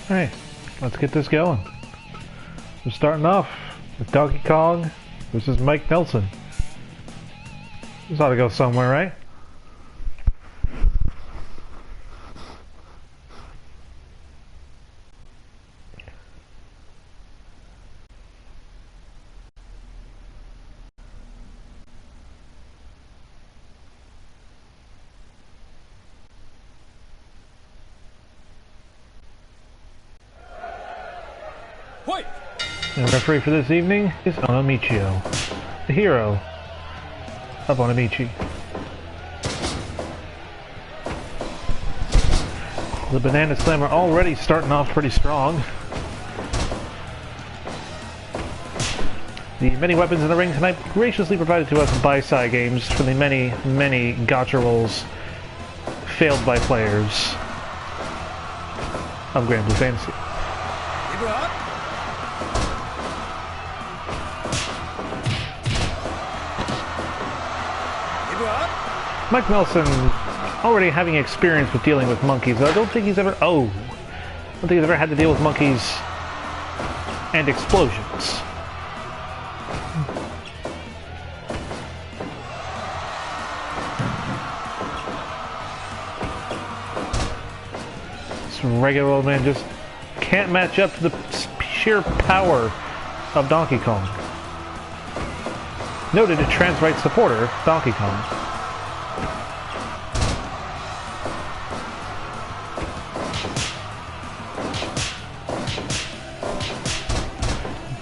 Hey, let's get this going. We're starting off with Donkey Kong versus Mike Nelson. This ought to go somewhere, right? The referee for this evening is Onamichio, the hero of Onamichi. The Banana Slammer already starting off pretty strong. The many weapons in the ring tonight graciously provided to us by side games for the many gacha rolls failed by players of Grand Blue Fantasy. Mike Nelson, already having experience with dealing with monkeys, I don't think he's ever... I don't think he's ever had to deal with monkeys and explosions. This regular old man just can't match up to the sheer power of Donkey Kong. Noted a trans rights supporter, Donkey Kong.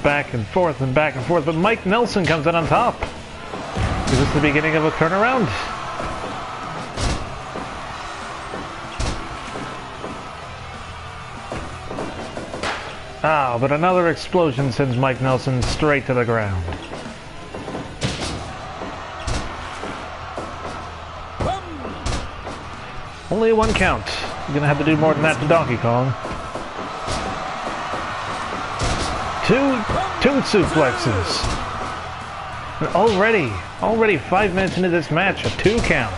Back and forth, but Mike Nelson comes out on top. Is this the beginning of a turnaround? But another explosion sends Mike Nelson straight to the ground. Only one count. You're gonna have to do more than that to Donkey Kong. Two suplexes. And already 5 minutes into this match, a 2 count.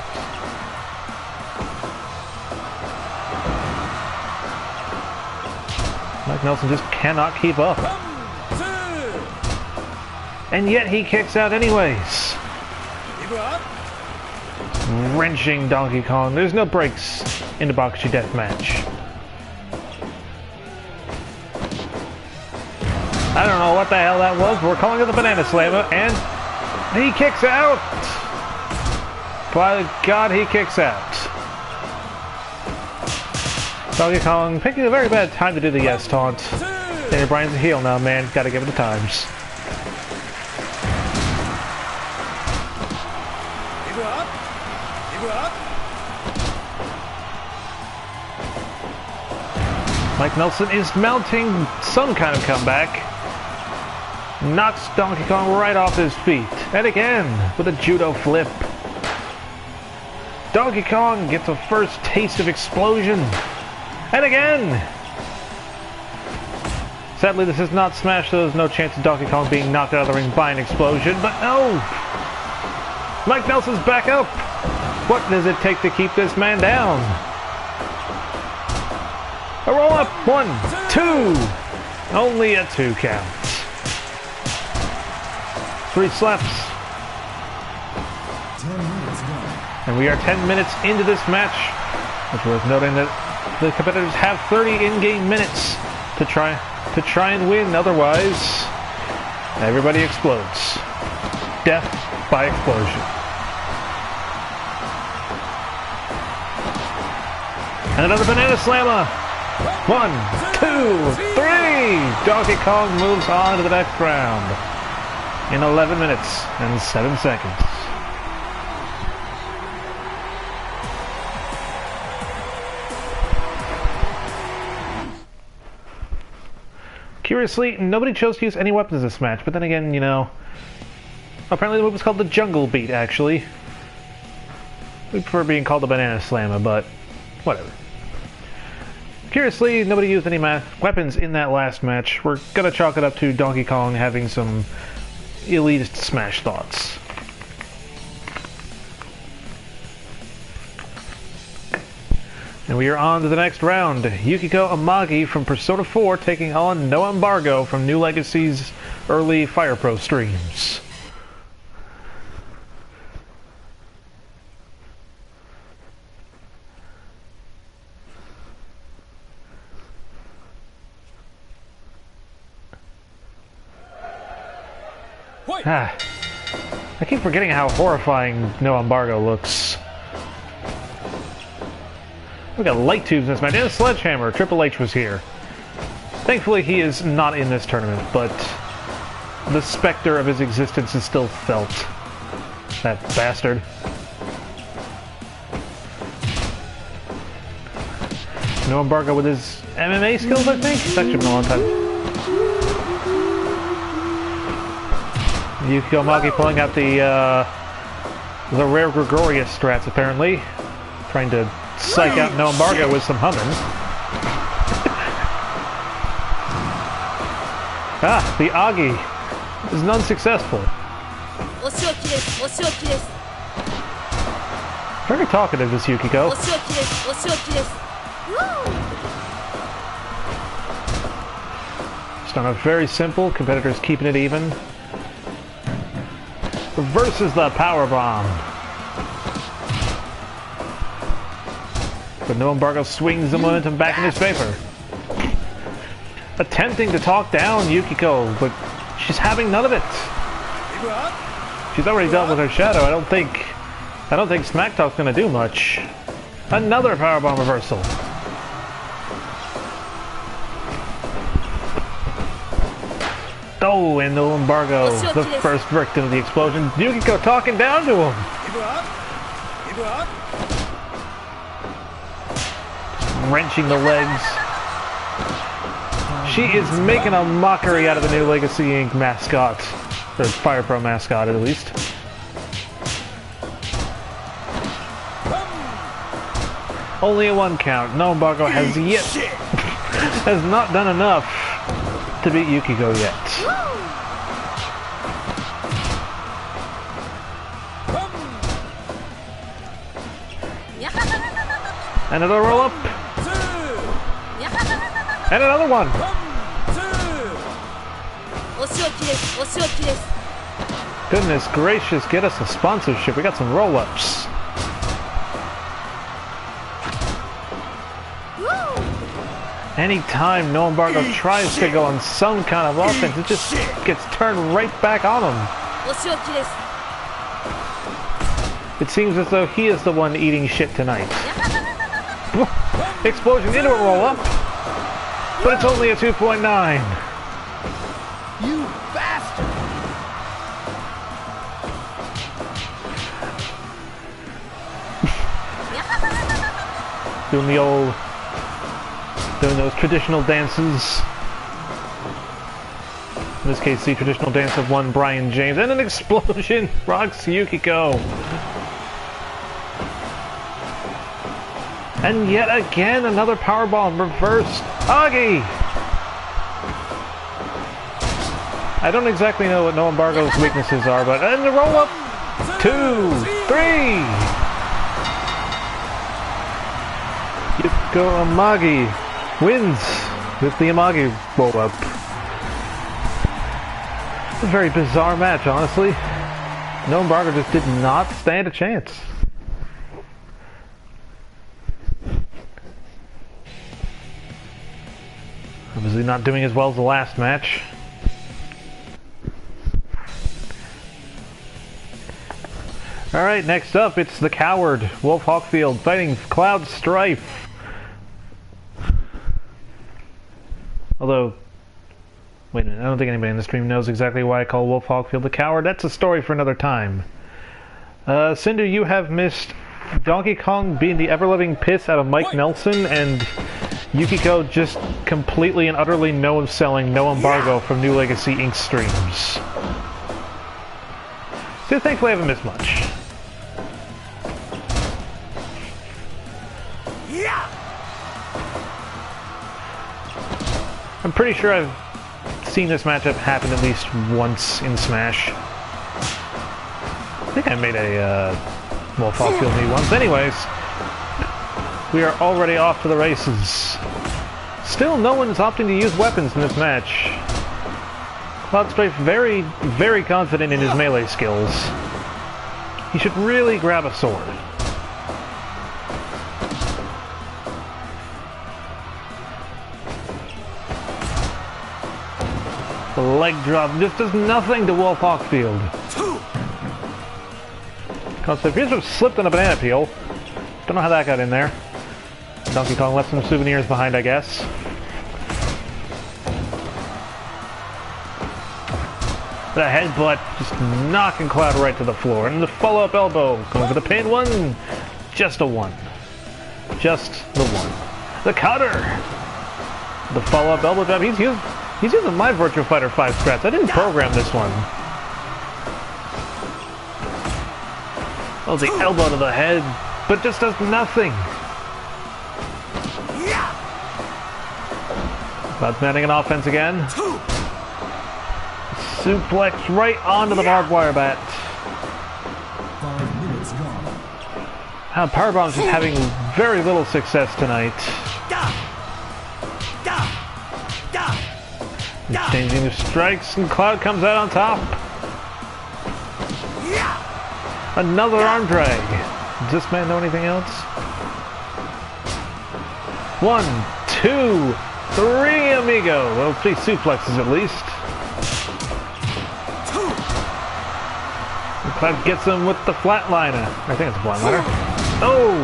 Mike Nelson just cannot keep up. And yet he kicks out anyways. Wrenching Donkey Kong. There's no breaks in the BAKUSHI deathmatch. I don't know what the hell that was, but we're calling it the Banana Slammer, and he kicks out! By God, he kicks out. Donkey Kong picking a very bad time to do the yes taunt. Daniel Bryan's a heel now, man. Gotta give it the times. Mike Nelson is mounting some kind of comeback. Knocks Donkey Kong right off his feet. And again, with a judo flip. Donkey Kong gets a first taste of explosion. And again! Sadly, this is not Smash, so there's no chance of Donkey Kong being knocked out of the ring by an explosion, but no! Mike Nelson's back up! What does it take to keep this man down? A roll up! 1, 2! Only a 2 count. 3 slaps. 10 minutes gone. And we are 10 minutes into this match. It's worth noting that the competitors have 30 in-game minutes to try and win. Otherwise, everybody explodes. Death by explosion. And another Banana Slammer. 1, 2, 3! Donkey Kong moves on to the next round in 11 minutes and 7 seconds. Curiously, nobody chose to use any weapons in this match, but then again, you know, apparently the move was called the Jungle Beat, actually. We prefer being called the Banana Slammer, but whatever. Curiously, nobody used any weapons in that last match. We're gonna chalk it up to Donkey Kong having some elitist Smash thoughts. And we are on to the next round. Yukiko Amagi from Persona 4 taking on No Embargo from New Legacy's early Fire Pro streams. I keep forgetting how horrifying No Embargo looks. We got light tubes in this match, and a sledgehammer. Triple H was here. Thankfully, he is not in this tournament, but the specter of his existence is still felt. That bastard. No Embargo with his MMA skills, I think? That should have been a long time. Yukiko Amagi pulling out the rare Gregorious strats, apparently. Trying to psych out No Embargo with some humming. The Agi is non-successful. Very talkative, this Yukiko. Just on a very simple, competitors keeping it even. Versus the power bomb. But No Embargo swings the momentum back in his favor. Attempting to talk down Yukiko, but she's having none of it. She's already dealt with her shadow. I don't think Smack Talk's gonna do much. Another power bomb reversal. Oh, and No Embargo, the first victim of the explosion. Yukiko talking down to him. Wrenching the legs. She is making a mockery out of the New Legacy Inc. mascot. Or Fire Pro mascot, at least. Only a 1 count. No Embargo has not done enough to beat Yukiko yet. Another roll up. And another one. Goodness gracious, get us a sponsorship. We got some roll ups. Anytime No Embargo tries to go on some kind of offense, it just gets turned right back on him. It seems as though he is the one eating shit tonight. Explosion into a roll-up, but it's only a 2.9. You bastard! Doing those traditional dances. In this case, the traditional dance of one Brian James, and an explosion rocks Yukiko. And yet again, another powerbomb reversed. Agi! I don't exactly know what No Embargo's weaknesses are, but and the roll up. 2, 3. Yukiko Amagi wins with the Amagi roll up. A very bizarre match, honestly. No Embargo just did not stand a chance. Obviously not doing as well as the last match. Alright, next up it's the Coward, Wolf Hawkfield, fighting Cloud Strife. Although, wait a minute, I don't think anybody in the stream knows exactly why I call Wolf Hawkfield the Coward. That's a story for another time. Cinder, you have missed Donkey Kong being the ever-loving piss out of Mike Nelson, and Yukiko just completely and utterly no-selling No Embargo from New Legacy Inc. streams. So thankfully I haven't missed much. I'm pretty sure I've seen this matchup happen at least once in Smash. I think I made a Wolf Hawkfield me once. Anyways, We are already off to the races. Still, no one is opting to use weapons in this match. Strife very, very confident in his melee skills. He should really grab a sword. The leg drop just does nothing to Wolf Hawkfield. Strife appears to have slipped on a banana peel. Don't know how that got in there. Donkey Kong left some souvenirs behind, I guess. The headbutt just knocking Cloud right to the floor. And the follow-up elbow going for the pin. One. Just a one. Just the one. The cutter. The follow-up elbow drop. He's using my Virtua Fighter 5 strats. I didn't program this one. Oh, the elbow to the head. But just does nothing. Cloud's mounting an offense again. Suplex right onto the barbed wire bat. 5 minutes gone. Powerbomb's just having very little success tonight. Exchanging the strikes, and Cloud comes out on top. Another arm drag. Does this man know anything else? 1, 2, 3, amigo. Well, 3 suplexes at least. Cloud gets him with the flatliner. I think it's a flatliner. Oh,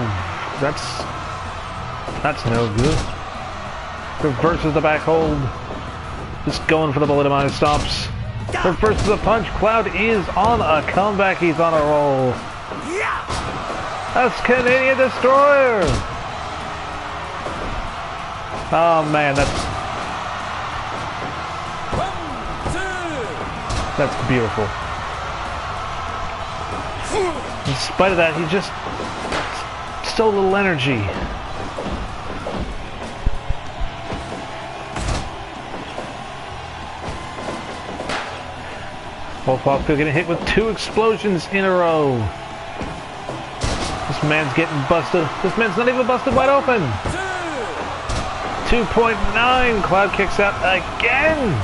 that's no good. Reverses the back hold. Just going for the bullet amount of stops. Reverses the punch. Cloud is on a comeback. He's on a roll. That's Canadian Destroyer. Oh man, that's beautiful. In spite of that, he just so little energy. Wolf Hawkfield getting hit with 2 explosions in a row. This man's getting busted. This man's not even busted wide open. 2.9. Cloud kicks out again.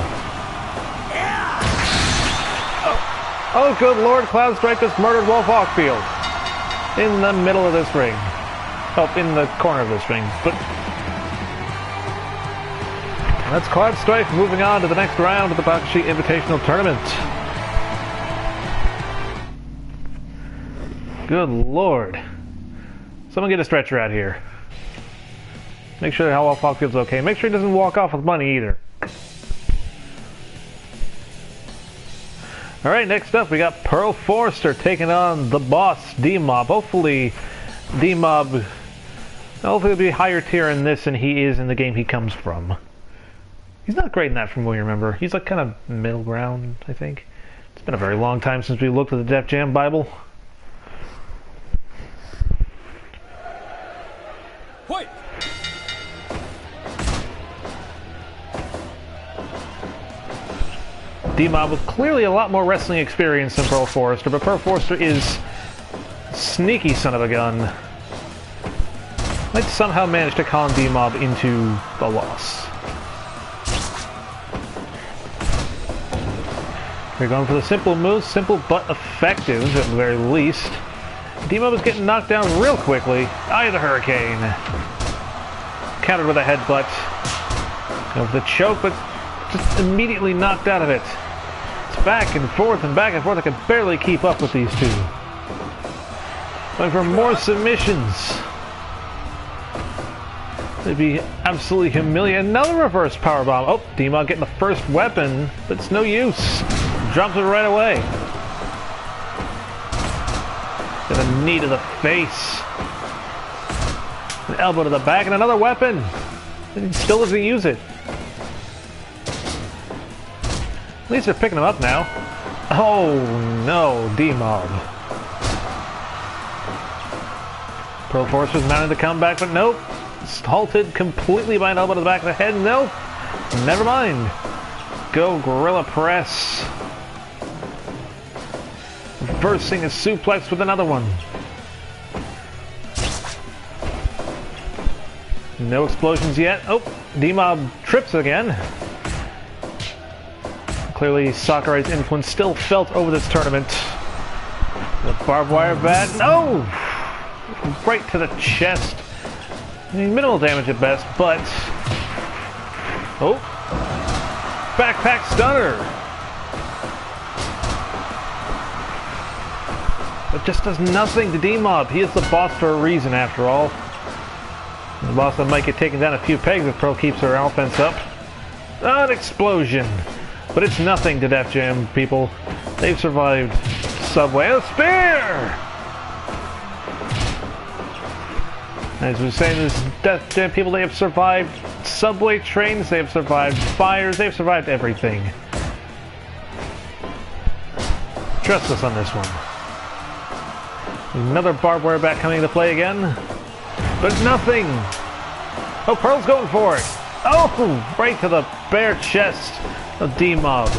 Oh, good Lord, Cloud Strike just murdered Wolf Hawkfield. In the middle of this ring. Oh, in the corner of this ring. But that's Cloud Strife moving on to the next round of the BAKUSHI Invitational Tournament. Good Lord. Someone get a stretcher out here. Make sure that Wolf Hawkfield's okay. Make sure he doesn't walk off with money either. Alright, next up we got Forrester taking on the boss, Demob. Hopefully Demob will be higher tier in this than he is in the game he comes from. He's not great in that from what you remember. He's like kind of middle ground, I think. It's been a very long time since we looked at the Def Jam Bible. Wait. Demob with clearly a lot more wrestling experience than Forrester, but Forrester is sneaky son of a gun. Might somehow manage to con Demob into the loss. We're going for the simple moves, simple but effective at the very least. Demob is getting knocked down real quickly. Eye of the Hurricane. Countered with a headbutt. Going for the choke, but just immediately knocked out of it. It's back and forth and back and forth. I can barely keep up with these two. Going for more submissions. It'd be absolutely humiliating. Another reverse powerbomb. Oh, Demob getting the first weapon, but it's no use. Drops it right away. With a knee to the face. An elbow to the back and another weapon. And he still doesn't use it. At least they're picking him up now. Oh no, Demob. Forrester's mounting the comeback, but nope. It's halted completely by an elbow to the back of the head. Nope. Never mind. Go Gorilla Press. Reversing a suplex with another one. No explosions yet. Oh, Demob trips again. Clearly, Sakurai's influence still felt over this tournament. The barbed wire bat. No! Right to the chest. I mean, minimal damage at best, but... Oh! Backpack stunner! It just does nothing to Demob. He is the boss for a reason, after all. The boss that might get taken down a few pegs if Pearl keeps her offense up. An explosion! But it's nothing to Def Jam people. They've survived Subway. A spear! As we were saying, this Def Jam people, they have survived subway trains, they have survived fires, they've survived everything. Trust us on this one. Another barbed wire bat coming into play again. But nothing! Oh, Pearl's going for it! Oh! Right to the bare chest of Demob.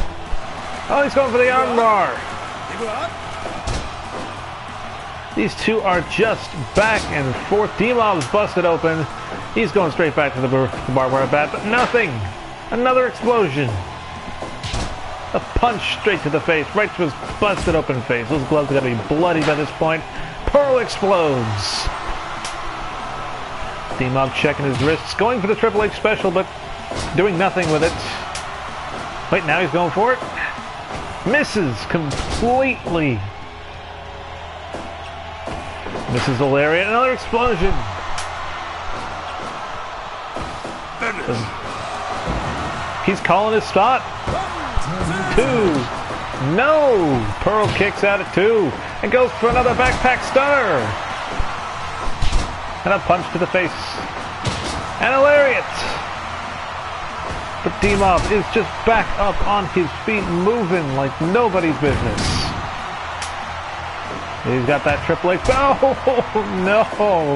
Oh, he's going for the armbar! These two are just back and forth. Demob's busted open. He's going straight back to the barbed wire bat, but nothing! Another explosion! A punch straight to the face, right to his busted open face. Those gloves are going to be bloody by this point. Pearl explodes! Demob checking his wrists, going for the Triple H special, but doing nothing with it. Wait, now he's going for it? Misses completely. Misses the lariat. Another explosion. He's calling his shot. 2. No! Pearl kicks out at 2 and goes for another backpack stunner. And a punch to the face. And a lariat. But Demob is just back up on his feet, moving like nobody's business. He's got that Triple H. Oh, no!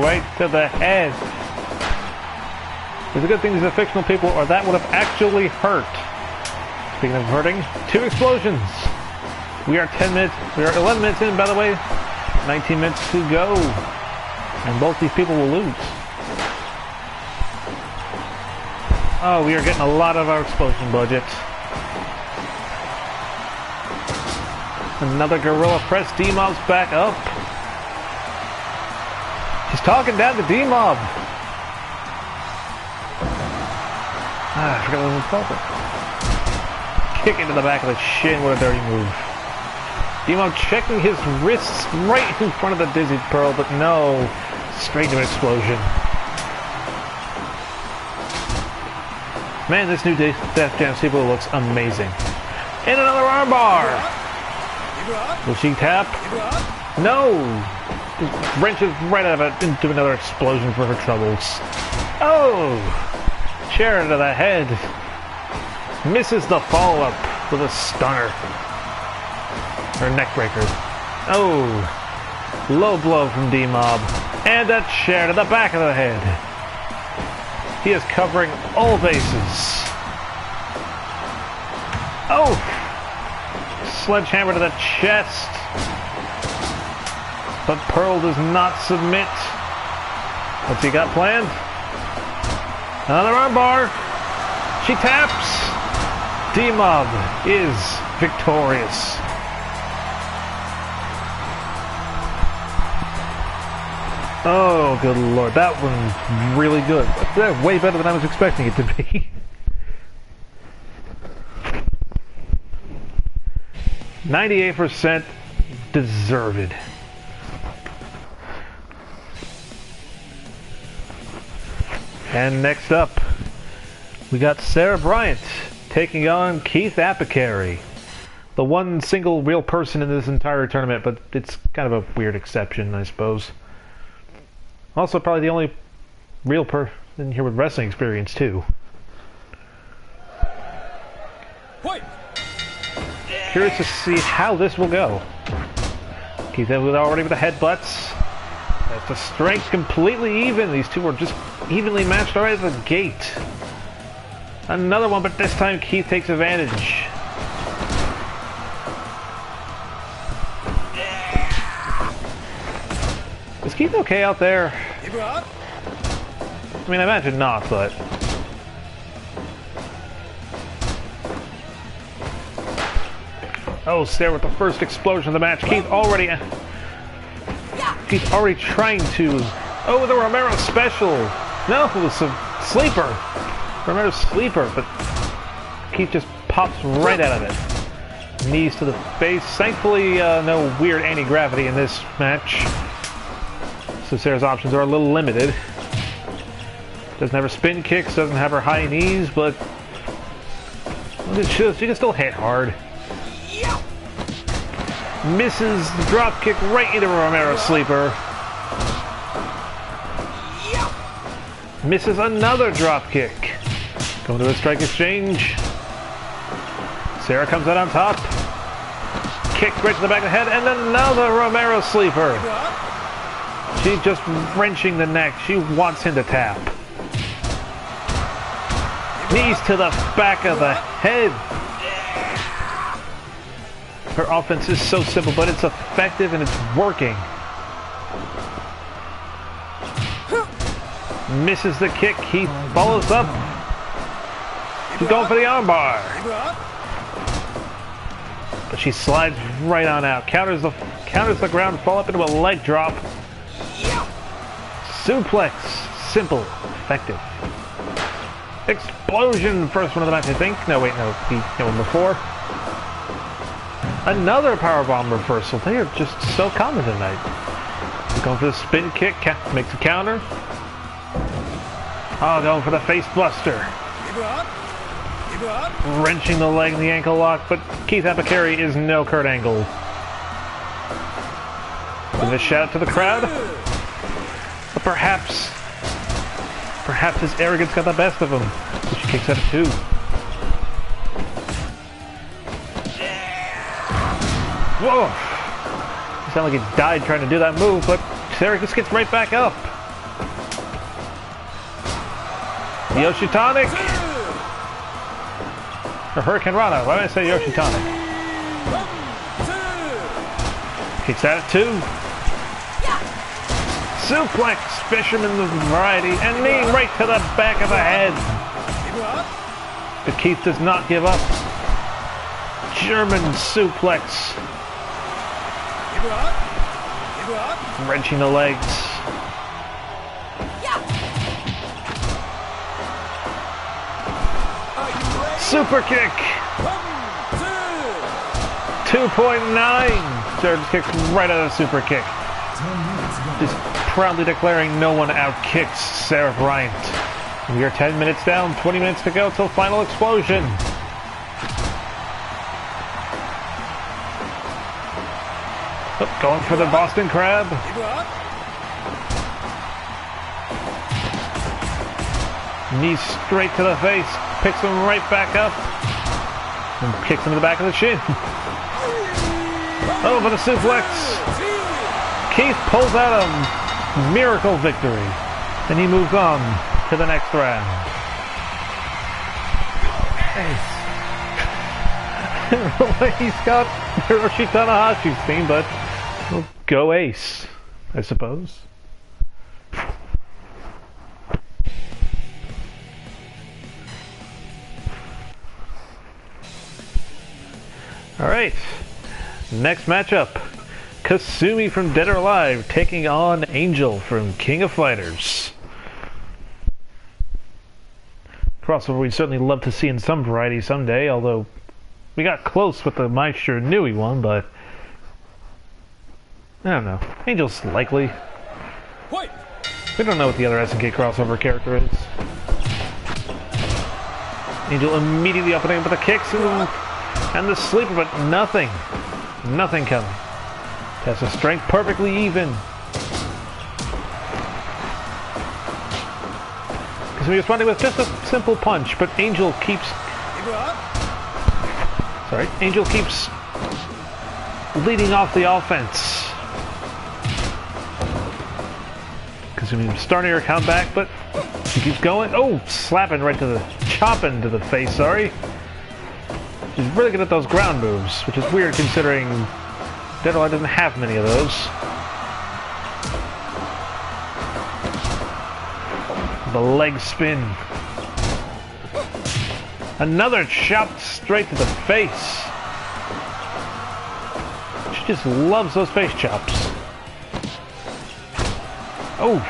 Right to the head. It's a good thing these are fictional people, or that would have actually hurt. Speaking of hurting, 2 explosions. We are 11 minutes in, by the way. 19 minutes to go. And both these people will lose. Oh, we are getting a lot of our explosion budget. Another gorilla press. Demob's back up. He's talking down to Demob. I forgot what it was called. Kick into the back of the shin. What a dirty move. Demob checking his wrists right in front of the dizzy Pearl, but no. Straight to an explosion. Man, this new Def Jam sequel looks amazing. And another armbar! Will she tap? No! Just wrenches right out of it into another explosion for her troubles. Oh! Chair to the head. Misses the follow-up with a stunner. Or neckbreaker. Oh! Low blow from Demob. And a chair to the back of the head. He is covering all bases. Oh! Sledgehammer to the chest. But Pearl does not submit. What's he got planned? Another armbar. She taps. Demob is victorious. Oh, good lord. That one's really good. Way better than I was expecting it to be. 98% deserved. And next up, we got Sarah Bryant taking on Keith Apicary. The one single real person in this entire tournament, but it's kind of a weird exception, I suppose. Also, probably the only real person here with wrestling experience, too. Curious to see how this will go. Keith already with the headbutts. That's the strength completely even. These two are just evenly matched right at the gate. Another one, but this time Keith takes advantage. Is Keith okay out there? I mean, I imagine not, but... Oh, Sarah with the first explosion of the match. Keith already trying to... Oh, the Romero special! No, it was a sleeper! Romero's sleeper, but Keith just pops right out of it. Knees to the face. Thankfully, no weird anti-gravity in this match. So Sarah's options are a little limited. Doesn't have her spin kicks, doesn't have her high knees, but... She can still hit hard. Misses the drop kick right into Romero's sleeper. Misses another drop kick. Going to a strike exchange. Sarah comes out on top. Kick right to the back of the head, and another Romero sleeper. She's just wrenching the neck. She wants him to tap. Knees to the back of the head. Her offense is so simple, but it's effective and it's working. Misses the kick. He follows up. She's going for the armbar. But she slides right on out. Counters the ground, fall up into a leg drop. Suplex. Simple. Effective. Explosion. First one of the match, I think. No, wait, no. The one before. Another powerbomb reversal. They are just so common tonight. She's going for the spin kick. Makes a counter. Oh, going for the face buster. Wrenching the leg in the ankle lock, but Keith Apicary is no Kurt Angle. Give a shout out to the crowd. But perhaps his arrogance got the best of him. So she kicks out at 2. Whoa! It sounded like he died trying to do that move, but Sarah just gets right back up. The Yoshitonic! Or Hurricane Rana. Why did I say Yoshitonic? Kicks out at 2. Suplex! Fisherman's variety. And knee right to the back of the head. But Keith does not give up. German suplex. Wrenching the legs. Super kick. 2.9. Sarah just kicks right out of the super kick. Just proudly declaring no one outkicks Sarah Bryant. We are 10 minutes down, 20 minutes to go till final explosion. Oh, going for the Boston Crab. Knees straight to the face. Picks him right back up. And kicks him in the back of the shin. Oh, but a suplex. Keith pulls out a miracle victory. And he moves on to the next round. He's got Hiroshi Tanahashi's theme, but we'll go Ace, I suppose. Alright, next matchup. Kasumi from Dead or Alive taking on Angel from King of Fighters. Crossover we'd certainly love to see in some variety someday, although we got close with the Maestro Nui one, but I don't know. Angel's likely. We don't know what the other SNK crossover character is. Angel immediately opening up with the kicks and the sleeper, but nothing. Nothing coming. Tests the strength perfectly even. Because we responded with just a simple punch, but Angel keeps... Angel keeps leading off the offense. Kasumi starting her comeback, but she keeps going. Oh, chopping to the face, sorry. She's really good at those ground moves, which is weird considering Dead or Alive doesn't have many of those. The leg spin. Another chop straight to the face. She just loves those face chops. Oh.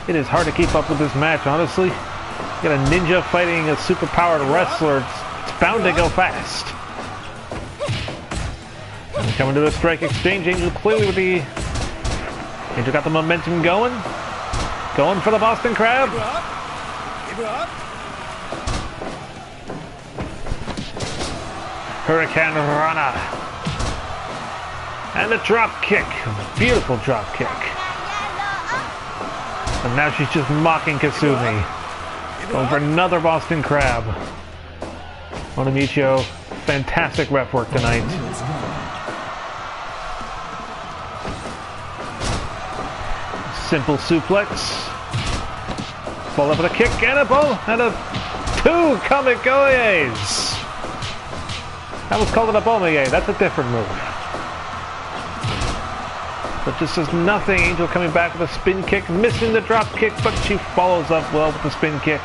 It is hard to keep up with this match, honestly. You got a ninja fighting a superpowered wrestler. It's bound to go fast. And coming to the strike exchange, Angel clearly with the... Angel got the momentum going. Going for the Boston Crab. Hurricane Rana. And a drop kick. Beautiful drop kick. And now she's just mocking Kasumi. Going for another Boston Crab. Onamichio, fantastic ref work tonight. Simple suplex. Followed up with a kick and a ball and a two Kamigoyes. That was called an Abomiye. That's a different move. But just does nothing. Angel coming back with a spin kick, missing the drop kick, but she follows up well with the spin kicks.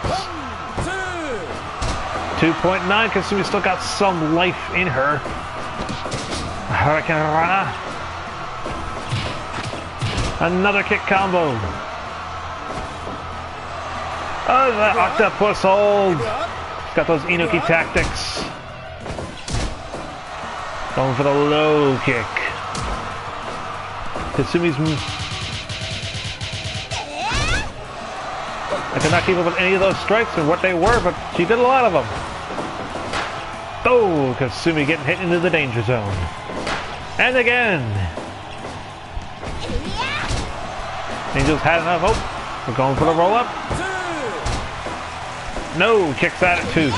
2.9. Kasumi still got some life in her. Hurricane Rana. Another kick combo. Oh, the octopus hold. Got those Inoki tactics. Going for the low kick. Kasumi's... I could not keep up with any of those strikes or what they were, but she did a lot of them. Oh, Kasumi getting hit into the danger zone. And again. Angel's had enough. Oh, we're going for the roll up. No, kicks out at 2.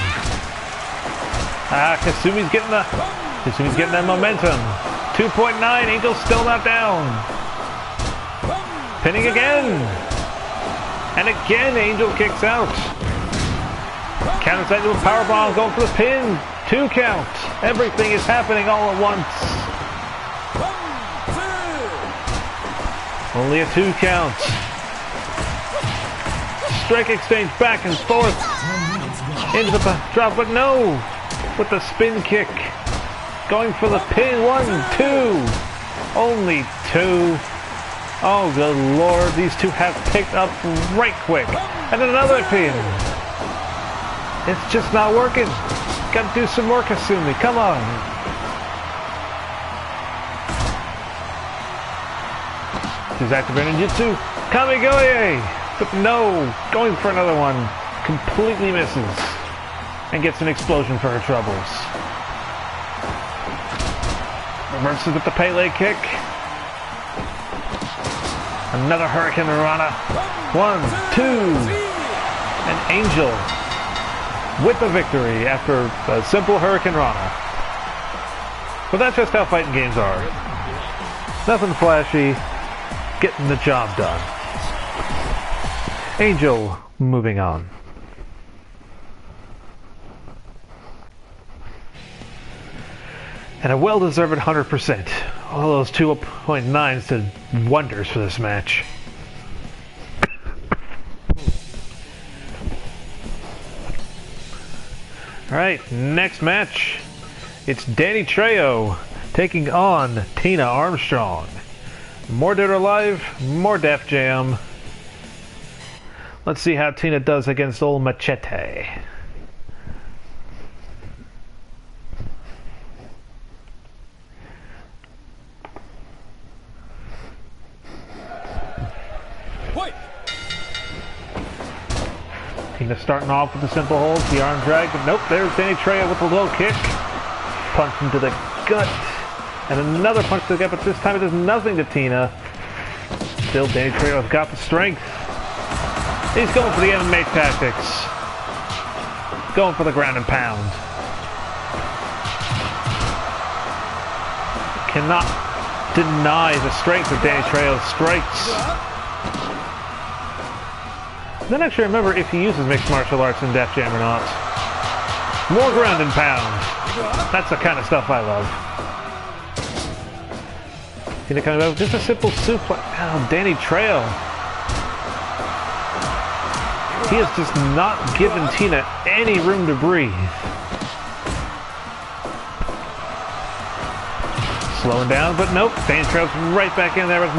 Kasumi's getting that momentum. 2.9, Angel's still not down. Pinning again. And again, Angel kicks out. Counters that into a powerbomb, going for the pin. 2 count. Everything is happening all at once. Only a 2 count. Strike exchange back and forth. Into the drop, but no. With the spin kick. Going for the pin. 1, 2. Only 2. Oh, good lord. These two have picked up right quick. And another pin. It's just not working. Gotta do some more, Kasumi. Come on. She's activating Jutsu. Kamigoye! But no. Going for another one. Completely misses. And gets an explosion for her troubles. Reverses with the Pele kick. Another Hurricane Rana. 1, 2. And Angel with the victory after a simple Hurricane Rana. But that's just how fighting games are. Nothing flashy. Getting the job done. Angel moving on. And a well-deserved 100%. All those 2.9s did wonders for this match. Alright, next match. It's Danny Trejo taking on Tina Armstrong. More Dead or Alive, more Def Jam. Let's see how Tina does against old Machete. Tina starting off with the simple hold, the arm drag, but nope, there's Danny Trejo with the low kick. Punch into the gut. And another punch to the gut, but this time it does nothing to Tina. Still, Danny Trejo's got the strength. He's going for the MMA tactics. Going for the ground and pound. Cannot deny the strength of Danny Trejo's strikes. I don't actually remember if he uses mixed martial arts in Def Jam or not. More ground and pound. That's the kind of stuff I love. Tina coming back with just a simple suplex. Oh, Danny Trejo. He has just not given Tina any room to breathe. Slowing down, but nope. Danny Trejo's right back in there with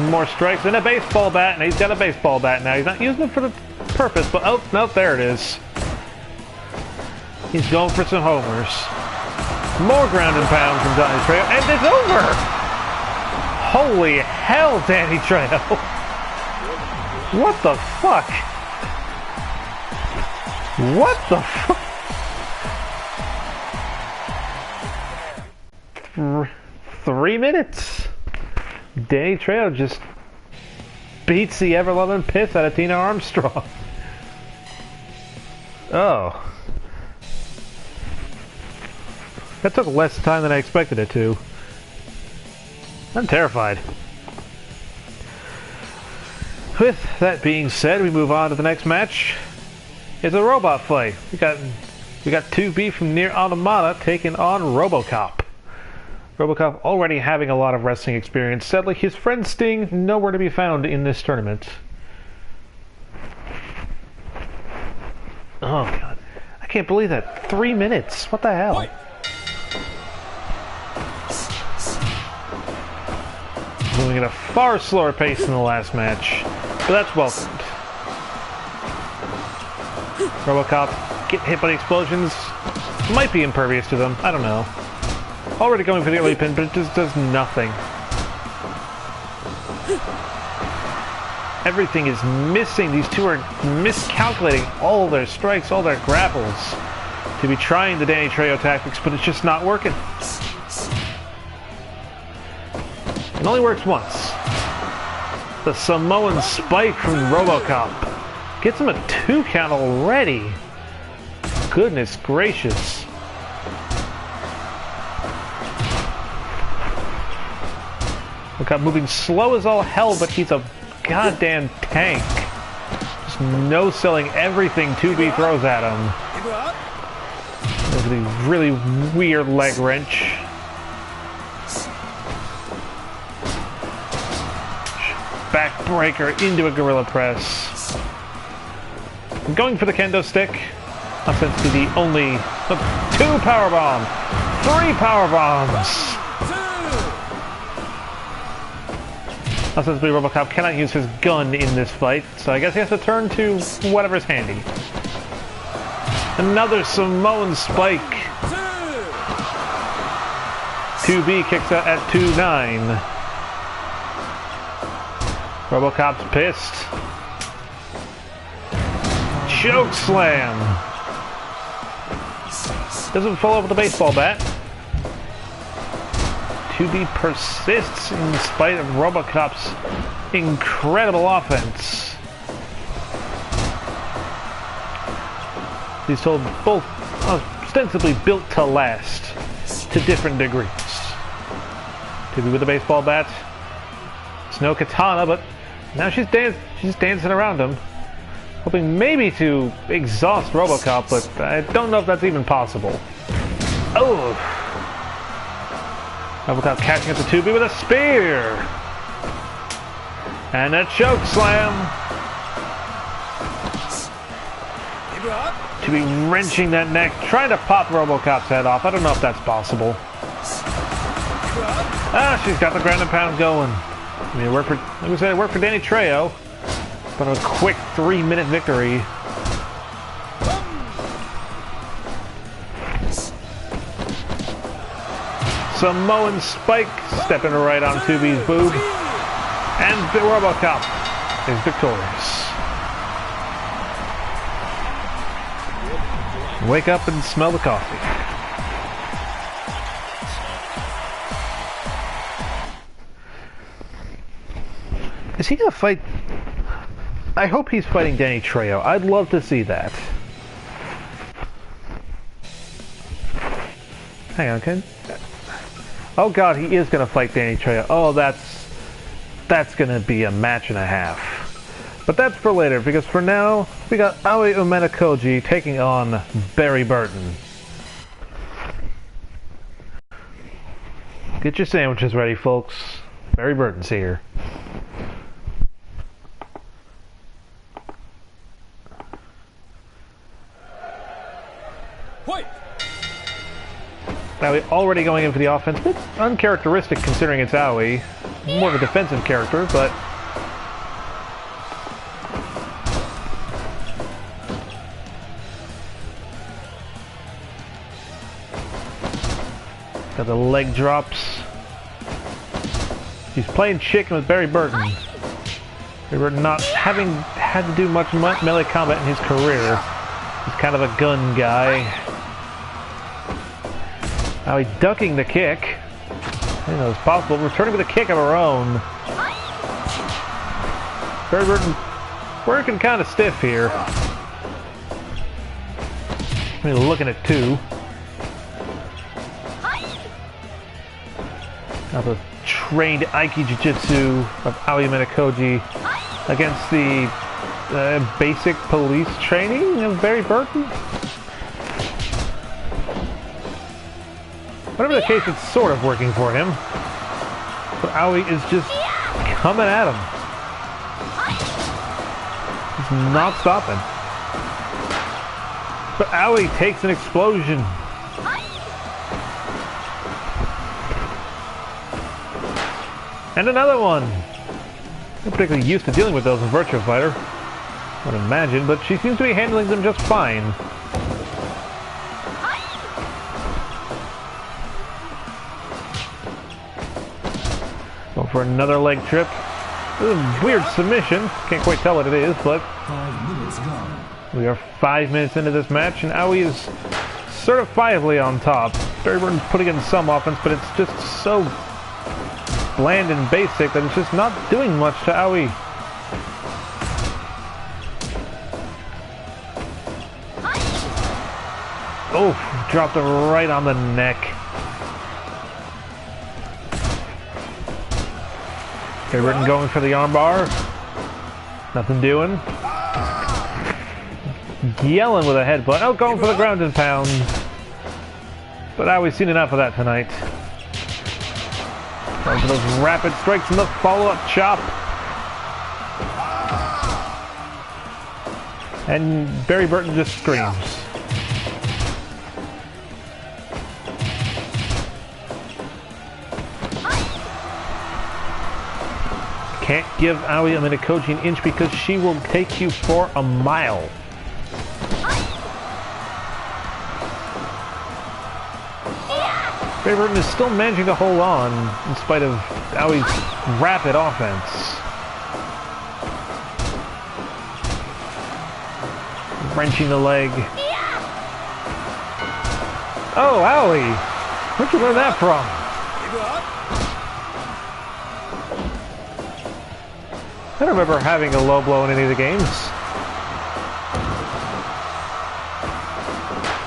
more strikes and a baseball bat, and he's got a baseball bat now. He's not using it for the purpose, but oh, no, there it is. He's going for some homers. More ground and pound from Danny Trejo, and it's over! Holy hell, Danny Trejo! What the fuck? What the fuck? 3 minutes. Danny Trejo just beats the ever-loving piss out of Tina Armstrong. Oh. That took less time than I expected it to. I'm terrified. With that being said, we move on to the next match. It's a robot fight. We got 2B from Near Automata taking on Robocop. Robocop already having a lot of wrestling experience. Sadly, his friend Sting nowhere to be found in this tournament. Oh god. I can't believe that. 3 minutes. What the hell? Moving at a far slower pace than the last match. But that's welcomed. Robocop getting hit by the explosions. Might be impervious to them. I don't know. Already going for the early pin, but it just does nothing. Everything is missing. These two are miscalculating all their strikes, all their grapples, to be trying the Danny Trejo tactics, but it's just not working. It only works once. The Samoan spike from Robocop gets him a 2 count already. Goodness gracious. Robocop moving slow as all hell, but he's a goddamn tank. Just no-selling everything 2B throws at him. There's a really weird leg wrench. Backbreaker into a gorilla press. Going for the kendo stick. Ostensibly the only 2 powerbomb, 3 powerbombs. Ostensibly Robocop cannot use his gun in this fight, so I guess he has to turn to whatever's handy. Another Samoan spike. 2B kicks out at 2-9. Robocop's pissed. Choke slam. Doesn't follow up with the baseball bat. 2B persists in spite of Robocop's incredible offense. These told both ostensibly built to last to different degrees. 2B with the baseball bat. It's no katana, but now she's dancing around him, hoping maybe to exhaust Robocop, but I don't know if that's even possible. Oh! Robocop catching up to 2B with a spear! And a choke slam! 2B wrenching that neck, trying to pop Robocop's head off. I don't know if that's possible. Ah, she's got the ground and pound going. I mean, like I said, it worked for Danny Trejo, but a quick 3-minute victory. Samoan spike stepping right on 2B's boob, and Robocop is victorious. Wake up and smell the coffee. Is he gonna fight? I hope he's fighting Danny Trejo. I'd love to see that. Hang on, can... Oh god, he is gonna fight Danny Trejo. Oh, that's gonna be a match and a half. But that's for later, because for now, we got Aoi Umenakoji taking on Barry Burton. Get your sandwiches ready, folks. Barry Burton's here. Aoi already going in for the offense. A bit uncharacteristic considering it's Aoi. More of a defensive character, but... got the leg drops. He's playing chicken with Barry Burton. Barry Burton not having had to do much melee combat in his career. He's kind of a gun guy. Aoi ducking the kick. I didn't know it was possible. Returning with a kick of her own. Barry Burton working kind of stiff here. I mean, looking at two. Now the trained Aiki Jiu-Jitsu of Aoi Minakoji against the basic police training of Barry Burton. Whatever the case, it's sort of working for him. But Aoi is just coming at him. He's not stopping. But Aoi takes an explosion. And another one! Not particularly used to dealing with those in Virtua Fighter, I would imagine, but she seems to be handling them just fine. Going for another leg trip. This is a weird submission. Can't quite tell what it is, but 5 minutes gone. we are 5 minutes into this match, and Aoi is certifiably on top. Barry Burton's putting in some offense, but it's just so bland and basic that it's just not doing much to Aoi. Oh, dropped it right on the neck. Barry Burton going for the armbar. Nothing doing. Yelling with a headbutt. Oh, going for the ground and pound. But Aoi's seen enough of that tonight. Going for those rapid strikes and the follow-up chop. And Barry Burton just screams. Can't give Aoi Minakoji an inch because she will take you for a mile. Barry Burton is still managing to hold on in spite of Aoi's rapid offense. Wrenching the leg. Oh, Aoi! Where'd you learn that from? I don't remember having a low blow in any of the games.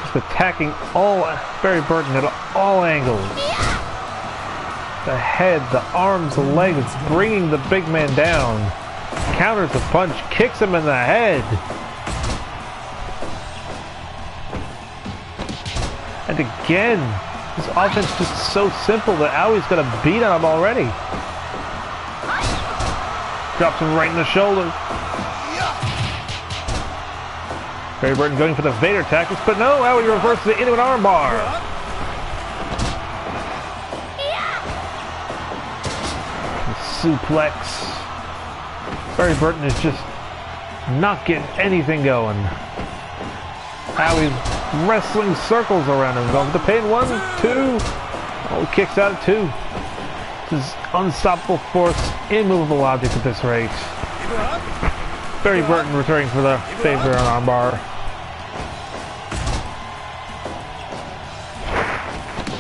Just attacking Barry Burton at all angles. The head, the arms, the legs, bringing the big man down. Counters the punch, kicks him in the head. And again, this offense is just so simple that Aoi's got a beat on him already. Drops him right in the shoulder. Barry Burton going for the Vader tactics, but no, Aoi reverses it into an armbar. Suplex. Barry Burton is just not getting anything going. Aoi's wrestling circles around him, going for the pin. 1, 2. Oh, kicks out at 2. This is unstoppable force, immovable object at this rate. Barry Burton returning for the favorite armbar.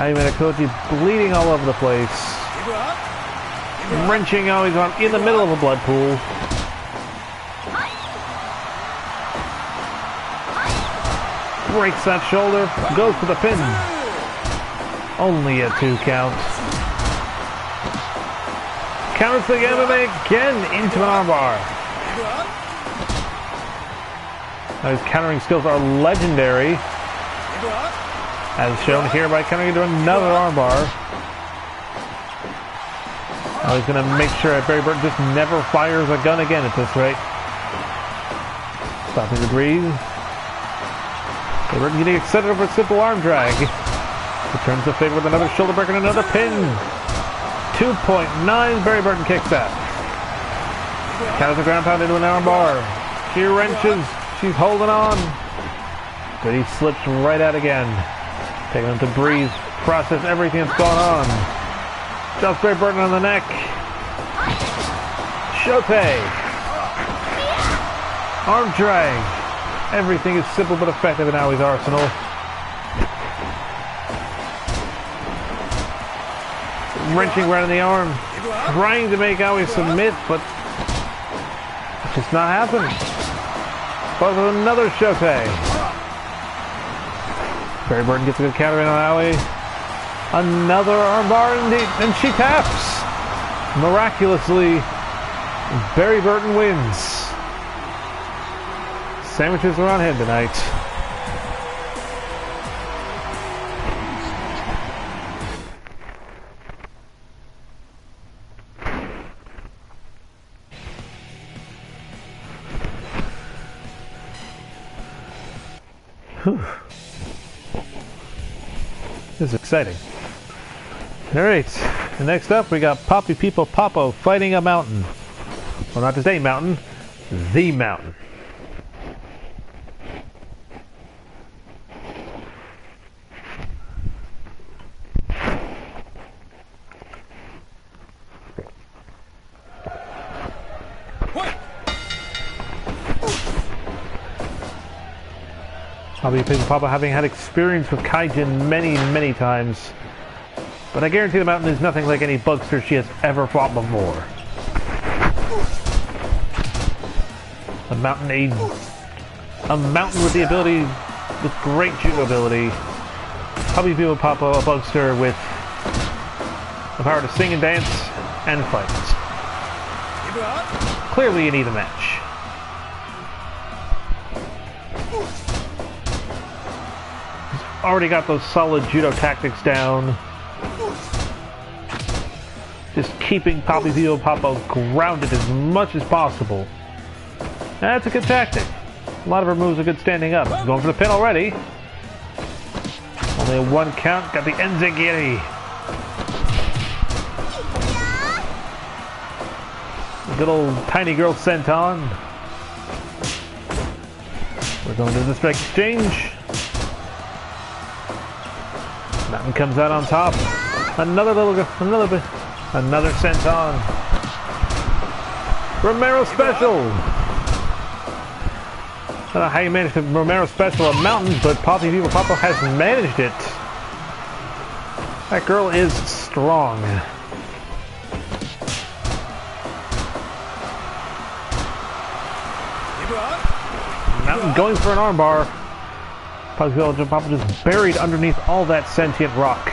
Aoi Minakoji bleeding all over the place. Wrenching Aoi's arm in the middle of a blood pool. Breaks that shoulder, goes for the pin. Only a 2 count. Counters the MMA again into an armbar. Now his countering skills are legendary, as shown here by countering into another armbar. Now he's going to make sure that Barry Burton just never fires a gun again at this rate. Stopping to breathe. Barry Burton getting excited over a simple arm drag. Returns the favor with another shoulder breaker and another pin. 2.9. Barry Burton kicks that. Counters the ground pound into an armbar. She wrenches. She's holding on. But he slips right out again. Taking him to breathe. Process everything that's gone on. Just Barry Burton on the neck. Shote. Arm drag. Everything is simple but effective in Aui's arsenal. Wrenching right in the arm. Trying to make Aoi submit, but it's just not happening. But with another Shote. Barry Burton gets a good counter in on Aoi. Another armbar and she taps. Miraculously, Barry Burton wins. Sandwiches are on him tonight. Whew. This is exciting. Alright, next up we got Poppy People Papo fighting a mountain. Well, not just a mountain, the mountain. Poppy People Papo having had experience with Kaijin many times. But I guarantee the mountain is nothing like any bugster she has ever fought before. A mountain with the ability, with great judo ability. Poppy People Papo, a bugster with the power to sing and dance and fight. Clearly you need a match. He's already got those solid judo tactics down. Just keeping Poppy People Papo grounded as much as possible. That's a good tactic. A lot of her moves are good standing up. Going for the pin already. Only a 1 count. Got the Enzigiri. Good old tiny girl senton. We're going to the strike exchange. Mountain comes out on top. Another senton. Romero special. I don't know how you managed to Romero special a mountain, but Poppy People Papo has managed it. That girl is strong. Mountain going for an armbar. Poppy People Papo just buried underneath all that sentient rock.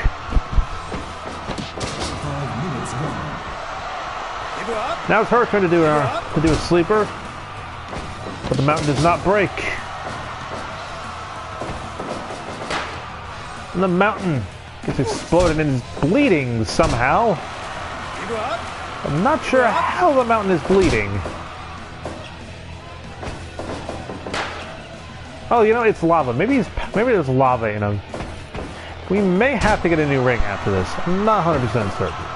Now it's her turn to do a sleeper. But the mountain does not break. And the mountain gets exploded and is bleeding somehow. I'm not sure how the mountain is bleeding. Oh, you know, it's lava. Maybe there's lava in him. We may have to get a new ring after this. I'm not 100% certain.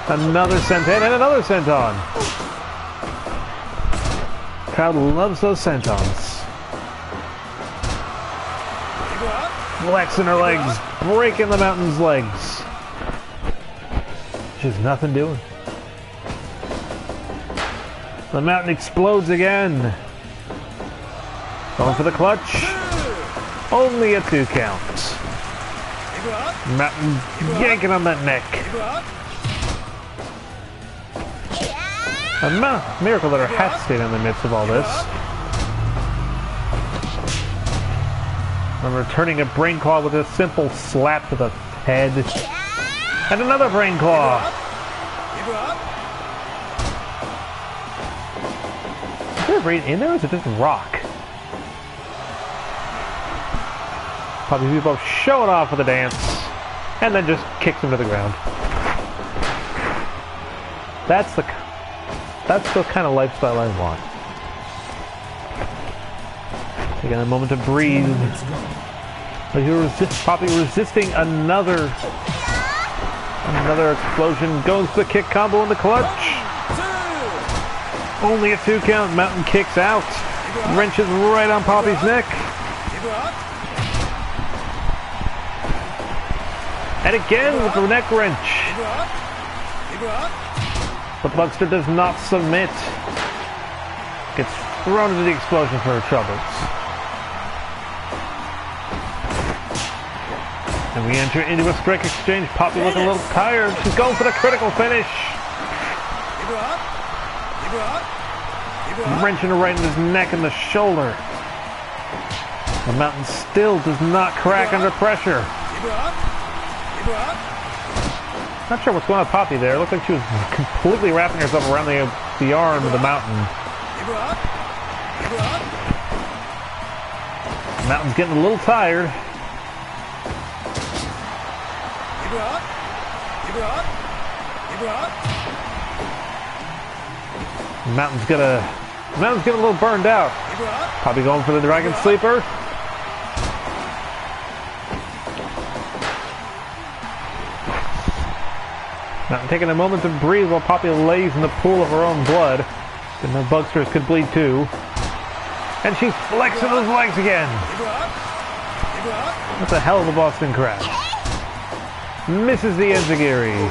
Another senton and another senton. Crowd loves those sentons. Flexing her legs, breaking the mountain's legs. She's nothing doing. The mountain explodes again. Going for the clutch. Only a 2 count. Mountain yanking on that neck. A miracle that her hat stayed in the midst of all this. And returning a brain claw with a simple slap to the head. And another brain claw. Is there a brain in there or is it just rock? Poppy People showing off with a dance. And then just kicks him to the ground. That's the kind of lifestyle I want. Taking a moment to breathe. But Poppy resisting another explosion. Goes the kick combo in the clutch. Only a 2 count. Mountain kicks out. Wrenches right on Poppy's neck. And again with the neck wrench. But Bugster does not submit. Gets thrown into the explosion for her troubles. And we enter into a strike exchange. Poppy looking a little tired. She's going for the critical finish. Wrenching her right in his neck and the shoulder. The Mountain still does not crack under pressure. Not sure what's going on with Poppy there. It looked like she was completely wrapping herself around the arm of the Mountain. The Mountain's getting a little tired. The Mountain's getting a little burned out. Poppy going for the Dragon Sleeper. Mountain taking a moment to breathe while Poppy lays in the pool of her own blood. And the Bugsters could bleed too. And she's flexing those legs again. That's a hell of a Boston Crab. Misses the enziguri.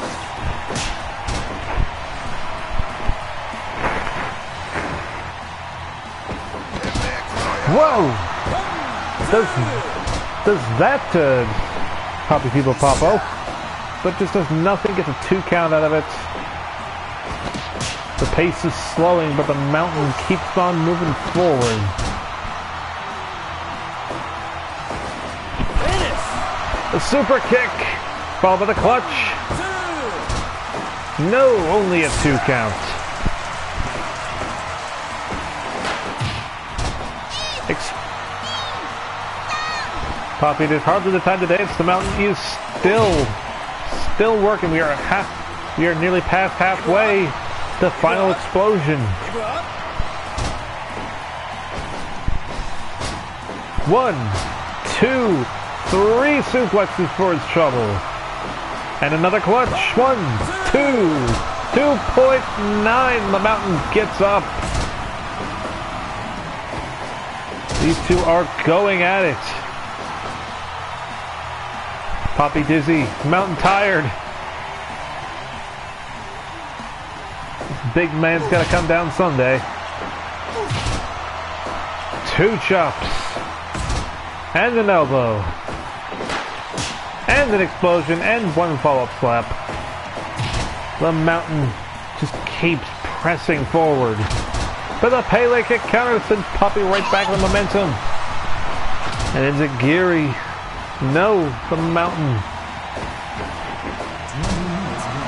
Whoa! Does that Poppy People Papo, but just does nothing, gets a 2 count out of it. The pace is slowing, but the Mountain keeps on moving forward. The super kick, followed by the clutch. No, only a 2 count. Poppy, it is hardly the time to dance. The Mountain is still working. We are nearly past halfway to final explosion. 1, 2, 3 suplexes for his trouble. And another clutch. 1, 2, 2.9. The Mountain gets up. These two are going at it. Poppy dizzy, Mountain tired. This big man's got to come down someday. 2 chops. And an elbow. And an explosion. And 1 follow-up slap. The Mountain just keeps pressing forward. But the Pele kick counter sends Poppy right back with momentum. And enziguri. No, the Mountain.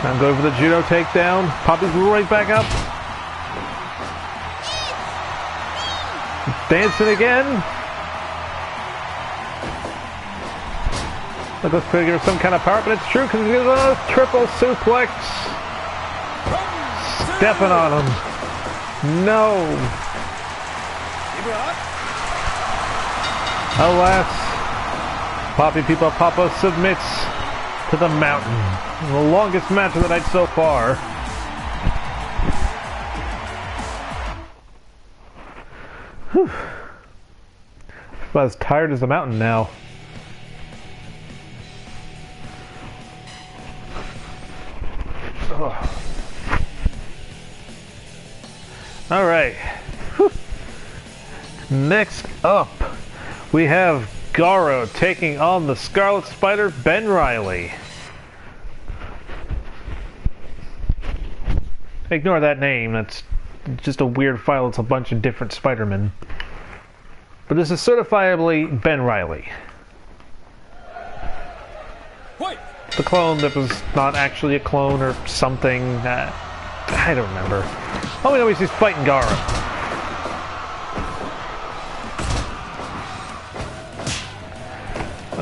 I'm going for the judo takedown. Poppy's right back up. Dancing again. Look, let's figure some kind of power, but it's true because he's a triple suplex. Stepping on him. No. Alas. Poppy People Papo submits to the Mountain. The longest match of the night so far. Whew. I'm about as tired as the Mountain now. Oh. All right. Whew. Next up, we have Garo taking on the Scarlet Spider, Ben Riley. Ignore that name, that's just a weird file, it's a bunch of different Spider-Men. But this is certifiably Ben Riley. Wait. The clone that was not actually a clone or something. I don't remember. All we know is he's fighting Garo.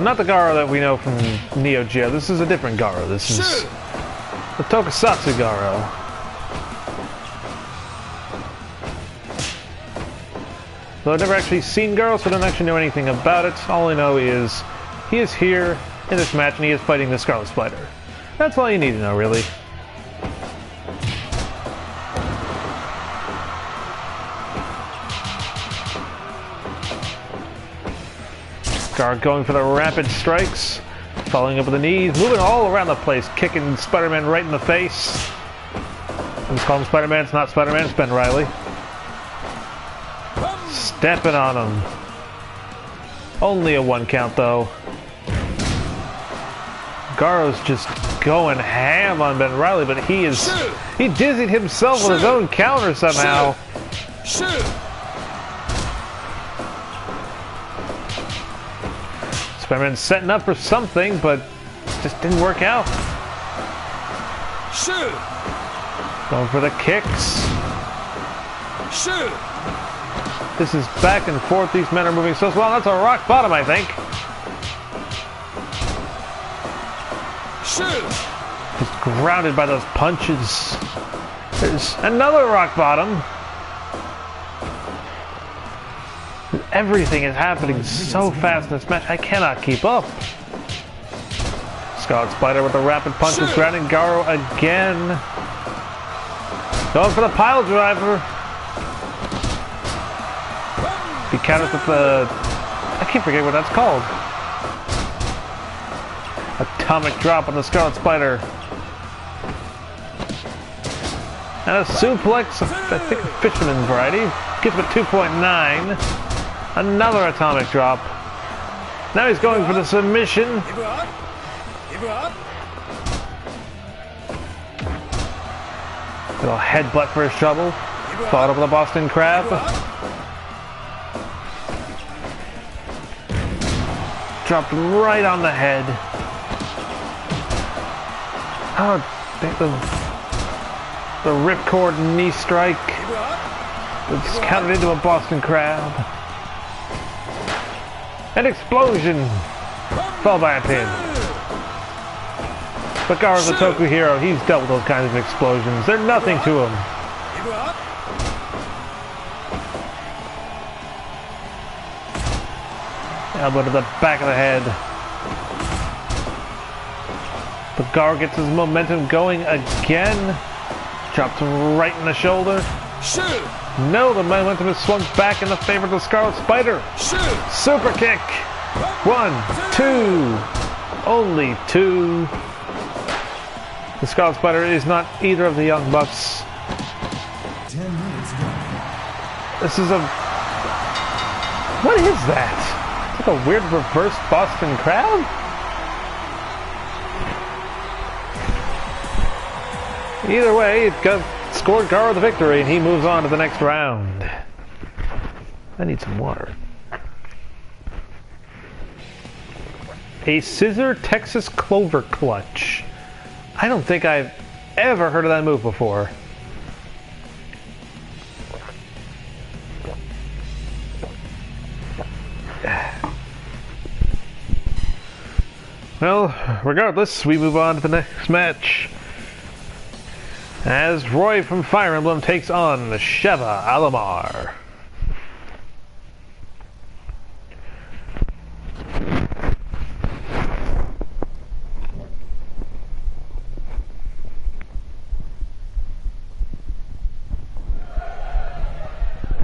Not the Garo that we know from Neo Geo. This is a different Garo. This is the Tokusatsu Garo. So I've never actually seen Garo, so I don't actually know anything about it. All I know is He is here in this match and he is fighting the Scarlet Spider. That's all you need to know, really. Garo going for the rapid strikes, following up with the knees, moving all around the place, kicking Spider-Man right in the face. Let's call him Spider-Man, it's not Spider-Man, it's Ben Reilly. Stepping on him. Only a 1 count though. Garo's just going ham on Ben Reilly, but he dizzied himself with his own counter somehow. Spider-Man setting up for something, but just didn't work out. Going for the kicks. This is back and forth. These men are moving so well. That's a rock bottom, I think. Just grounded by those punches. There's another rock bottom. Everything is happening so fast in this match. I cannot keep up. Scarlet Spider with the rapid punches, grounding Garo again. Going for the pile driver. He counters with the... I can't forget what that's called. Atomic drop on the Scarlet Spider. And a suplex, I think a fisherman variety. Gets him at 2.9. Another atomic drop. Now he's going for the submission. Little headbutt for his trouble. Followed up with a Boston Crab. Dropped right on the head. Oh, the ripcord knee strike. It's countered into a Boston Crab. An explosion! Followed by a pin. But Garo's a Toku hero. He's dealt with those kinds of explosions. They're nothing to him. Elbow to the back of the head. But Garo gets his momentum going again. Drops him right in the shoulder. No, the momentum is swung back in the favor of the Scarlet Spider. Super kick. 1, 2. Only 2. The Scarlet Spider is not either of the Young Bucks. 10 minutes gone. This is a... What is that? It's like a weird reverse Boston Crab? Either way, it got scored Garo the victory, and he moves on to the next round. I need some water. A scissor Texas clover clutch. I don't think I've ever heard of that move before. Well, regardless, we move on to the next match. As Roy from Fire Emblem takes on Sheva Alomar.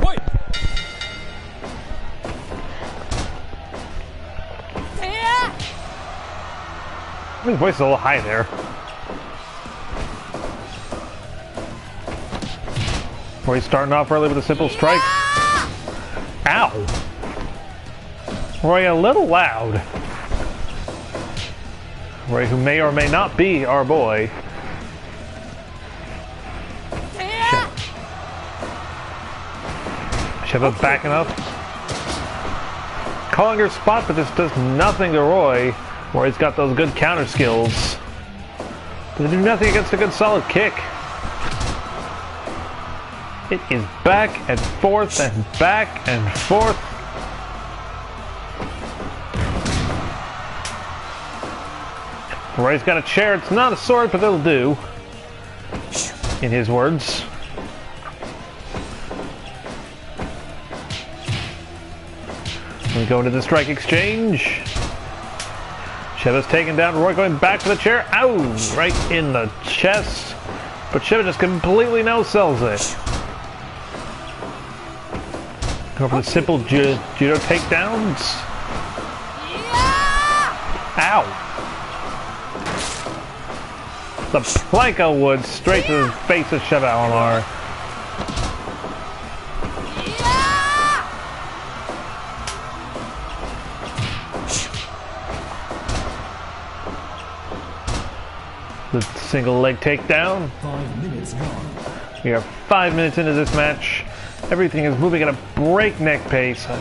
Wait. I think the voice is a little high there. Roy's starting off early with a simple strike. Ow! Roy a little loud. Roy, who may or may not be our boy. Sheva backing up. Calling her spot, but this does nothing to Roy. Roy's got those good counter skills. Does do nothing against a good solid kick. It is back and forth and back and forth. Roy's got a chair. It's not a sword, but it'll do. In his words. We go into the strike exchange. Sheva's taken down. Roy going back for the chair. Ow! Right in the chest. But Sheva just completely no-sells it. Go for the simple judo takedowns. Ow! The plank of wood straight to the face of Sheva Alomar. The single leg takedown. 5 minutes gone. We are 5 minutes into this match. Everything is moving at a breakneck pace. I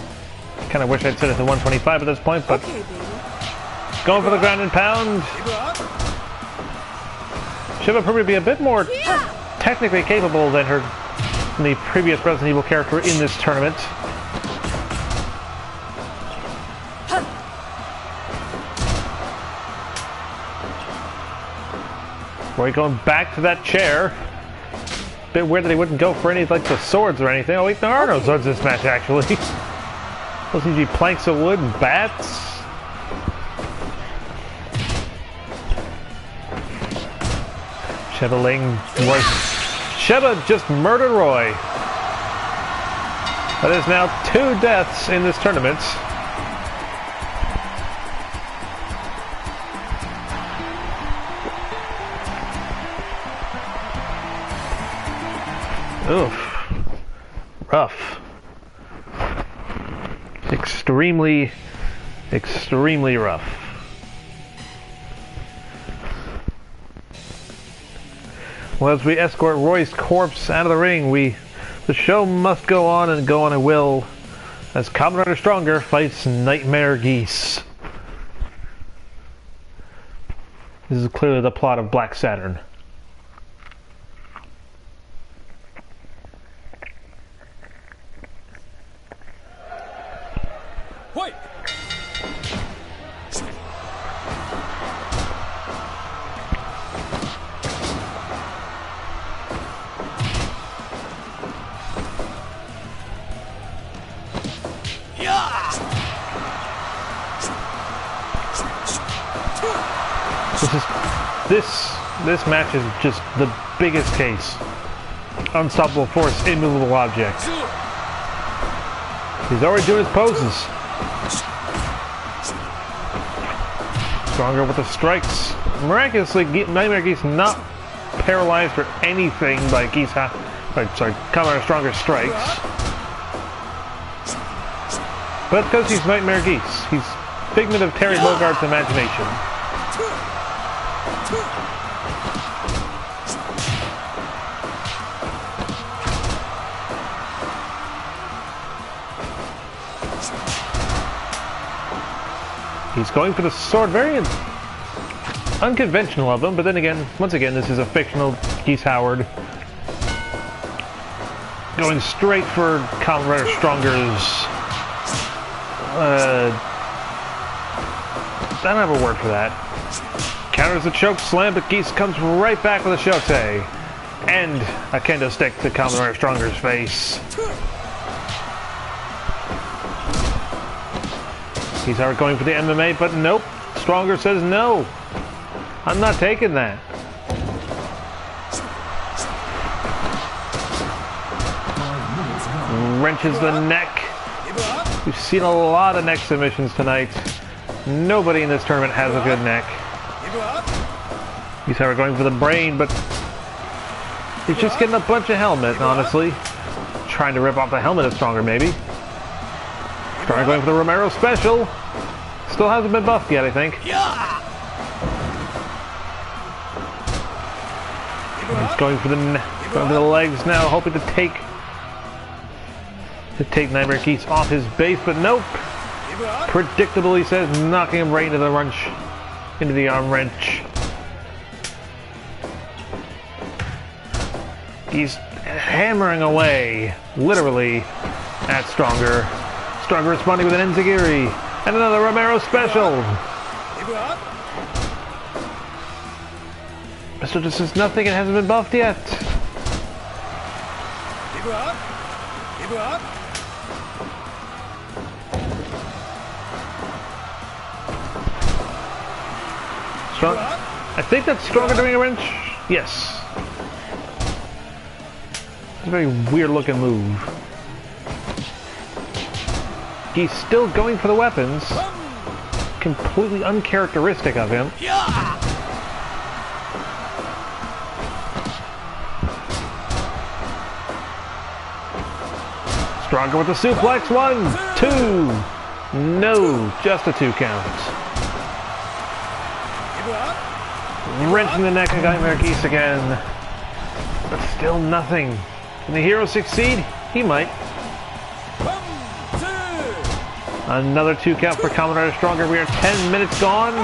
kind of wish I'd set it to 125 at this point, but going for the ground and pound. Sheva proved to be a bit more technically capable than the previous Resident Evil character in this tournament. Roy going back to that chair. Bit weird that he wouldn't go for any like the swords or anything. Oh wait, there are no swords in this match actually. Those usually planks of wood and bats. Sheva laying Roy. Sheva just murdered Roy. That is now 2 deaths in this tournament. Oof. Rough. Extremely, extremely rough. Well, as we escort Roy's corpse out of the ring, the show must go on and go on it will, as Kamen Rider Stronger fights Nightmare Geese. This is clearly the plot of Black Saturn. Wait! This match is just the biggest case. Unstoppable force, immovable object. He's already doing his poses. Stronger with the strikes. Miraculously, Nightmare Geese not paralyzed or anything by Kamen Rider Stronger strikes. But because he's Nightmare Geese, he's figment of Terry Bogart's imagination. He's going for the sword, very unconventional of him, but then again, once again, this is a fictional Geese Howard. Going straight for Kamen Rider Stronger's... I don't have a word for that. Counters the choke slam, but Geese comes right back with a shote. And a kendo stick to Kamen Rider Stronger's face. He's going for the MMA, but nope. Stronger says no. I'm not taking that. Wrenches the neck. We've seen a lot of neck submissions tonight. Nobody in this tournament has a good neck. He's going for the brain, but he's just getting a bunch of helmet, honestly. Trying to rip off the helmet of Stronger, maybe. Stronger going for the Romero special. Still hasn't been buffed yet, I think. He's going for the legs now, hoping to take Nightmare Geese off his base, but nope. Predictable, he says, knocking him right into the arm wrench. He's hammering away, literally, at Stronger. Stronger responding with an enziguri and another Romero special. Mr. Just says nothing, it hasn't been buffed yet. Strong. I think that's stronger doing a wrench. Yes. It's a very weird looking move. He's still going for the weapons. Completely uncharacteristic of him. Stronger with the suplex. 1, 2. No, just a 2 count. Wrenching the neck of Nightmare Geese again. But still nothing. Can the hero succeed? He might. Another 2 count for Commodore Stronger. We are 10 minutes gone.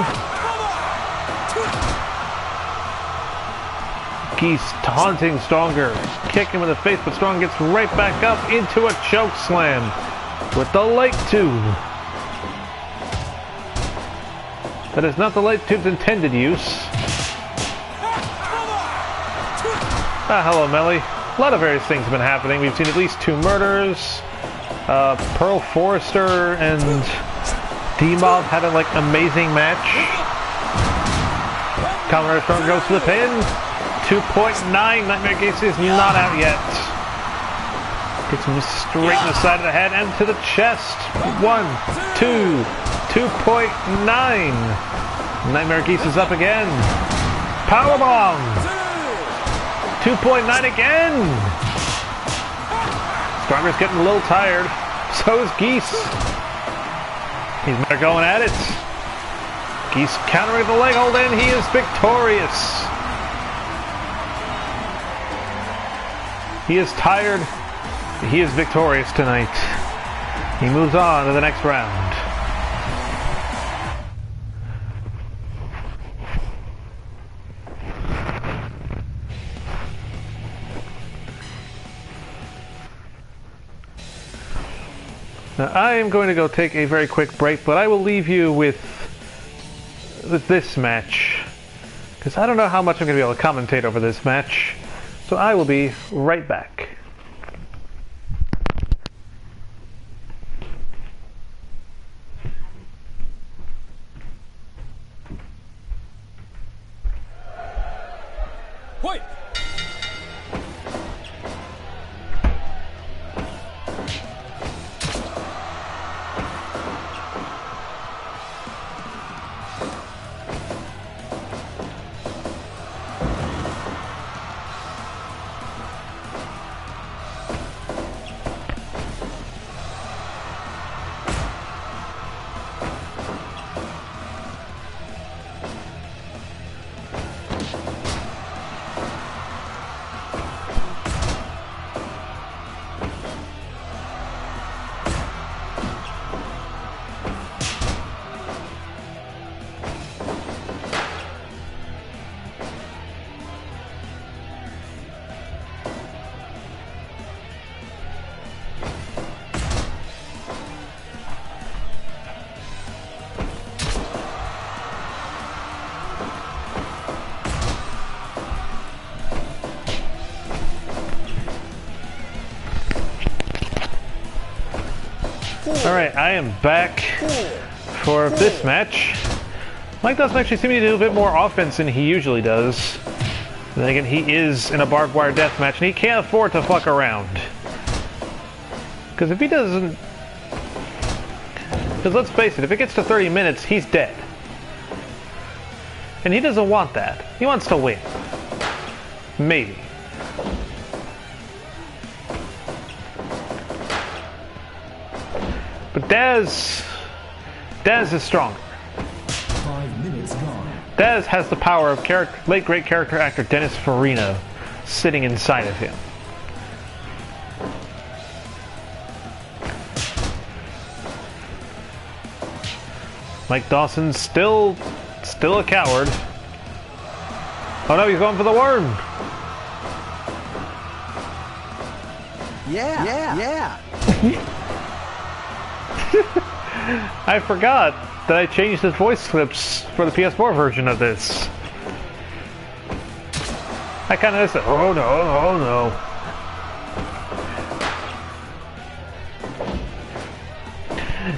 Geese taunting Stronger. Kick him in the face, but Strong gets right back up into a choke slam with the light tube. That is not the light tube's intended use. Hello, Melly. A lot of various things have been happening. We've seen at least 2 murders. Pearl Forrester and Demob had an amazing match. Commodore Strong goes to the pin. 2.9. Nightmare Geese is not out yet. Gets him straight in the side of the head and to the chest. 1, 2. 2.9. Nightmare Geese is up again. Powerbomb. 2.9 again. Stronger's getting a little tired. So is Geese. They're going at it. Geese countering the leg hold in. He is victorious. He is tired. He is victorious tonight. He moves on to the next round. Now, I am going to go take a very quick break, but I will leave you with this match, because I don't know how much I'm going to be able to commentate over this match, so I will be right back. Wait! Alright, I am back for this match. Mike doesn't actually seem to do a bit more offense than he usually does. Then again, he is in a barbed wire death match, and he can't afford to fuck around. Because if he doesn't... Because let's face it, if it gets to 30 minutes, he's dead. And he doesn't want that. He wants to win. Maybe. But Daz is stronger. 5 minutes gone. Daz has the power of late great character actor Dennis Farina sitting inside of him. Mike Dawson's still a coward. Oh no, he's going for the worm. Yeah. I forgot that I changed the voice clips for the PS4 version of this. I kind of said, oh no.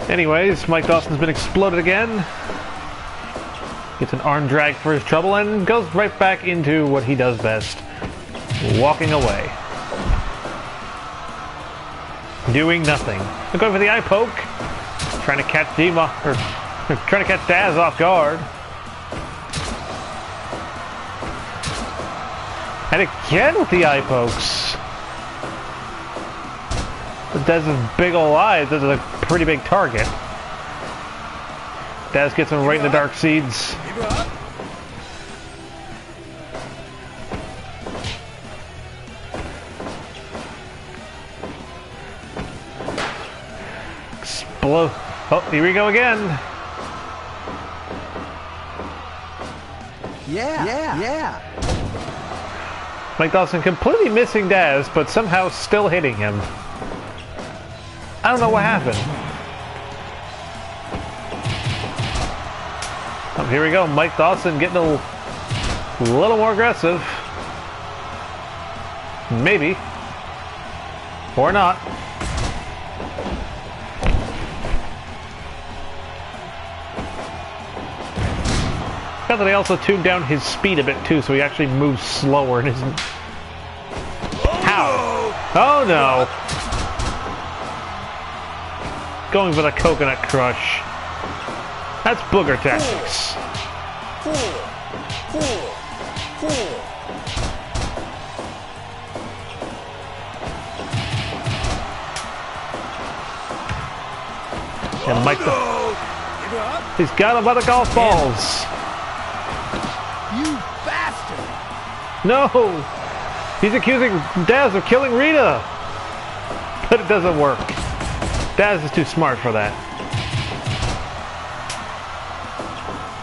Anyways, Mike Dawson's been exploded again. Gets an arm drag for his trouble and goes right back into what he does best. Walking away. Doing nothing. They're going for the eye poke. Trying to catch Demob, or trying to catch Daz off guard. And again with the eye pokes. But Daz's big ol' eyes, this is a pretty big target. Daz gets him right in the dark seeds. Explode. Oh, here we go again. Yeah. Mike Dawson completely missing Daz, but somehow still hitting him. I don't know what happened. Oh, here we go. Mike Dawson getting a little more aggressive. Maybe. Or not. Got that they also tuned down his speed a bit too, so he actually moves slower and isn't. How? Oh no! Going for the coconut crush. That's booger tactics. And Mike, he's got him by the golf balls. You bastard! No! He's accusing Daz of killing Rita! But it doesn't work. Daz is too smart for that.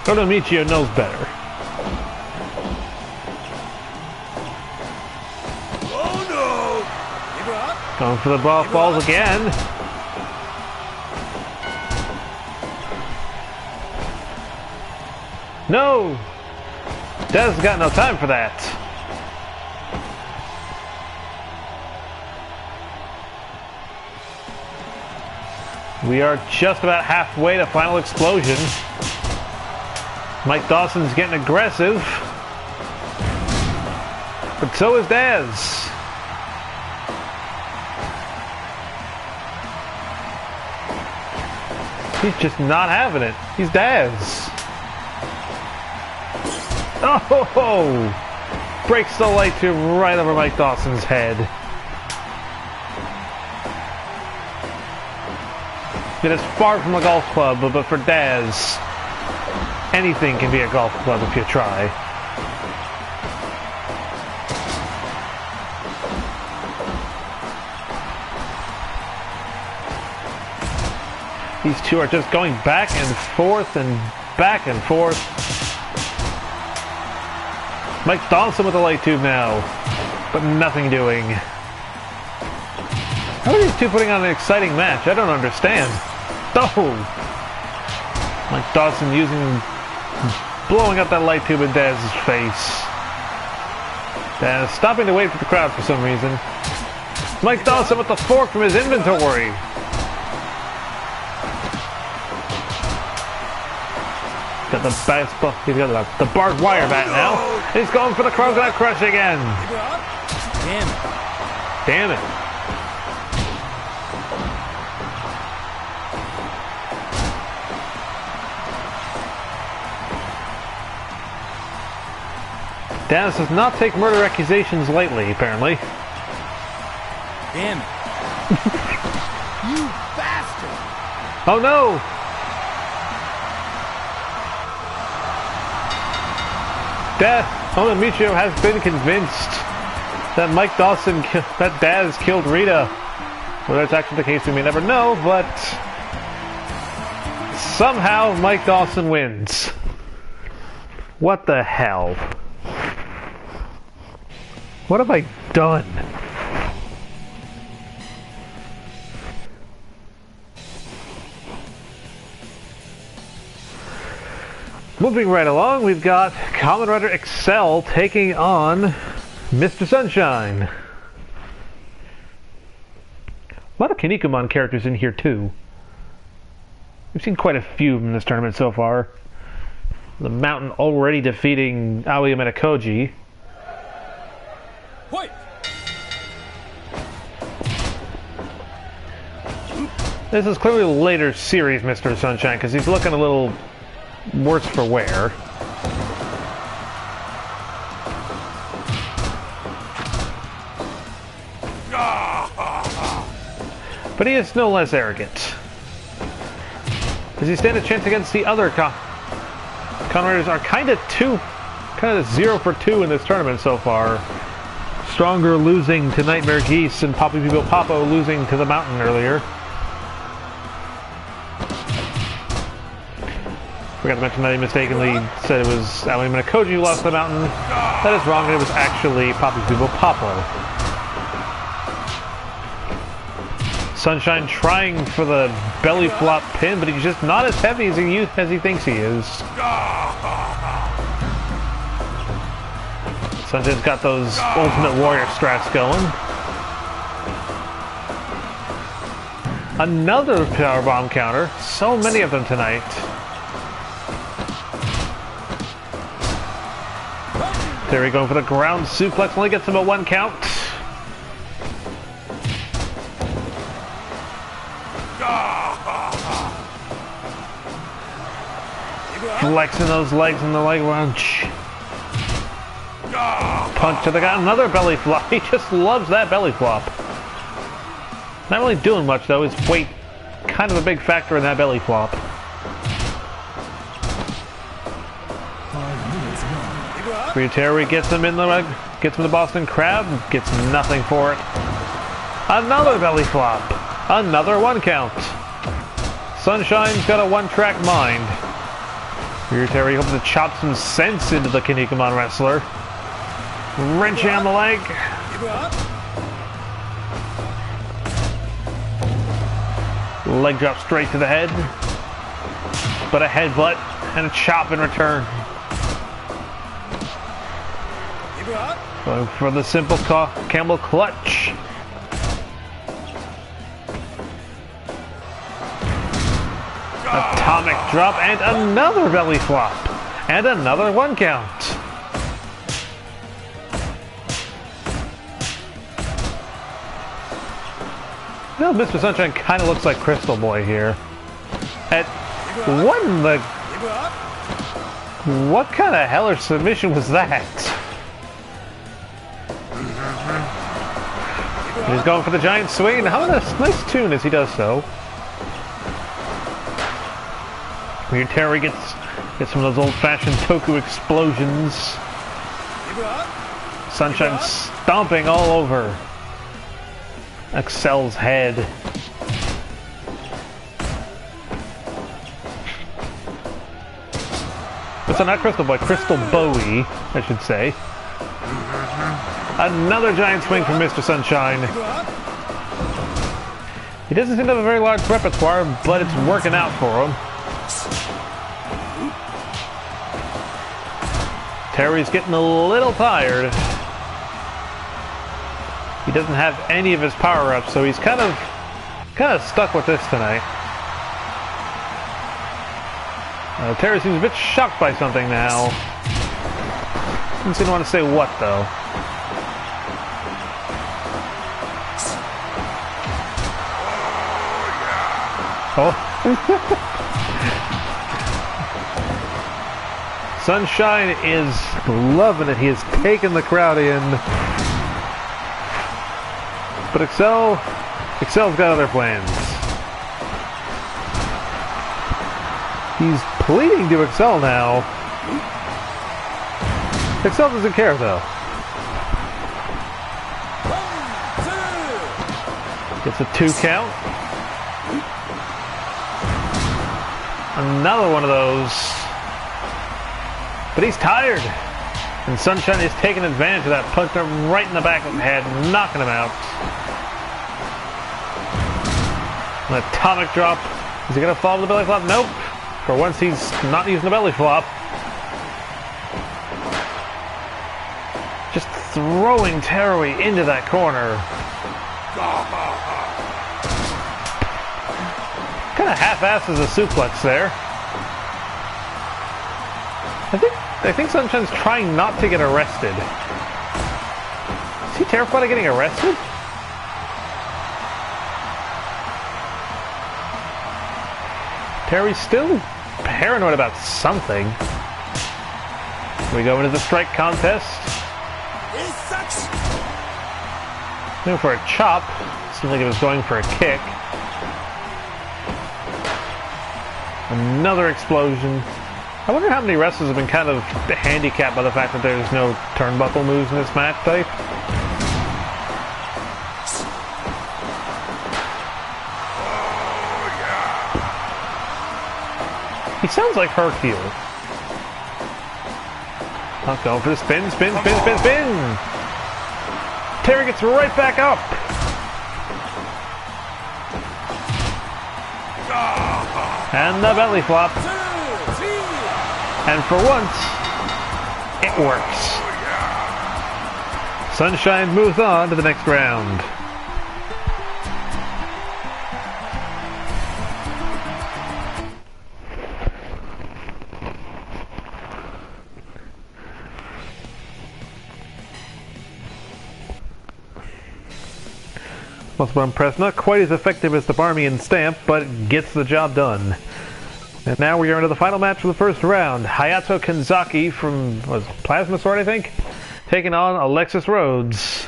Michio knows better. Oh no! Going for the golf balls again. No! Daz has got no time for that. We are just about halfway to final explosion. Mike Dawson's getting aggressive. But so is Daz. He's just not having it. He's Daz. Oh! Breaks the light tube right over Mike Dawson's head. It is far from a golf club, but for Daz, anything can be a golf club if you try. These two are just going back and forth and back and forth. Mike Dawson with the light tube now, but nothing doing. How are these two putting on an exciting match? I don't understand. Oh! Mike Dawson blowing up that light tube in Daz's face. Daz stopping to wait for the crowd for some reason. Mike Dawson with the fork from his inventory. Got the baseball. He's got the barbed wire bat now. He's going for the coconut crush again. Damn it. Damn it. Daz does not take murder accusations lightly, apparently. Damn it. You bastard! Oh no! Michio has been convinced that Mike Dawson, that Daz killed Rita. Whether that's actually the case, we may never know, but somehow Mike Dawson wins. What the hell? What have I done? Moving right along, we've got Kamen Rider Excel taking on Mr. Sunshine. A lot of Kinnikuman characters in here too. We've seen quite a few in this tournament so far. The Mountain already defeating Aoi Minakoji. Wait. This is clearly a later series, Mr. Sunshine, because he's looking a little worse for wear. But he is no less arrogant. Does he stand a chance against the other Kamen Riders are kind of 0 for 2 in this tournament so far. Stronger losing to Nightmare Geese and Papo losing to the Mountain earlier. Forgot to mention that he mistakenly said it was Aoi Minakoji who lost to the Mountain. That is wrong, it was actually Papo. Sunshine trying for the belly flop pin, but he's just not as heavy as he thinks he is. Sunshine's got those Ultimate Warrior strats going. Another powerbomb counter. So many of them tonight. There we go for the ground suplex. Only gets him a 1 count. Flexing those legs in the leg lunge. Punch to the guy. Another belly flop. He just loves that belly flop. Not really doing much though. His weight kind of a big factor in that belly flop. 5 minutes gone. Ryuteri gets him in the Boston Crab. Gets nothing for it. Another belly flop. Another 1 count. Sunshine's got a 1-track mind. Ryuteri hoping to chop some sense into the Kinnikuman wrestler. Wrenching on the leg. Leg drop straight to the head. But a headbutt and a chop in return. Going for the simple camel clutch. Atomic drop and another belly flop. And another 1 count. You know, Mr. Sunshine kind of looks like Crystal Boy here. What in the... What kind of hellish submission was that? He's going for the giant swing. How nice tune as he does so. Ryuteri gets some of those old-fashioned Toku explosions. Sunshine stomping all over Excel's head. It's not Crystal Boy, Crystal Bowie, I should say. Another giant swing from Mr. Sunshine. He doesn't seem to have a very large repertoire, but it's working out for him. Terry's getting a little tired. He doesn't have any of his power-ups, so he's kind of stuck with this tonight. Terry seems a bit shocked by something now. Doesn't seem to want to say what, though. Oh. Sunshine is loving it. He has taken the crowd in. But Excel's got other plans. He's pleading to Excel now. Excel doesn't care though. Gets a 2 count. Another one of those. But he's tired. And Sunshine is taking advantage of that. Punched him right in the back of the head, knocking him out. An atomic drop. Is he going to fall to the belly flop? Nope. For once, he's not using the belly flop. Just throwing Teruo into that corner. Kind of half-asses a suplex there. I think Sunshine's trying not to get arrested. Is he terrified of getting arrested? Terry's still paranoid about something. We go into the strike contest. This sucks. Looking for a chop. Seemed like it was going for a kick. Another explosion. I wonder how many wrestlers have been kind of handicapped by the fact that there's no turnbuckle moves in this match type. He sounds like Hercule. Not going for the spin, spin, spin, spin, spin! Terry gets right back up! And the belly flop. And for once, it works. Sunshine moves on to the next round. Muscle Bomb Press, not quite as effective as the Barmian Stamp, but gets the job done. And now we are into the final match of the first round. Hayato Kanzaki from Plasma Sword, I think, taking on Alexis Rhodes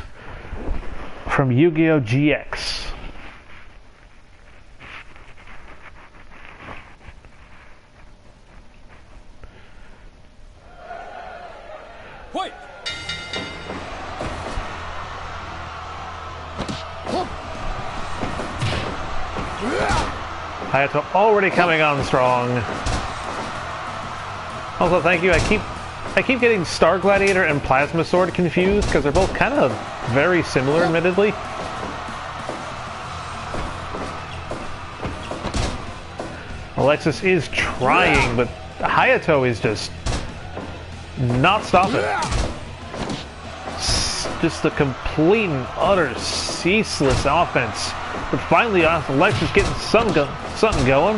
from Yu-Gi-Oh! GX. Wait. Hayato already coming on strong. Also, thank you. I keep getting Star Gladiator and Plasma Sword confused because they're both kind of very similar, admittedly. Alexis is trying, but Hayato is just not stopping. Just a complete and utter ceaseless offense. But finally, Alexis getting something going.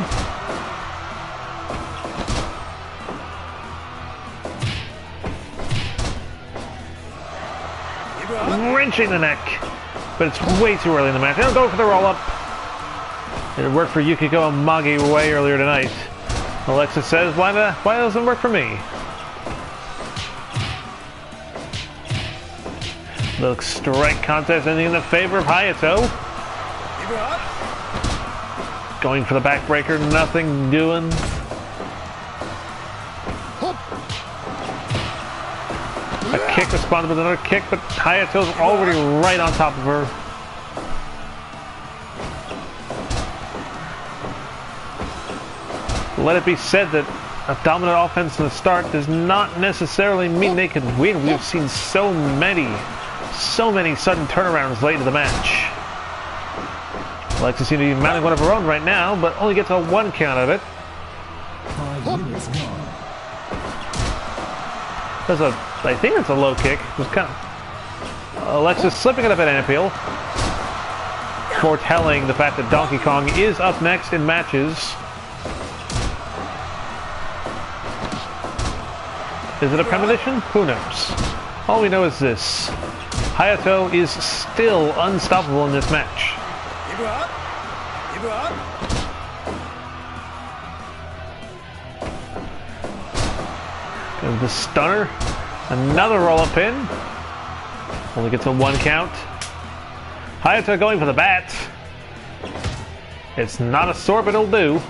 Wrenching the neck. But it's way too early in the match. They'll go for the roll-up. It worked for Yukiko Amagi way earlier tonight. Alexis says, why doesn't it work for me? The strike contest ending in the favor of Hayato. Going for the backbreaker, nothing doing. A kick responded with another kick, but Hayato's already right on top of her. Let it be said that a dominant offense in the start does not necessarily mean they can win. We've seen so many sudden turnarounds late in the match. Alexis seems to be mounting one of her own right now, but only gets a 1 count of it. 5 minutes gone. I think it's a low kick. It was kind of Alexis slipping it up at Anapil, foretelling the fact that Donkey Kong is up next in matches. Is it a premonition? Who knows? All we know is this: Hayato is still unstoppable in this match. The stunner, another roll-up pin. Only gets a 1 count. Hayato going for the bat. It's not a sword, but it'll do.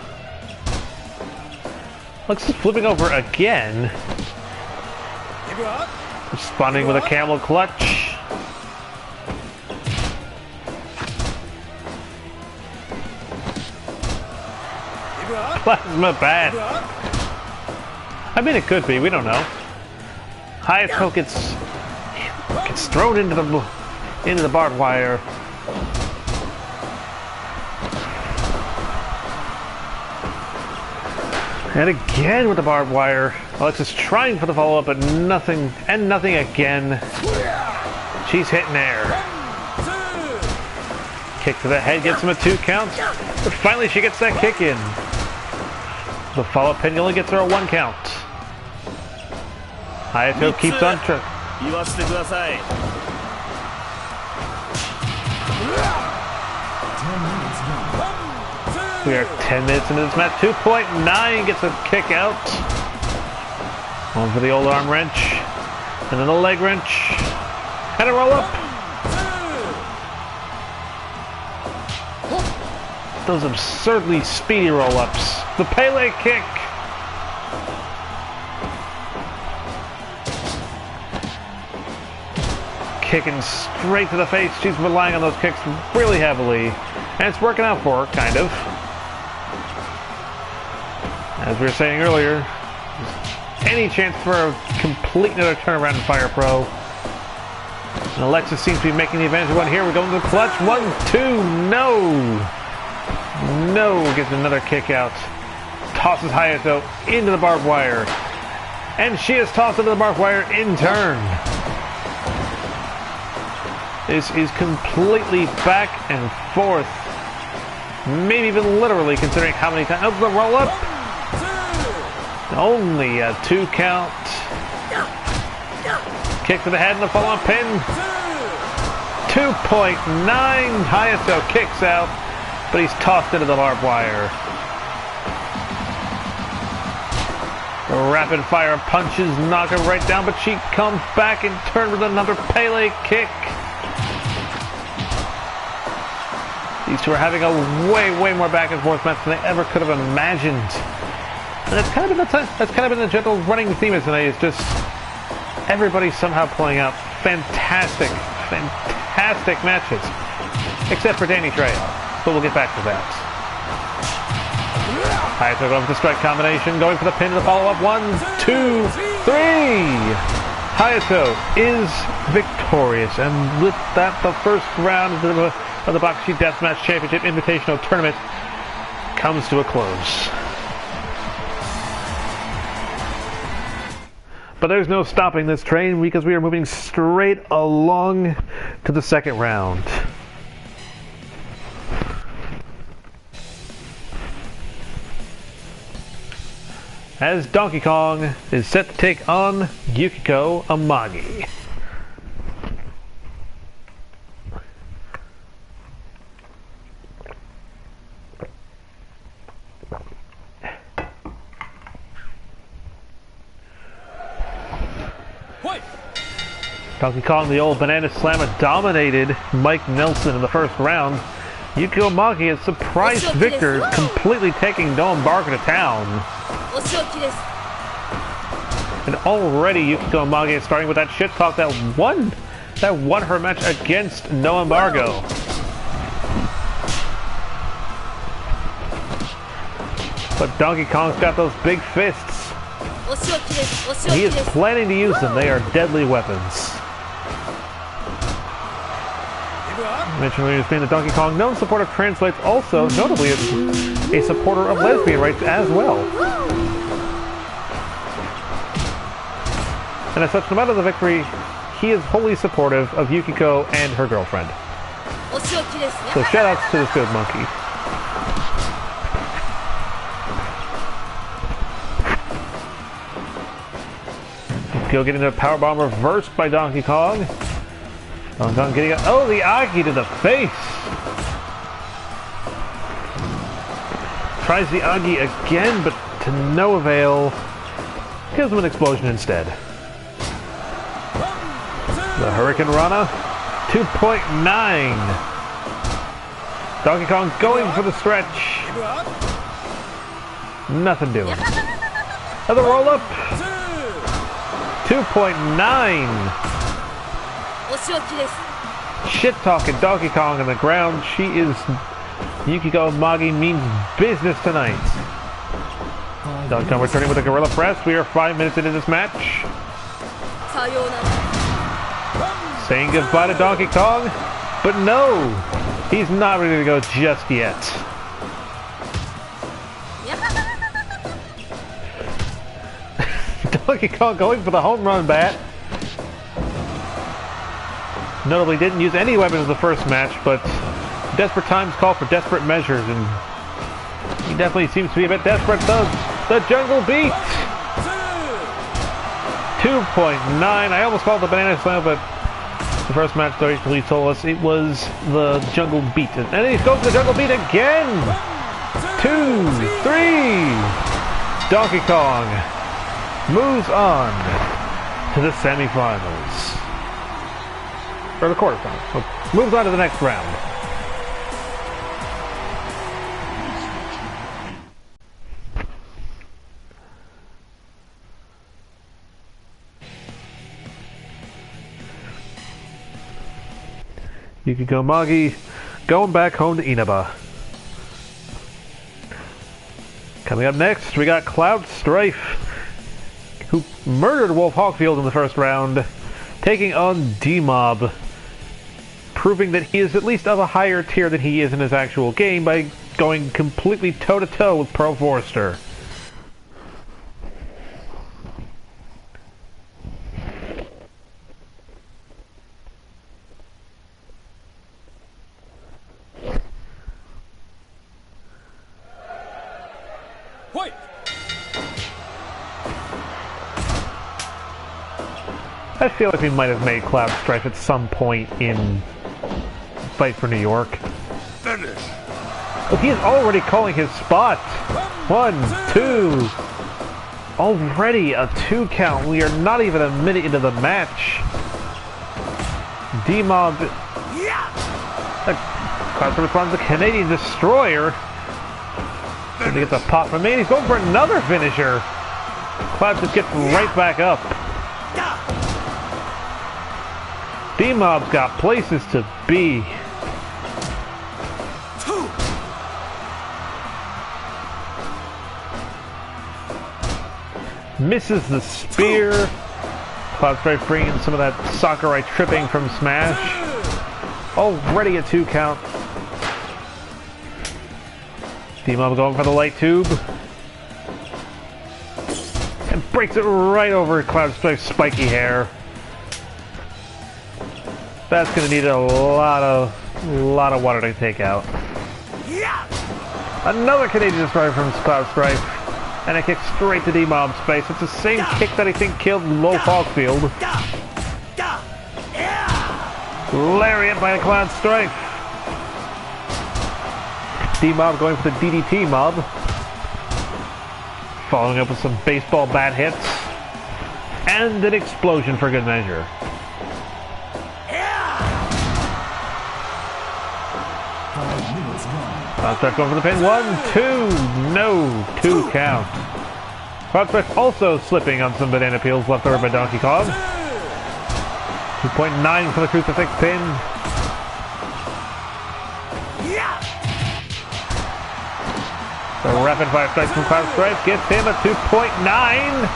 Looks flipping over again. Responding with a camel clutch. Plasma bat. I mean, it could be. We don't know. Hayato gets thrown into the barbed wire. And again with the barbed wire. Alexis trying for the follow-up, but nothing, and nothing again. She's hitting air. Kick to the head gets him a 2 count, but finally she gets that kick in. The follow-up pin only gets her a 1 count. Hayato keeps on track. 言わせてください。 We are 10 minutes into this match. 2.9 gets a kick out. Going for the old arm wrench. And then a leg wrench. And a roll up. Those absurdly speedy roll ups. The Pele kick. Kicking straight to the face. She's relying on those kicks really heavily. And it's working out for her, kind of. As we were saying earlier, any chance for a complete another turnaround in Fire Pro. And Alexis seems to be making the advantage one here. We're going to the clutch. 1, 2, no! No, gets another kick out. Tosses Hayato into the barbed wire. And she is tossed into the barbed wire in turn. This is completely back and forth. Maybe even literally, considering how many times. Oh, the roll up. Only a 2 count. Kick to the head and the follow-up pin. 2.9. Hayato kicks out, but he's tossed into the barbed wire. The rapid fire punches knock her right down, but she comes back in turn with another Pele kick. These two are having a way more back and forth match than they ever could have imagined. And that's kind of been the general running theme of tonight. Is just everybody somehow pulling out fantastic matches, except for Danny Trejo. But we'll get back to that. Hayato going for the strike combination, going for the pin to the follow-up. 1, 2, 3. Hayato is victorious, and with that, the first round of the BAKUSHI Deathmatch Championship Invitational Tournament comes to a close. But there's no stopping this train because we are moving straight along to the second round. As Donkey Kong is set to take on Yukiko Amagi. Donkey Kong, the old banana slammer, dominated Mike Nelson in the first round. Yukiko Amagi is surprise victor, completely taking no embargo to town. And already Yukiko Amagi is starting with that shit talk that won her match against no embargo. But Donkey Kong's got those big fists. He is planning to use them. They are deadly weapons. Mentioned earlier, being the Donkey Kong known supporter translates also, notably, as a supporter of lesbian rights as well. And as such, no matter the victory, he is wholly supportive of Yukiko and her girlfriend. So shout outs to this good monkey. Yukiko getting the powerbomb reversed by Donkey Kong. Donkey Kong getting the Agi to the face. Tries the Agi again, but to no avail. Gives him an explosion instead. The Hurricane Rana, 2.9. Donkey Kong going for the stretch. Nothing doing. Another roll up. 2.9. Shit talking Donkey Kong on the ground. She is Yukiko Amagi means business tonight. Donkey Kong returning with a Gorilla Press. We are 5 minutes into this match. Saying goodbye to Donkey Kong, but no, he's not ready to go just yet. Donkey Kong going for the home run bat. Notably didn't use any weapons in the first match, but desperate times call for desperate measures, and he definitely seems to be a bit desperate. The jungle beat. 2.9. I almost called the banana slam, but the first match though he told us it was the jungle beat. And then he goes to the jungle beat again! 2, 3! Donkey Kong moves on to the semifinals. Or the quarterfinals. Moves on to the next round. Yukiko Amagi going back home to Inaba. Coming up next, we got Cloud Strife, who murdered Wolf Hawkfield in the first round, taking on Demob, proving that he is at least of a higher tier than he is in his actual game by going completely toe-to-toe with Forrester. Wait! I feel like we might have made Cloud Strife at some point in Fight for New York. Finish! Oh, he is already calling his spot. 1, 2. Already a 2 count. We are not even a minute into the match. Demob. Cloud Strife responds to Canadian Destroyer. Trying to get the pop from me. He's going for another finisher. Cloud just gets right back up. Demob's got places to be. Misses the spear. Cloud Strife bringing some of that Sakurai tripping from Smash. Already a 2 count. Demob going for the light tube. And breaks it right over Cloud Strife's spiky hair. That's going to need a lot of water to take out. Another Canadian Destroyer from Cloud Strife. And a kick straight to Demob's face. It's the same kick that I think killed Low Hawkfield. Lariat by the Cloud Strife. Demob going for the DDT mob. Following up with some baseball bat hits. And an explosion for good measure. Cloud Strife going for the pin. 1, 2. No. 2 count. Cloud Strife also slipping on some banana peels left over by Donkey Kong. 2.9 for the crucifix pin. The rapid fire strikes from Cloud Strife gets him a 2.9.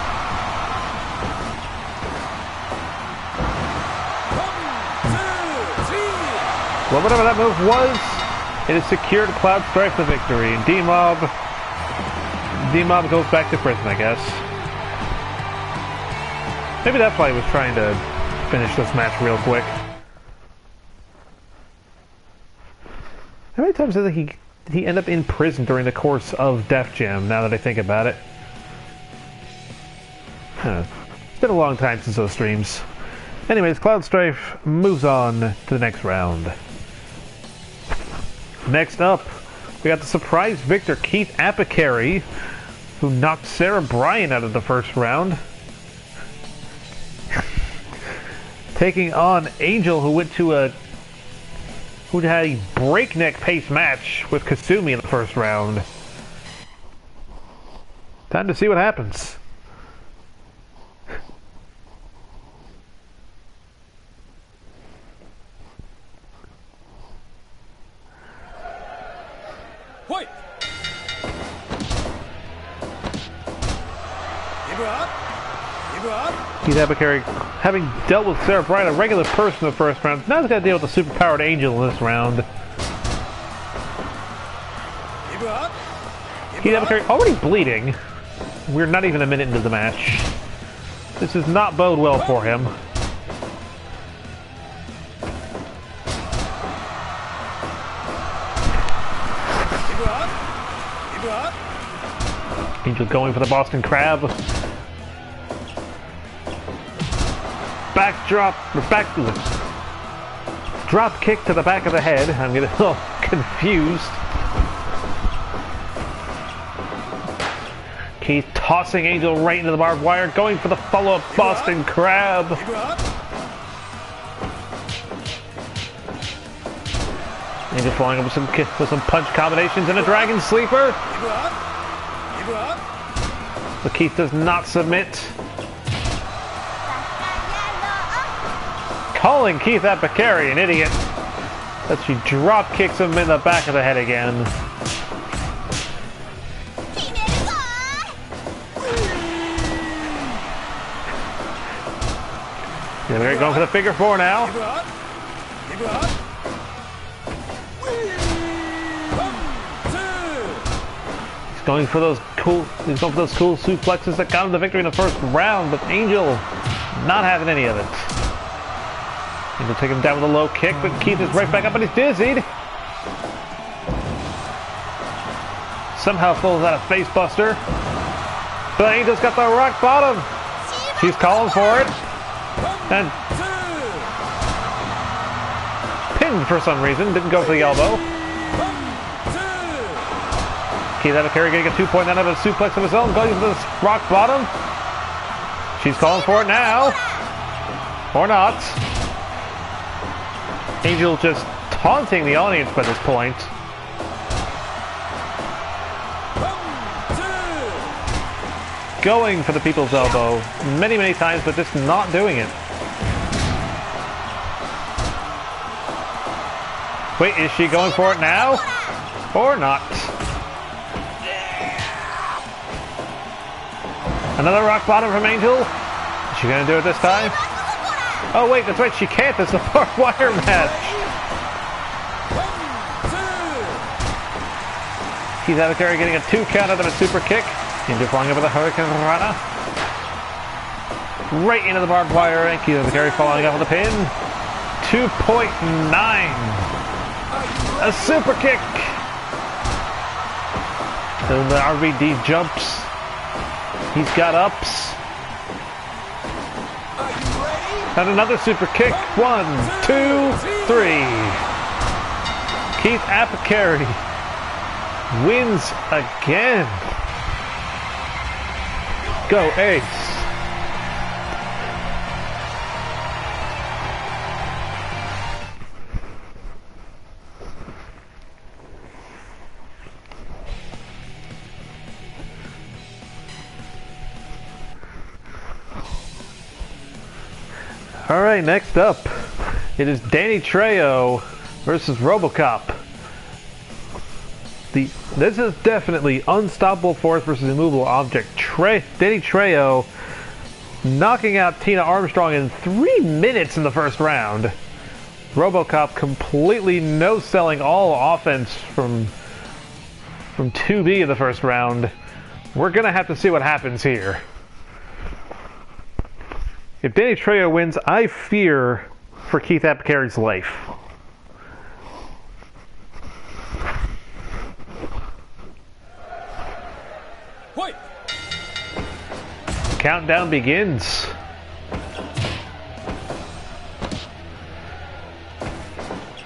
Well, whatever that move was, it has secured Cloud Strife the victory. And Demob goes back to prison, I guess. Maybe that's why he was trying to finish this match real quick. How many times did he end up in prison during the course of Def Jam, now that I think about it? It's been a long time since those streams. Anyways, Cloud Strife moves on to the next round. Next up, we got the surprise victor, Keith Apicary, who knocked Sarah Bryant out of the first round. Taking on Angel, who had a breakneck pace match with Kasumi in the first round. Time to see what happens. Wait! Give her up! Give her up! Keith Apicary, having dealt with Sarah Bryant, a regular person in the first round, now he's got to deal with the superpowered Angel in this round. Give her up! Keith Apicary already bleeding. We're not even a minute into the match. This does not bode well for him. Give her up! Give her up! drop kick to the back of the head. I'm getting a little confused. Keith tossing Angel right into the barbed wire, going for the follow-up Boston Crab. Angel following up with some punch combinations and a Dragon Sleeper. But Keith does not submit. Calling Keith apicary an idiot. But she drop kicks him in the back of the head again. Yeah, they're going for the figure four now. He's going for those cool suplexes that got him the victory in the first round, but Angel not having any of it. Angel take him down with a low kick, but Keith is right back up and he's dizzied. Somehow pulls out a face buster. But Angel's got the rock bottom. She's calling for it. And pinned for some reason. Didn't go for the elbow. Keith apicary getting a 2-point out of a suplex of his own. Going for this rock bottom. She's calling for it now. Or not. Angel just taunting the audience by this point. Going for the people's elbow many, many times, but just not doing it. Wait, is she going for it now? Or not? Another rock bottom from Angel. Is she going to do it this time? Oh wait, that's right, she can't. It's a barbed wire match. Keith apicary getting a 2 count out of a super kick. Angel flying over the Hurricane Rana. Right into the barbed wire, and Keith apicary following up with a pin. 2.9. A super kick. And the RVD jumps. He's got ups. And another super kick. 1, 2, 3. Keith apicary wins again. Go Ace. All right, next up, it is Danny Trejo versus Robocop. This is definitely unstoppable force versus immovable object. Danny Trejo knocking out Tina Armstrong in 3 minutes in the first round. Robocop completely no-selling all offense from 2B in the first round. We're gonna have to see what happens here. If Danny Trejo wins, I fear for Keith apicary's life. Wait. Countdown begins.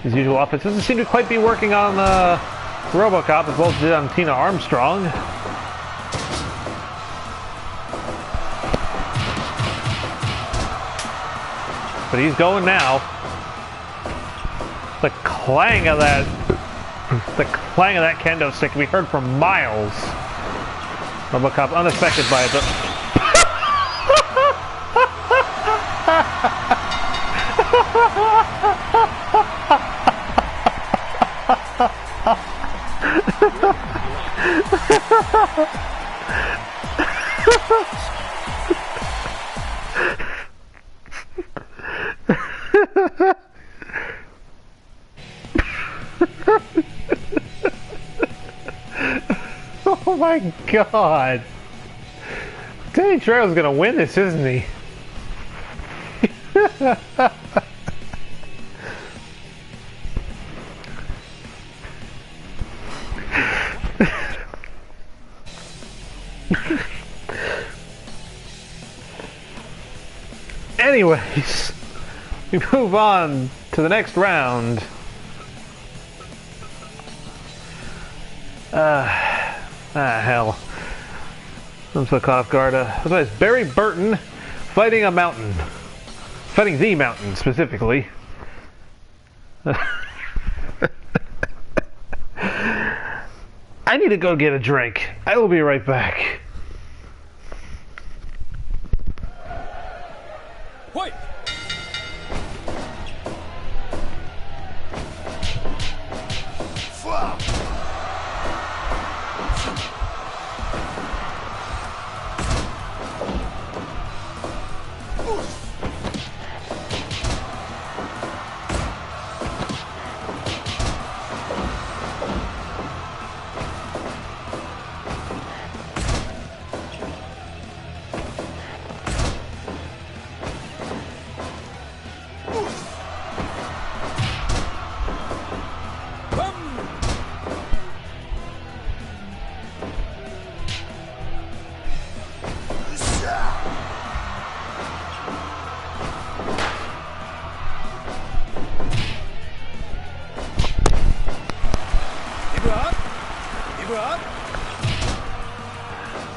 His usual offense doesn't seem to quite be working on Robocop as well as it did on Tina Armstrong. But he's going now. The clang of that kendo stick can be heard for miles. Robocop unaffected by it, but oh my God. Danny Trejo's gonna win this, isn't he? Anyways, we move on to the next round. Hell. I'm so caught off guard. It's Barry Burton fighting a mountain. Fighting the mountain, specifically. I need to go get a drink. I will be right back. Wait.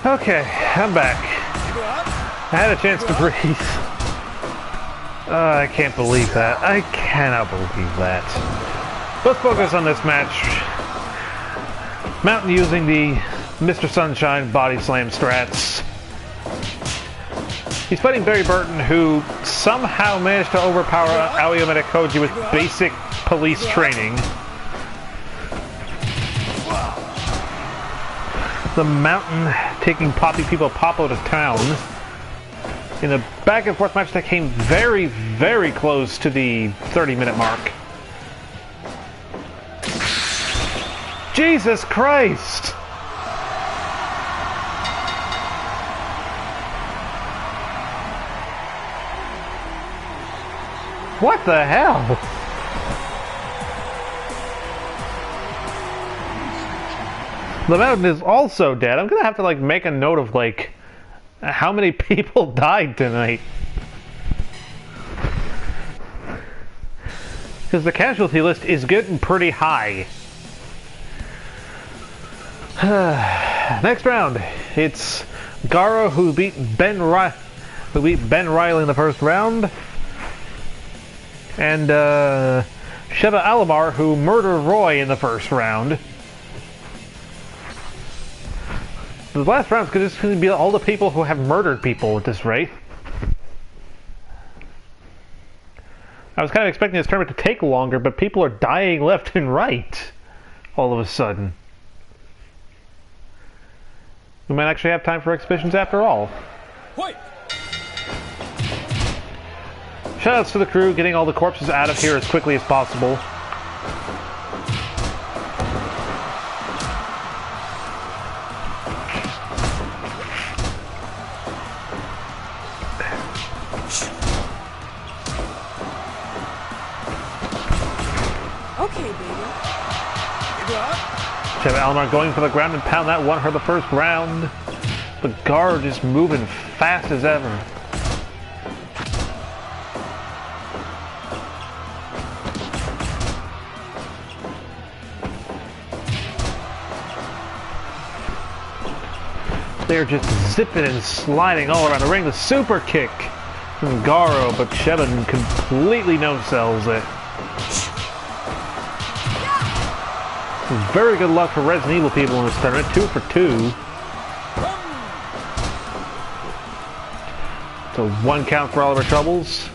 Okay, I'm back. I had a chance to breathe. I can't believe that. I cannot believe that. Let's focus on this match. Mountain using the Mr. Sunshine body slam strats. He's fighting Barry Burton, who somehow managed to overpower Aoyama Koji with basic police training. The mountain taking Papo to town in a back and forth match that came very, very close to the 30-minute mark. Jesus Christ! What the hell? The mountain is also dead. I'm gonna have to like make a note of like how many people died tonight, because the casualty list is getting pretty high. Next round, it's Garo who beat Ben Riley in the first round, and Sheva Alomar who murdered Roy in the first round. The last round is just going to be all the people who have murdered people at this rate. I was kind of expecting this tournament to take longer, but people are dying left and right all of a sudden. We might actually have time for exhibitions after all. Wait. Shoutouts to the crew getting all the corpses out of here as quickly as possible. Sheva Alomar going for the ground and pound. That won her the first round. But Garo just moving fast as ever. They're just zipping and sliding all around the ring. The super kick from Garo, but Sheva completely no-sells it. Very good luck for Resident Evil people in this tournament. 2 for 2. So 1 count for all of our troubles.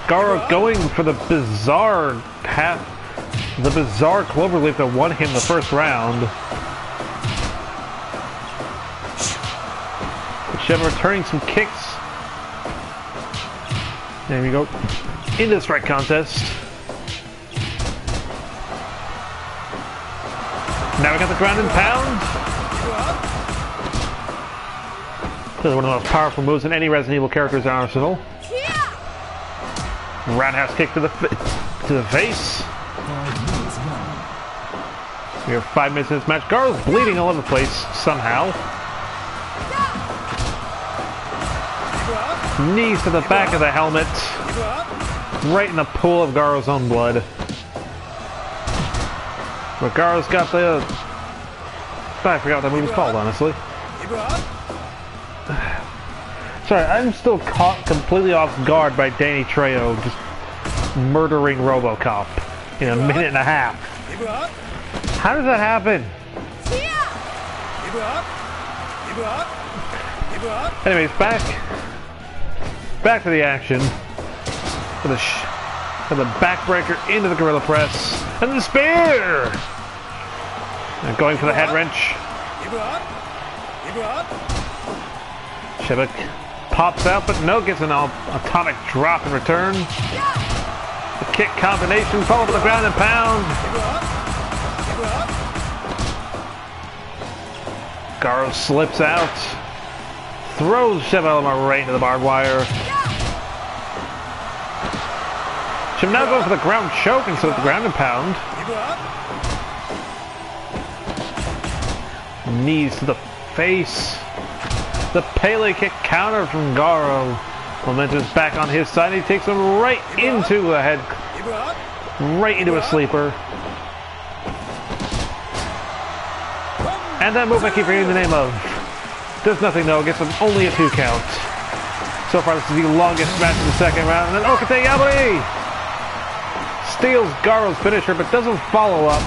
Garo going for the bizarre cloverleaf that won him the first round. Sheva returning some kicks. There we go. Into the strike contest. Now we got the ground and pound. This is one of the most powerful moves in any Resident Evil character's arsenal. Roundhouse kick to the face. We have 5 minutes in this match. Garo's bleeding all over the place somehow. Knees to the back of the helmet. Right in the pool of Garo's own blood. But Garo's got the... I forgot what that move was called, honestly. Sorry, I'm still caught completely off guard by Danny Trejo just murdering Robocop in a minute and a half. How does that happen? Anyways, back to the action. With the backbreaker into the gorilla press. And the spear! And going for the head wrench. Sheva pops out, but no, gets an atomic drop in return. The kick combination followed to the ground and pound. Garo slips out. Throws Sheva right into the barbed wire. Sheva now going for the ground choke instead of the ground and pound. Knees to the face. The Pele kick counter from Garo. Momentum's back on his side. He takes him right into the head. Right into a sleeper. And that move I keep forgetting the name of. Does nothing though. Gets him only a 2 count. So far this is the longest match in the second round. And then Okate Yabari steals Garo's finisher but doesn't follow up.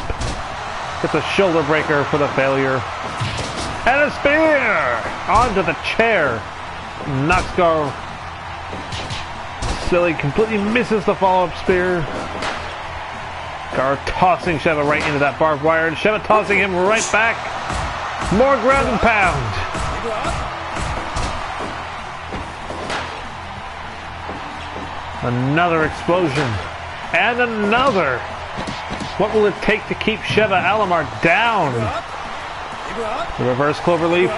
Gets a shoulder breaker for the failure. And a spear! Onto the chair. Knocks Garo. Silly completely misses the follow-up spear. Garo tossing Sheva right into that barbed wire. And Sheva tossing him right back. More ground and pound. Another explosion. And another. What will it take to keep Sheva Alomar down? The reverse cloverleaf.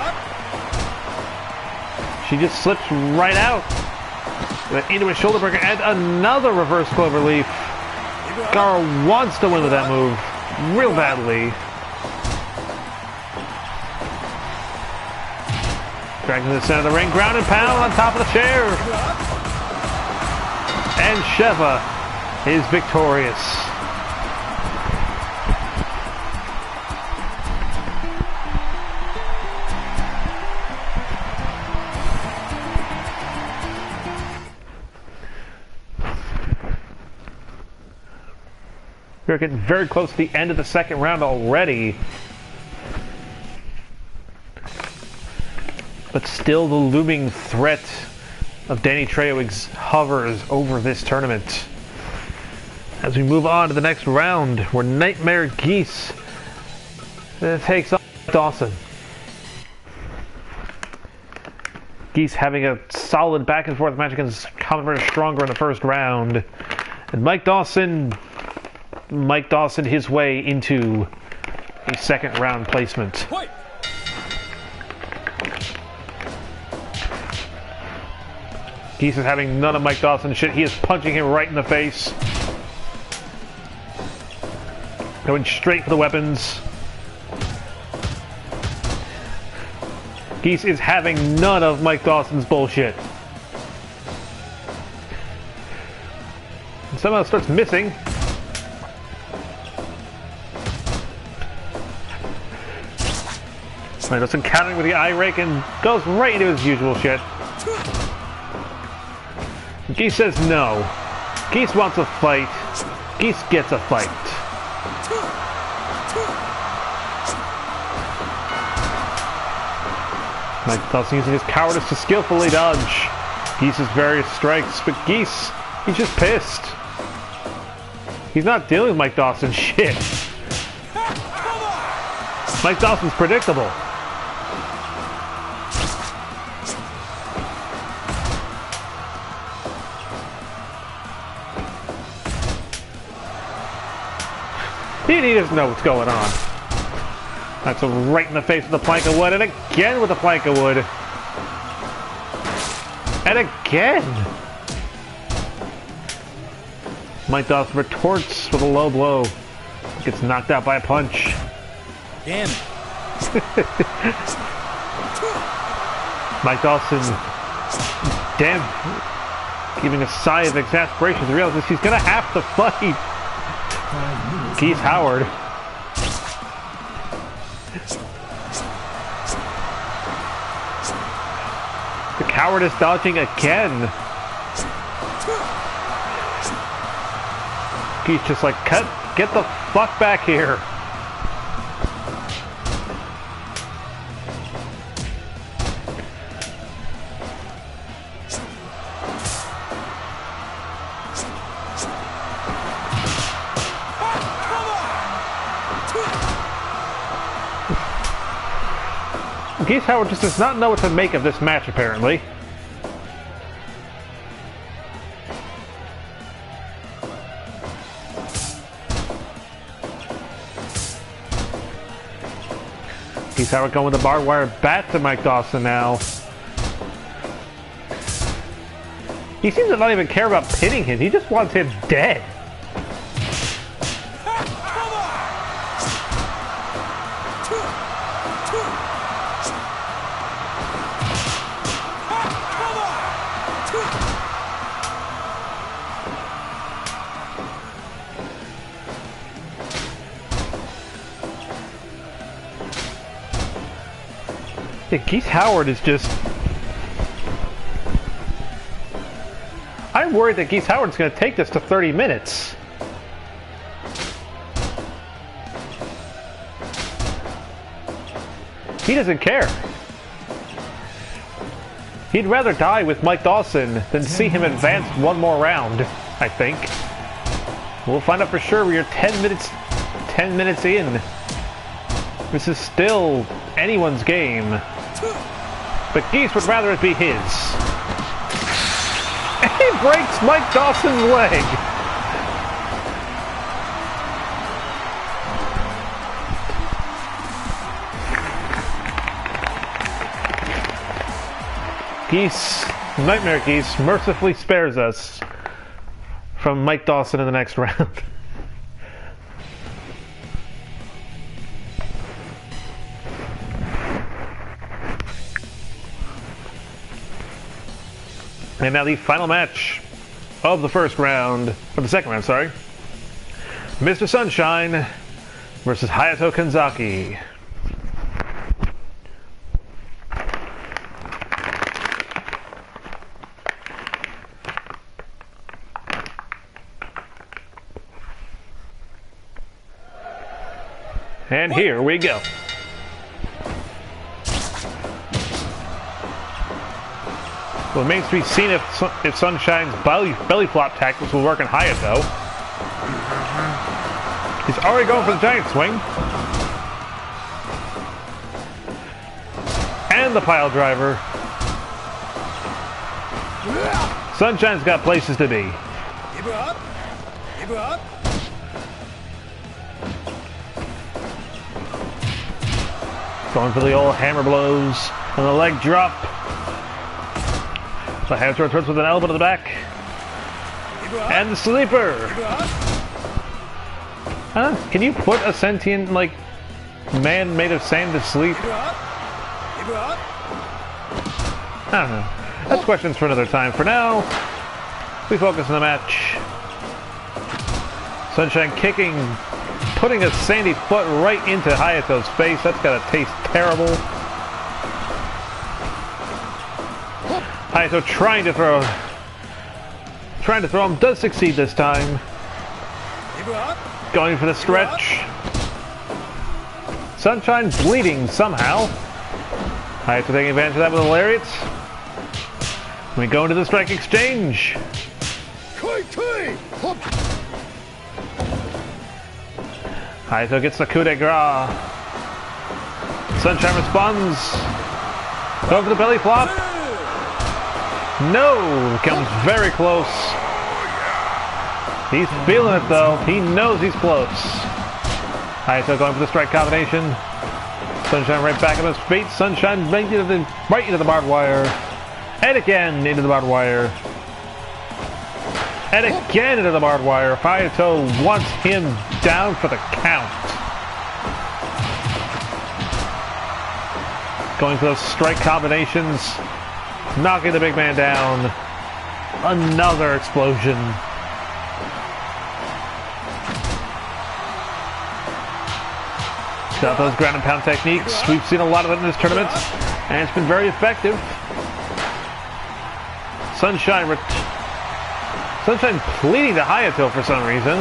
She just slips right out. Into a shoulder breaker and another reverse cloverleaf. Garo wants to win with that move real badly. Dragged to the center of the ring, ground and pound on top of the chair. And Sheva is victorious. We're getting very close to the end of the second round already. But still the looming threat of Danny Trejo hovers over this tournament. As we move on to the next round, where Nightmare Geese takes on Dawson. Geese having a solid back and forth match against Common Stronger in the first round. And Mike Dawson his way into a second round placement. Geese is having none of Mike Dawson's shit. He is punching him right in the face. Going straight for the weapons. Geese is having none of Mike Dawson's bullshit. And somehow starts missing. Dawson countering with the eye rake and goes right into his usual shit. Geese says no. Geese wants a fight. Geese gets a fight. Mike Dawson using his cowardice to skillfully dodge Geese's various strikes, but Geese, he's just pissed. He's not dealing with Mike Dawson's shit. Mike Dawson's predictable. He doesn't know what's going on. That's right in the face with the plank of wood, and again with the plank of wood. And again! Mike Dawson retorts with a low blow. Gets knocked out by a punch. Damn. Mike Dawson damn, giving a sigh of exasperation as he realizes he's gonna have to fight 5 minutes. Geese Howard. The coward is dodging again. Geese just like, get the fuck back here. Geese Howard just does not know what to make of this match, apparently. Geese Howard going with the barbed wire bat to Mike Dawson now. He seems to not even care about pinning him. He just wants him dead. Yeah, Geese Howard is just... I'm worried that Geese Howard's going to take this to 30 minutes. He doesn't care. He'd rather die with Mike Dawson than see him advance one more round, I think. We'll find out for sure. We are 10 minutes in. This is still anyone's game. But Geese would rather it be his. And he breaks Mike Dawson's leg. Geese, Nightmare Geese, mercifully spares us from Mike Dawson in the next round. And now the final match of the first round, or the second round, sorry. Mr. Sunshine versus Hayato Kanzaki. And here we go. Well, it remains to be seen if Sunshine's belly flop tactics will work on Hayato. He's already going for the giant swing. And the pile driver. Sunshine's got places to be. Keep up. Keep up. Going for the old hammer blows and the leg drop. So Hayato returns with an elbow to the back. And the sleeper. Huh? Can you put a sentient, like, man made of sand to sleep? I don't know. That's questions for another time. For now, we focus on the match. Sunshine kicking, putting a sandy foot right into Hayato's face. That's gotta taste terrible. Hayato trying to throw him, does succeed this time. Going for the stretch. Sunshine bleeding somehow. Hayato taking advantage of that with a lariat. We go into the strike exchange. Hayato gets the coup de grace. Sunshine responds. Going for the belly flop. No! Comes very close. He's feeling it though. He knows he's close. Hayato going for the strike combination. Sunshine right back on his feet. Sunshine right into the barbed wire. And again into the barbed wire. And again into the barbed wire. Hayato wants him down for the count. Going for those strike combinations. knocking the big man down. Another explosion. Got those ground and pound techniques. We've seen a lot of it in this tournament, and it's been very effective. Sunshine pleading to Hayato for some reason.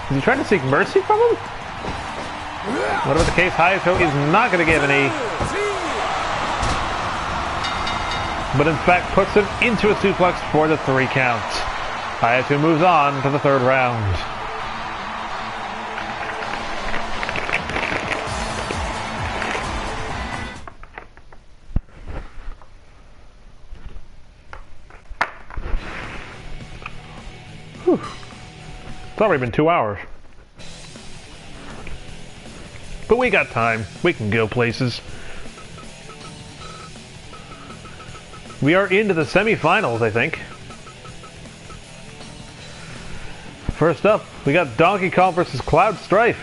Is he trying to seek mercy from him? Whatever the case, Hayato is not going to give any. But in fact puts him into a suplex for the 3 count. Hayato moves on to the 3rd round. Whew. It's already been 2 hours. But we got time. We can go places. We are into the semi-finals, I think. First up, we got Donkey Kong versus Cloud Strife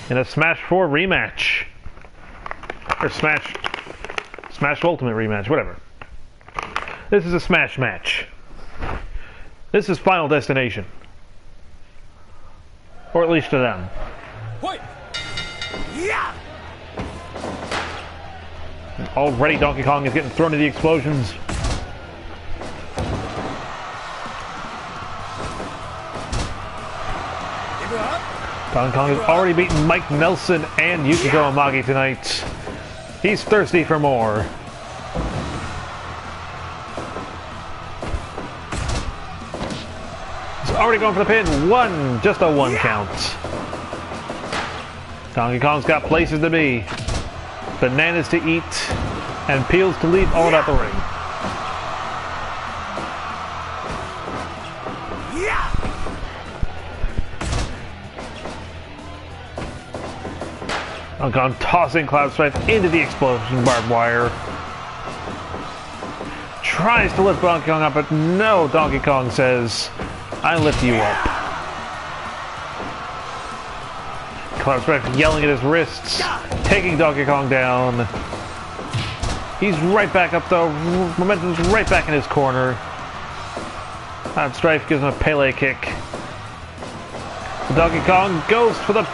in a Smash 4 rematch. Or Smash Ultimate rematch, whatever. This is a Smash match. This is Final Destination. Or at least to them. Wait. Yeah. Already Donkey Kong is getting thrown into the explosions. Donkey Kong has already beaten Mike Nelson and Yukiko Amagi tonight. He's thirsty for more. He's already going for the pin. Just a 1 count. Donkey Kong's got places to be. Bananas to eat, and peels to leave all about the ring. Donkey Kong tossing Cloud Strife into the explosion barbed wire. Tries to lift Donkey Kong up, but no, Donkey Kong says, I lift you up. Cloud Strife yelling at his wrists, taking Donkey Kong down. He's right back up though. Momentum's right back in his corner. Cloud Strife gives him a Pele kick. Donkey Kong goes for the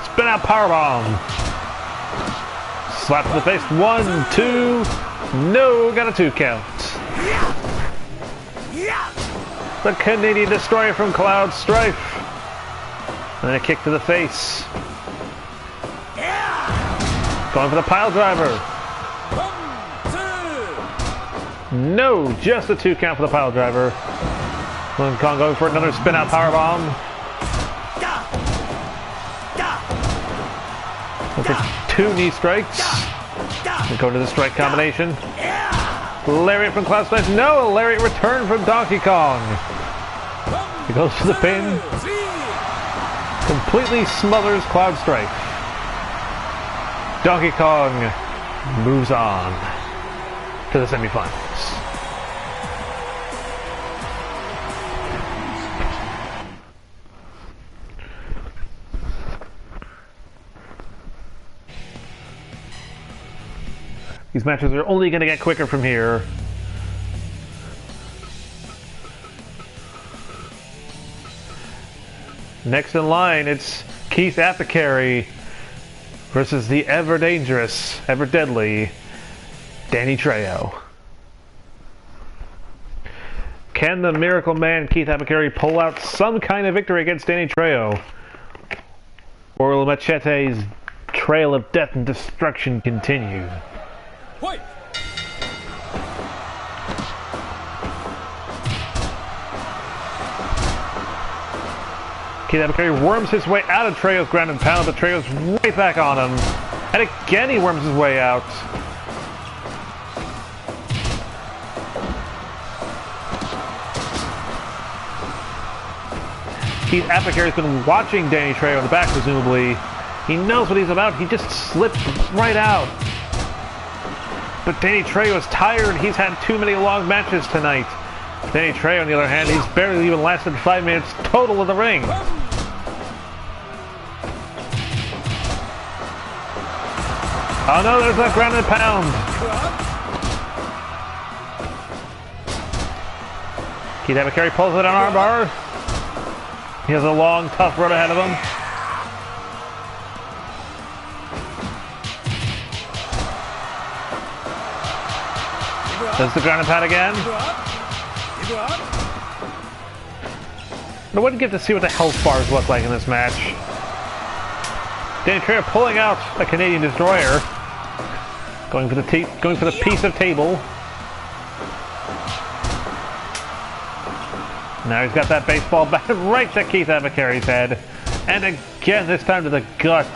spin out powerbomb. Slap to the face. 1, 2. No, got a 2 count. The Canadian Destroyer from Cloud Strife. And then a kick to the face. Going for the pile driver. 1, 2. No, just a 2 count for the pile driver. Donkey Kong going for another spin out powerbomb. Going for 2 knee strikes. And go to the strike combination. Lariat from Cloud Strife. No, a lariat return from Donkey Kong. He goes for the pin. Completely smothers Cloud Strife. Donkey Kong moves on to the semifinals. These matches are only going to get quicker from here. Next in line, it's Keith Apicary versus the ever dangerous, ever deadly Danny Trejo. Can the Miracle Man Keith Apicary pull out some kind of victory against Danny Trejo? Or will Machete's trail of death and destruction continue? Wait. Keith Apicary worms his way out of Trejo's ground and pound, but Trejo's right back on him. And again he worms his way out. Keith Apicary's been watching Danny Trejo in the back, presumably. He knows what he's about. He just slipped right out. But Danny Trejo is tired. He's had too many long matches tonight. Danny Trejo, on the other hand, he's barely even lasted 5 minutes total in the ring. Oh no, there's that ground and pound. Keith Apicary pulls it on armbar. He has a long, tough road ahead of him. Does the ground and pound again. I wouldn't get to see what the health bars look like in this match. Danny Trejo pulling out a Canadian destroyer, going for the piece of table. Now he's got that baseball bat right to Keith Apicary's head, and again this time to the gut.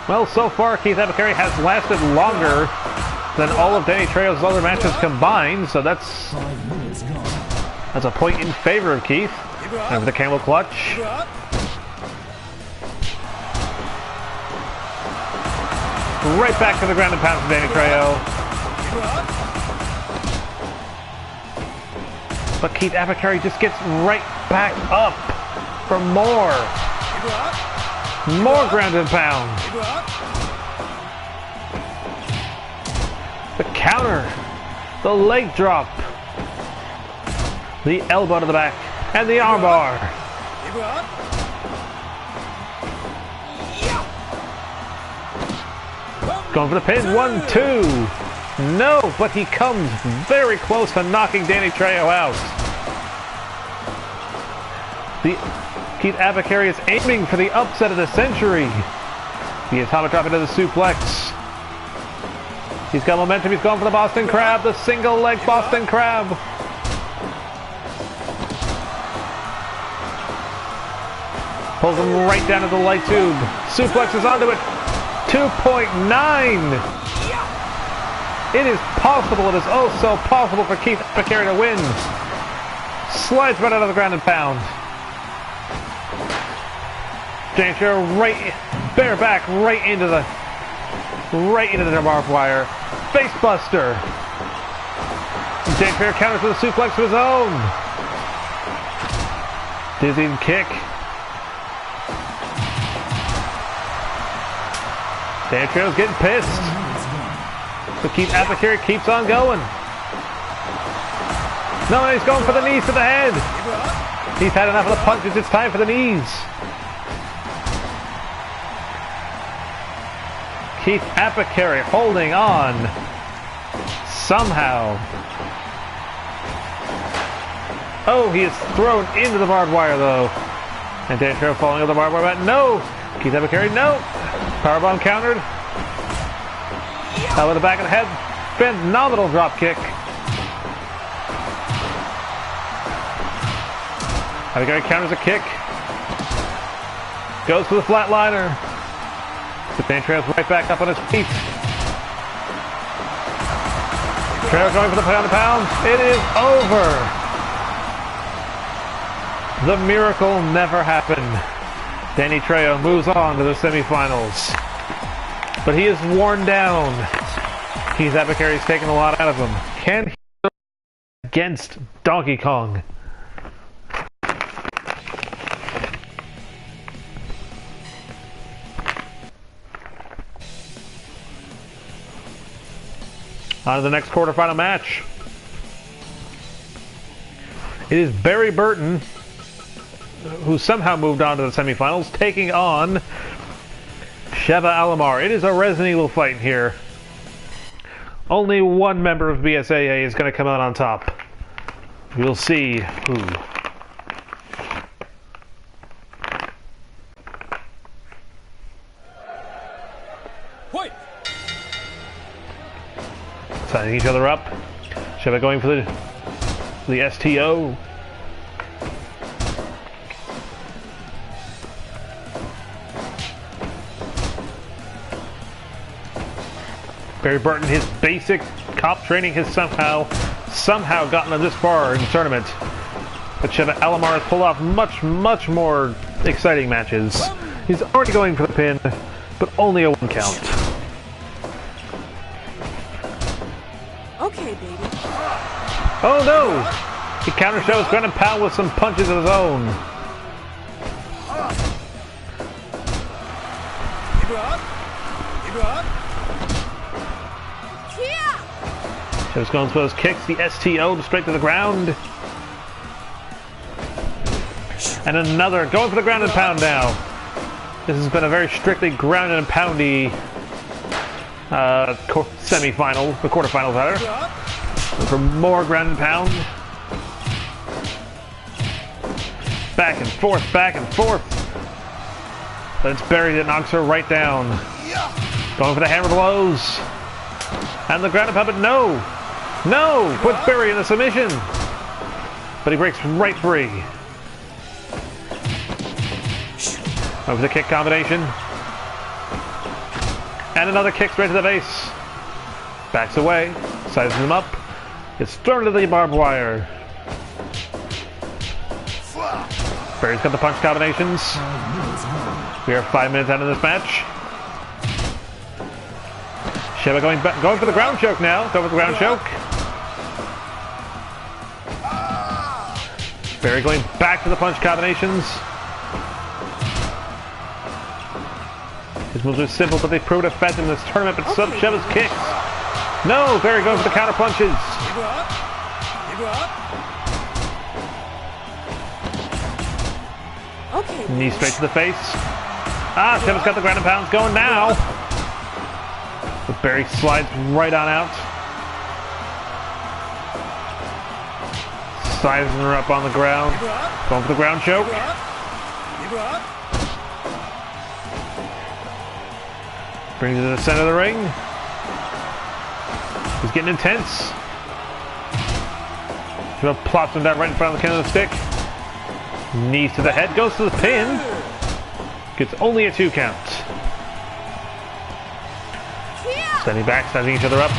Well, so far Keith Apicary has lasted longer than all of Danny Trejo's other matches combined, so that's a point in favor of Keith. Over the camel clutch. Right back to the ground and pound from Danny Trejo. But Keith Apicary just gets right back up for more. More ground and pound. The counter. The leg drop. The elbow to the back. And the armbar. Going for the pin. 1, 2. No, but he comes very close to knocking Danny Trejo out. Keith Apicary is aiming for the upset of the century. The atomic drop into the suplex. He's got momentum. He's going for the Boston Crab. The single leg Boston Crab. Pulls him right down to the light tube. Suplexes onto it. 2.9. It is possible. It is oh so possible for Keith Apicary to win. Slides right out of the ground and pound. Danny Trejo right bareback right into the barbed wire. Face buster. Danny Trejo counters with a suplex of his own. Dizzying kick. Danny Trejo's getting pissed. But Keith Apicary keeps on going. No, he's going for the knees to the head. He's had enough of the punches. It's time for the knees. Keith Apicary holding on. Somehow. Oh, he is thrown into the barbed wire though. And Danny Trejo falling over the barbed wire. No! Keith Apicary, no! Powerbomb countered. Elbow to the back of the head. Phenomenal drop kick. Apicary counters a kick. Goes for the flatliner. But Danny Trejo's right back up on his feet. Trejo going for the pound to pound. It is over. The miracle never happened. Danny Trejo moves on to the semifinals. But he is worn down. Keith Apicary's taken a lot out of him. Can he against Donkey Kong? On to the next quarterfinal match. It is Barry Burton, who somehow moved on to the semifinals, taking on Sheva Alomar. It is a Resident Evil fight here. Only one member of BSAA is going to come out on top. We'll see who. Wait. Signing each other up. Sheva going for the STO. Barry Burton, his basic cop training has somehow gotten him this far in the tournament. But Sheva Alomar has pulled off much more exciting matches. He's already going for the pin, but only a 1 count. Okay, baby. Oh no! He counter shows ground and pound with some punches of his own. Sheva's going for those kicks, the STO straight to the ground. And another, going for the ground and pound now. This has been a very strictly ground and poundy semi-final, the quarterfinals rather. For more ground and pound. Back and forth, back and forth. But it's Barry that knocks her right down. Going for the hammer blows. And the ground and pound, but no! No! Puts Barry in the submission. But he breaks right free. Over the kick combination. And another kick straight to the base. Backs away. Sizes him up. Gets thrown to the barbed wire. Barry's got the punch combinations. We are 5 minutes out of this match. Sheva going for the ground choke now. Go for the ground choke. Barry going back to the punch combinations. His moves are simple, but they've proven effective in this tournament. But some Sheva's kicks. No, Barry going for the counter punches. Knee straight to the face. Ah, Sheva's got the ground and pounds going now. But Barry slides right on out. Sizing her up on the ground. Going for the ground choke. Brings it to the center of the ring. He's getting intense. Sheva plops him down right in front of the end of the stick. Knees to the head, goes to the pin. Gets only a 2 count. Standing back, sizing each other up.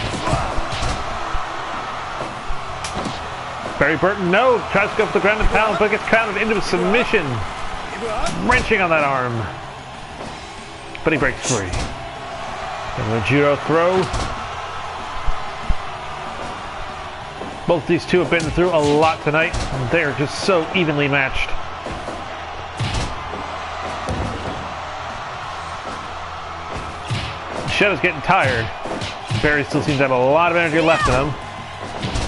Barry Burton, no, tries to go for the ground and pound, but gets countered into a submission. Wrenching on that arm. But he breaks free. And a judo throw. Both these two have been through a lot tonight. And they are just so evenly matched. Sheva's getting tired. Barry still seems to have a lot of energy left in him.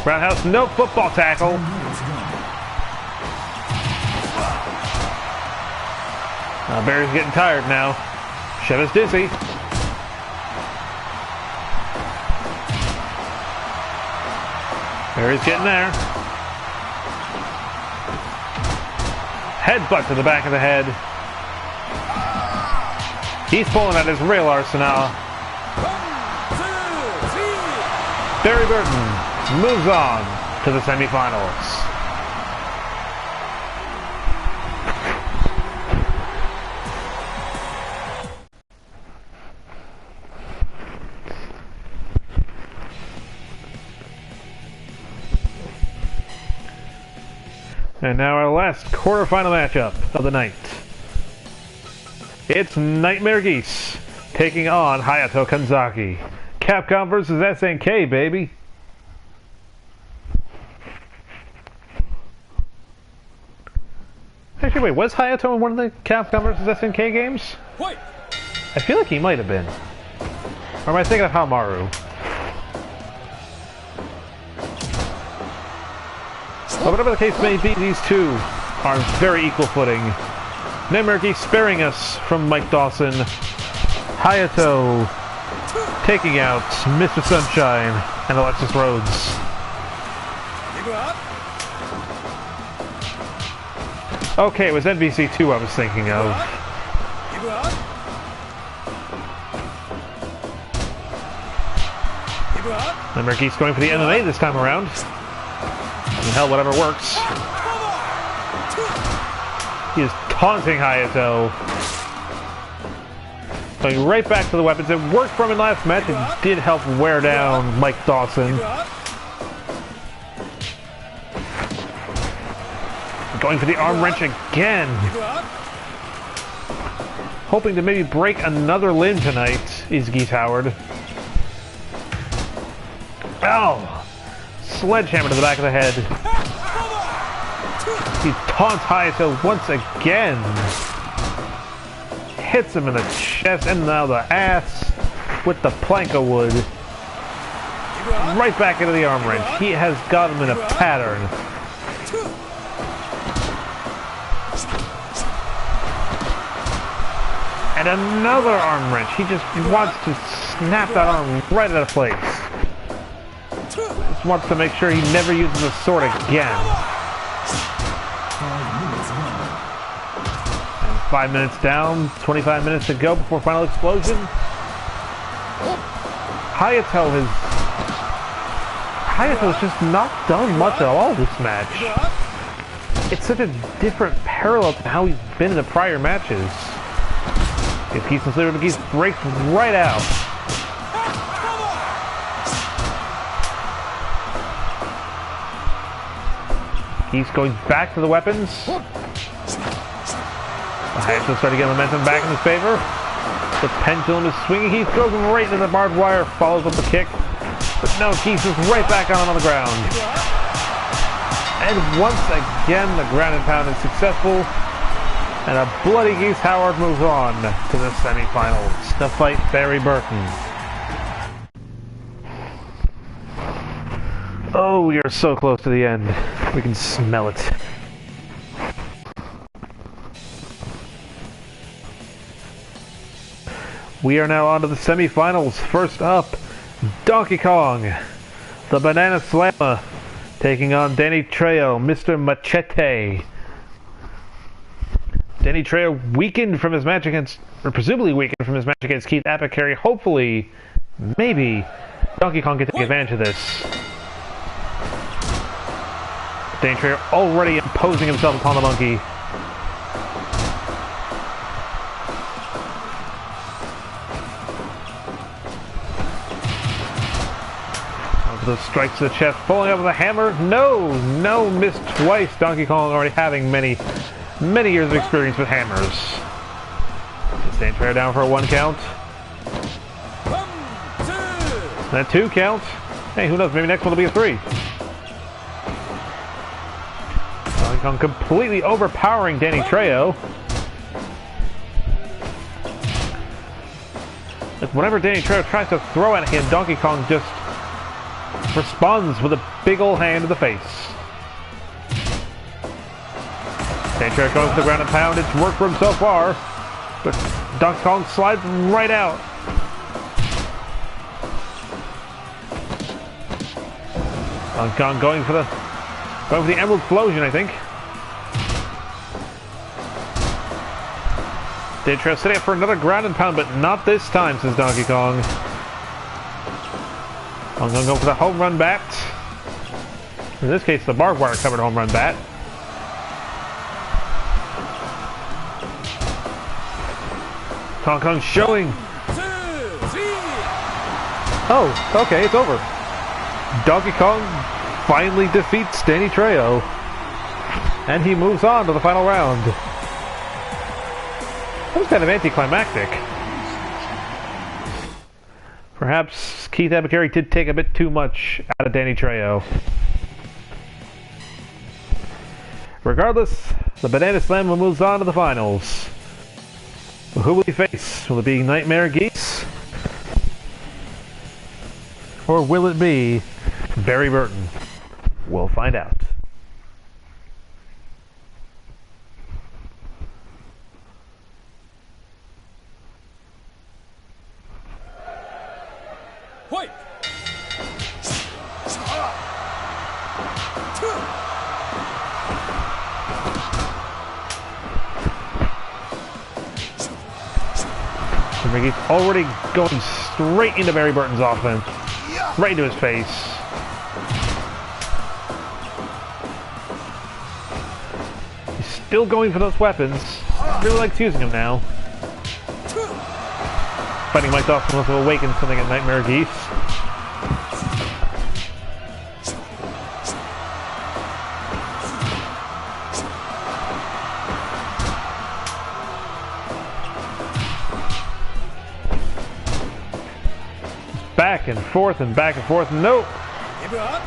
Roundhouse, no football tackle. Now Barry's getting tired now. Sheva's dizzy. Barry's getting there. Headbutt to the back of the head. He's pulling out his real arsenal. Barry Burton moves on to the semifinals. And now our last quarterfinal matchup of the night. It's Nightmare Geese taking on Hayato Kanzaki. Capcom versus SNK, baby. Actually, wait, was Hayato in one of the Capcom versus SNK games? Wait. I feel like he might have been. Or am I thinking of Hamaru? But whatever the case may be, these two are on very equal footing. Nightmare Geese sparing us from Mike Dawson. Hayato taking out Mr. Sunshine and Alexis Rhodes. Okay, it was NBC2 I was thinking of. Nightmare Geese going for the MMA this time around. I mean, hell, whatever works. He is taunting Hayato. Going right back to the weapons. It worked for him in last match. It did help wear down Mike Dawson. Going for the arm wrench again. Hoping to maybe break another limb tonight is Geese Howard. Ow! Sledgehammer to the back of the head. He taunts Hayato once again. Hits him in the chest and now the ass. with the plank of wood. Right back into the arm wrench. He has got him in a pattern. And another arm wrench. He just wants to snap that arm right out of place. Just wants to make sure he never uses the sword again. 5 minutes down, 25 minutes to go before final explosion. Hayato's just not done much at all this match. It's such a different parallel to how he's been in the prior matches. If Geese and Sleeper, Geese breaks right out. Geese going back to the weapons. Hayato starting to get momentum back in his favor. The pendulum is swinging. He throws him right into the barbed wire. Follows up the kick. But no, Geese is right back on the ground. And once again, the ground and pound is successful. And a bloody Geese Howard moves on to the semifinals to fight Barry Burton. Oh, we are so close to the end. We can smell it. We are now on to the semifinals. First up, Donkey Kong, the Banana Slammer, taking on Danny Trejo, Mr. Machete. Danny Trejo weakened from his match against, or presumably weakened from his match against Keith Apicary. Hopefully, maybe, Donkey Kong can take advantage of this. Danny Trejo already imposing himself upon the monkey. The strikes to the chest, pulling up with a hammer. No, missed twice. Donkey Kong already having many years of experience with hammers. Danny Trejo down for a 1 count. And a 2 count. Hey, who knows? Maybe next one will be a 3. Donkey Kong completely overpowering Danny Trejo. Like whenever Danny Trejo tries to throw at him, Donkey Kong just responds with a big old hand to the face. Danny Trejo goes to the ground and pound. It's worked for him so far, but Donkey Kong slides right out. Donkey Kong going for the Emerald Explosion, I think. Danny Trejo setting up for another ground and pound, but not this time, says Donkey Kong. I'm going to go for the home run bat. In this case, the barbed wire covered home run bat. Donkey Kong showing. 1, 2, 3. Oh, okay, it's over. Donkey Kong finally defeats Danny Trejo. And he moves on to the final round. That was kind of anticlimactic. Perhaps Keith Apicary did take a bit too much out of Danny Trejo. Regardless, the Banana Slammer moves on to the finals. Who will he face? Will it be Nightmare Geese? Or will it be Barry Burton? We'll find out. Wait. He's already going straight into Barry Burton's offense. Right into his face. He's still going for those weapons. Really likes using them now. Fighting Mike Dawson must have awakened something at Nightmare Geese. Back and forth and back and forth. Nope.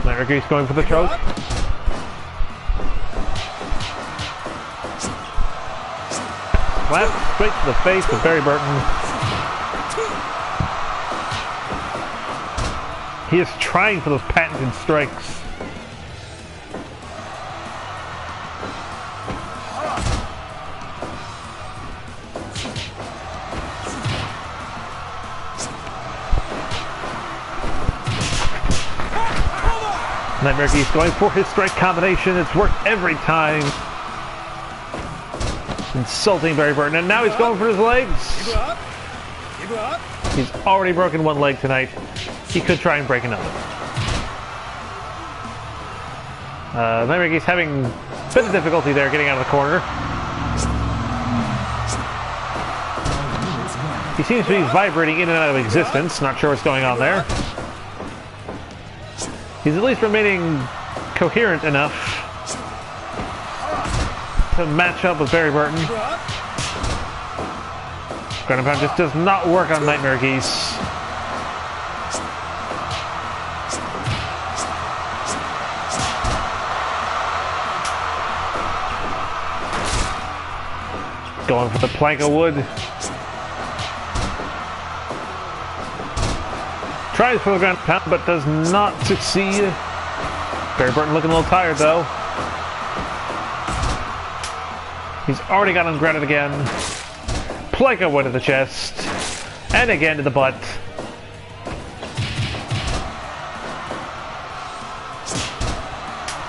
Nightmare Geese going for the choke. Slap straight to the face of Barry Burton. He is trying for those patented strikes. Nightmare Geese going for his strike combination. It's worked every time. Insulting Barry Burton, and now he's going for his legs. He's already broken one leg tonight. He could try and break another. Nightmare Geese having a bit of difficulty there getting out of the corner. He seems to be vibrating in and out of existence. Not sure what's going on there. He's at least remaining coherent enough to match up with Barry Burton. Ground and pound just does not work on Nightmare Geese. Going for the plank of wood. Tries for the ground pound, but does not succeed. Barry Burton looking a little tired, though. He's already got him grounded again. Plank of wood to the chest. And again to the butt.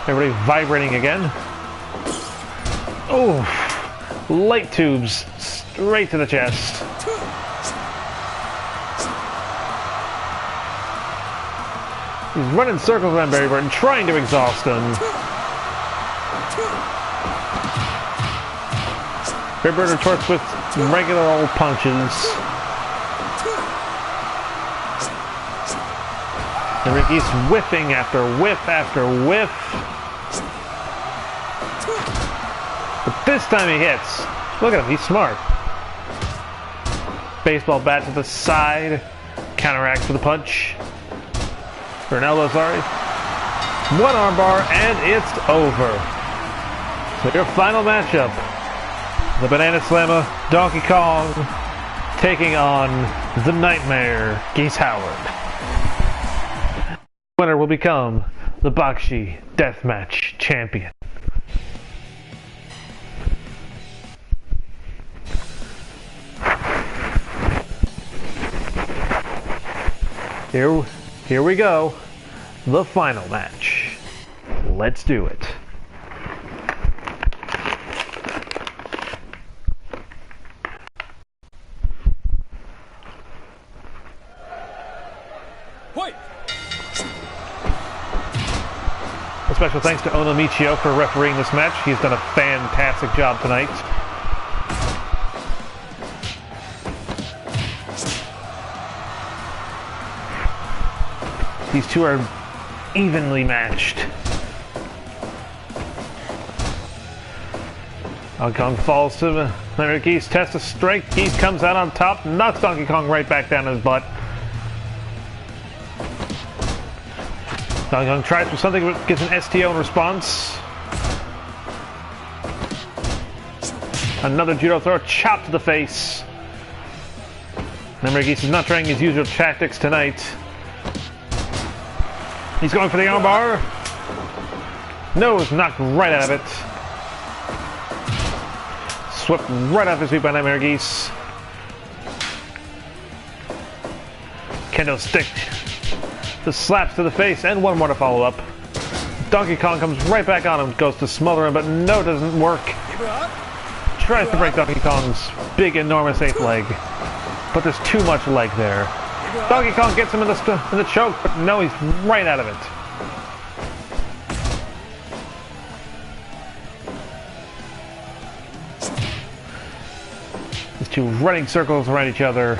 Everybody vibrating again. Oh, light tubes straight to the chest. He's running circles around Barry Burton, trying to exhaust him. Barry Burton retorts with regular old punches. And Ricky's whiffing after whiff after whiff. But this time he hits. Look at him, he's smart. Baseball bat to the side. Counteracts with a punch. Or an elbow, sorry. One armbar, and it's over. So your final matchup. The Banana Slammer, Donkey Kong, taking on the Nightmare, Geese Howard. The winner will become the BAKUSHI Deathmatch Champion. Here we go. The final match. Let's do it. A special thanks to Ono Michio for refereeing this match. He's done a fantastic job tonight. These two are evenly matched. Donkey Kong falls to the Nightmare Geese, tests a strike. Geese comes out on top, knocks Donkey Kong right back down his butt. Donkey Kong tries for something, but gets an STO in response. Another judo throw, chop to the face. Nightmare Geese is not trying his usual tactics tonight. He's going for the armbar. Nose knocked right out of it. Swept right off his feet by Nightmare Geese. Kendo stick. The slaps to the face, and one more to follow up. Donkey Kong comes right back on him, goes to smother him, but no, it doesn't work. Tries to break Donkey Kong's big, enormous ape leg, but there's too much leg there. Donkey Kong gets him in the choke, but no, he's right out of it. These two running circles around each other.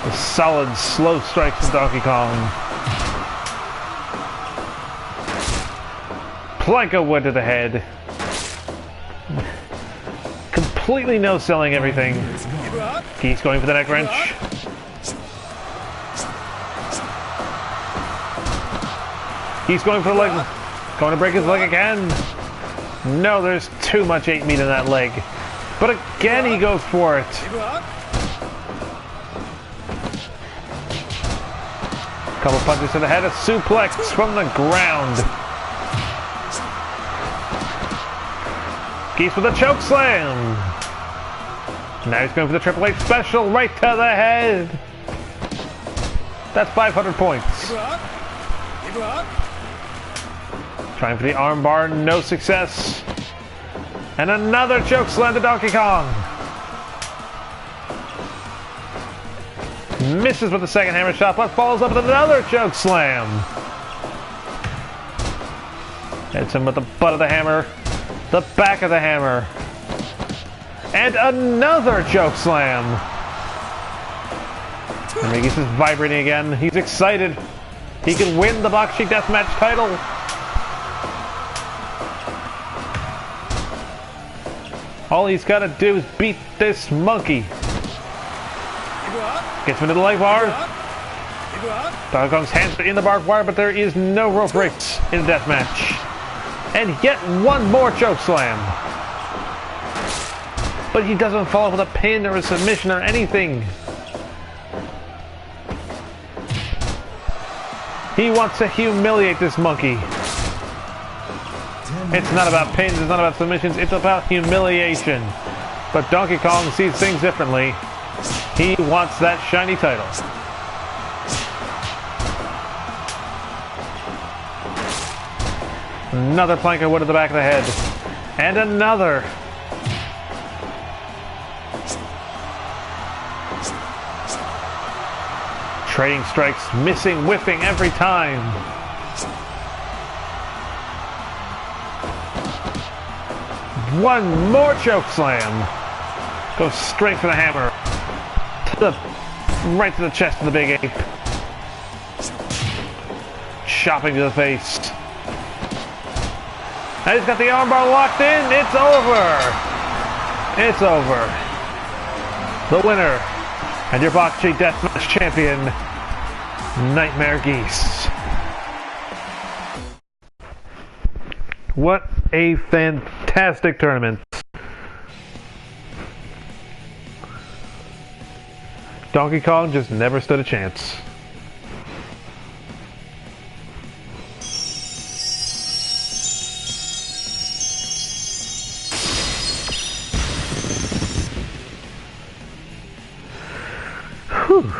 The solid, slow strikes from Donkey Kong. Plank of wood to the head. Completely no-selling everything. Geese going for the neck wrench. Geese going for the leg. Going to break his leg again. No, there's too much ape meat in that leg. But again, he goes for it. Couple punches to the head, a suplex from the ground. Geese with a choke slam. Now he's going for the Triple H special, right to the head. That's 500 points. Trying for the armbar, no success. And another choke slam to Donkey Kong. Misses with the second hammer shot, but follows up with another choke slam. Hits him with the butt of the hammer, the back of the hammer. And another choke slam. And Miggy's is vibrating again. He's excited. He can win the BAKUSHI Deathmatch title. All he's got to do is beat this monkey. Gets him into the leg bar. Donkey Kong's hands are in the barbed wire, but there is no rope breaks in the deathmatch. And yet one more choke slam. But he doesn't follow with a pin or a submission or anything. He wants to humiliate this monkey. It's not about pins, it's not about submissions, it's about humiliation. But Donkey Kong sees things differently. He wants that shiny title. Another plank of wood to the back of the head. And another. Trading strikes, missing, whiffing every time. One more choke slam. Goes straight for the hammer. Right to the chest of the big ape. Chopping to the face. And he's got the armbar locked in. It's over. It's over. The winner and your BAKUSHI Deathmatch champion, Nightmare Geese. What a fantastic tournament. Donkey Kong just never stood a chance. Whew.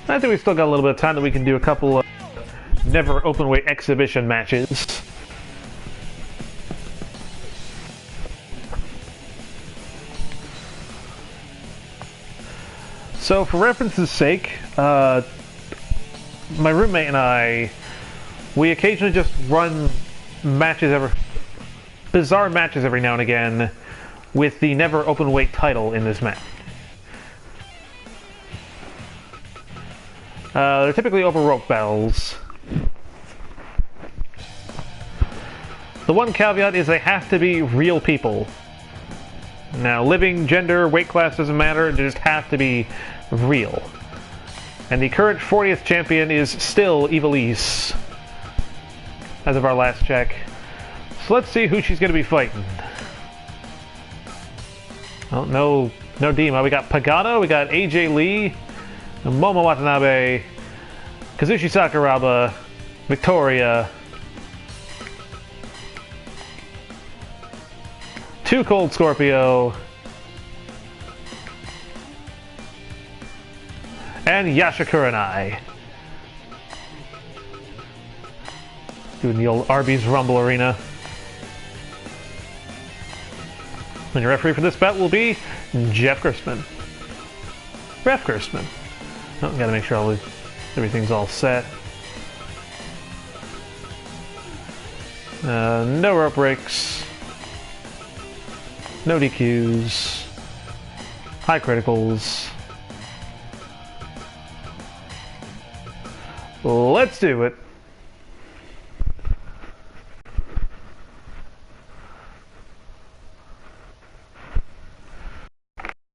I think we still got a little bit of time that we can do a couple of never open weight exhibition matches. So for reference's sake, my roommate and I, we occasionally just run matches bizarre matches every now and again with the never open weight title in this match. They're typically over rope battles. The one caveat is they have to be real people. Now, living, gender, weight class doesn't matter, they just have to be real. And the current 40th champion is still Evilise, as of our last check. So let's see who she's going to be fighting. Oh, no Demob. We got Pagano, we got AJ Lee, Momo Watanabe, Kazushi Sakuraba, Victoria, Too Cold Scorpio, and Yasha Kurenai. Doing the old Arby's Rumble Arena. And your referee for this bout will be Jeff Gerstmann. Ref Gerstmann. Oh, gotta make sure everything's all set. No rope breaks. No DQs. High criticals. Let's do it.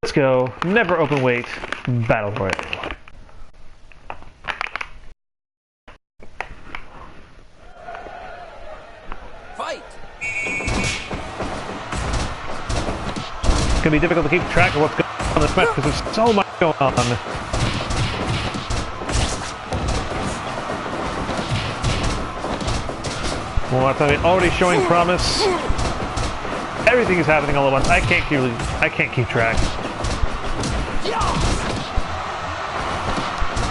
Let's go. Never open weight. Battle Royale. Fight! It's going to be difficult to keep track of what's going on in this match because there's so much going on. Well, that's already showing promise. Everything is happening all at once. I can't keep track.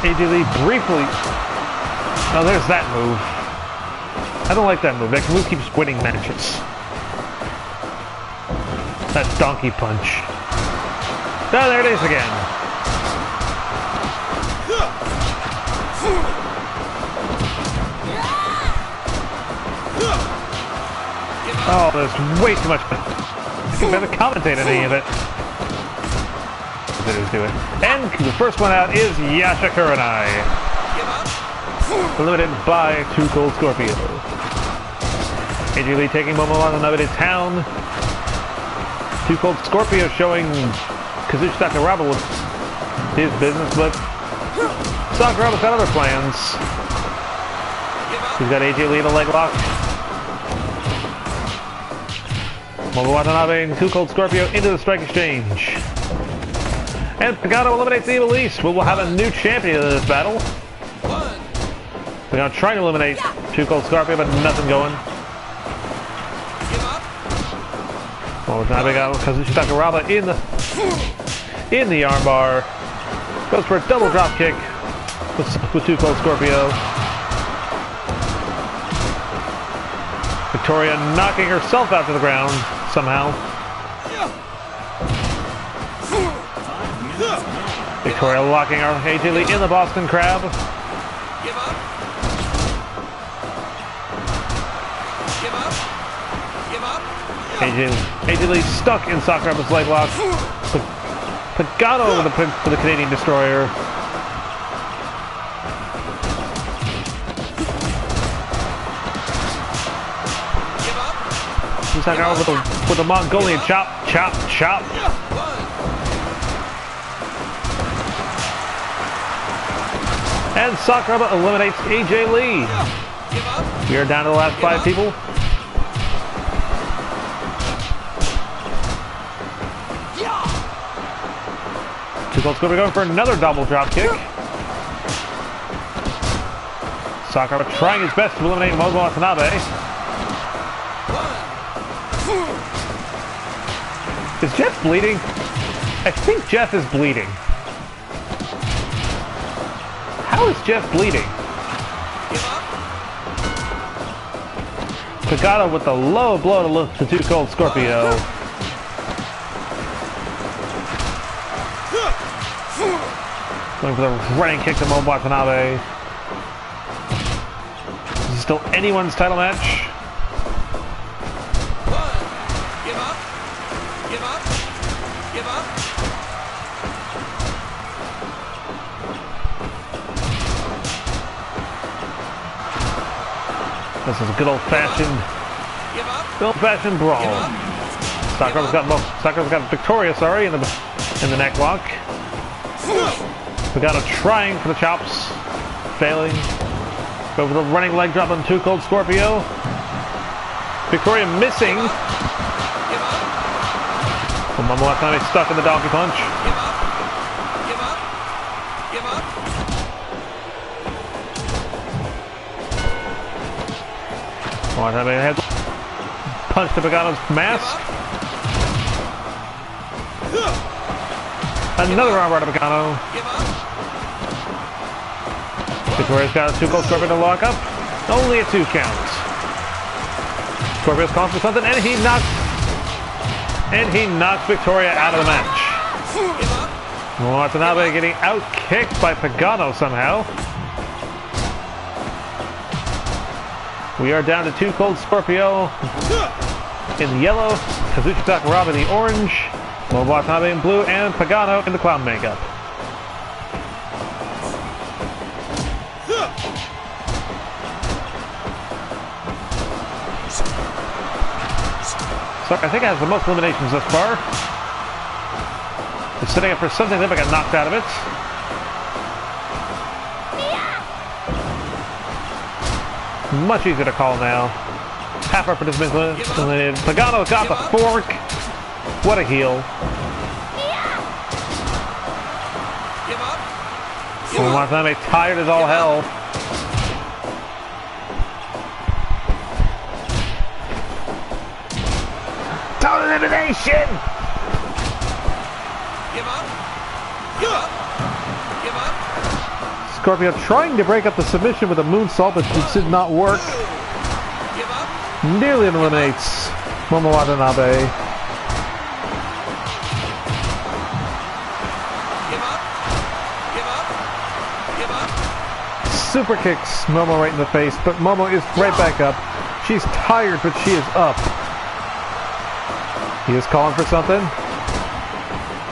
AJ Lee briefly. Oh, there's that move. I don't like that move. That move keeps winning matches. That donkey punch. Oh, there it is again. Oh, there's way too much. I can better commentate on any of it. Do it. And the first one out is Yasha Kurenai. Limited by Too Cold Scorpio. AJ Lee taking Momo on another town. Too Cold Scorpio showing Kazuchi Sakuraba with his business, but Sakuraba's got other plans. He's got AJ Lee in a leg lock. Momo Watanabe and Too Cold Scorpio into the strike exchange. And Pagano eliminates the Evil East. We'll have a new champion in this battle. We're going to try to eliminate Too Cold Scorpio, but nothing going. Well, now we got Kazuchi Sakuraba in the armbar. Goes for a double drop kick with Too Cold Scorpio. Victoria knocking herself out to the ground somehow. Victoria locking our AJ Lee in the Boston Crab. AJ Lee stuck in Sakuraba's leg lock. Pagano with the Canadian Destroyer. Sakuraba with the Mongolian chop, chop, chop. And Sakuraba eliminates AJ Lee. We are down to the last 5 people. Too Cold Scorpio going for another double drop kick. Sakuraba trying his best to eliminate Momo Watanabe. Is Jeff bleeding? I think Jeff is bleeding. How is Jeff bleeding? Pagano with the low blow to Too Cold Scorpio. Going for the running kick to Momo Watanabe. This is still anyone's title match. This is a good old-fashioned brawl. Sakuraba's got Victoria, sorry, in the neck lock. Pagano trying for the chops, failing. Go for the running leg drop on Too Cold Scorpio. Victoria missing. Momo Watanabe stuck in the donkey punch. Watanabe head punch to Pagano's mask. Another armbar to Pagano. Victoria's got a Too Cold Scorpio to lock up. Only a 2 count. Scorpio's calling for something, and he knocks Victoria out of the match. Watanabe getting out-kicked by Pagano somehow. We are down to Too Cold Scorpio in the yellow, Kazuchi Sakuraba in the orange, Momo Watanabe in blue, and Pagano in the clown makeup. So I think it has the most eliminations thus far. It's setting up for something that got knocked out of it. Much easier to call now. Half our participants eliminated. Pagano got the fork. What a heel. Watanabe tired as all hell. Total elimination! Give up. Give up. Give up. Scorpio trying to break up the submission with a moonsault, but it did not work. Give up. Nearly eliminates Momo Watanabe. Give up. Give up. Give up. Super kicks Momo right in the face, but Momo is right back up. She's tired, but she is up. He is calling for something.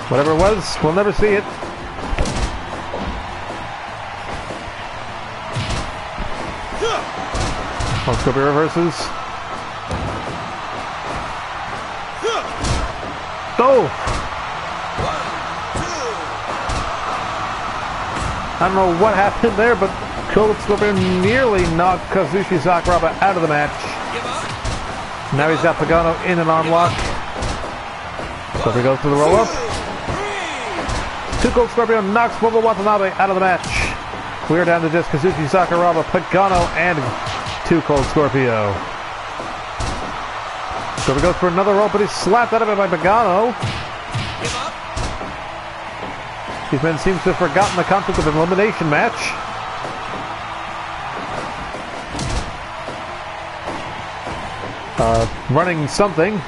Whatever it was, we'll never see it. Oh, Scorpio reverses. Oh! I don't know what happened there, but Cold Scorpio nearly knocked Kazushi Sakuraba out of the match. Now he's got Pagano in an arm lock. Scorpio goes to the roll-up. Two Cold Scorpio knocks Momo Watanabe out of the match. We are down to just Kazushi Sakuraba, Pagano, and two Cold Scorpio. Scorpio goes for another roll, but he's slapped out of it by Pagano. These men seem to have forgotten the concept of an elimination match. Running something.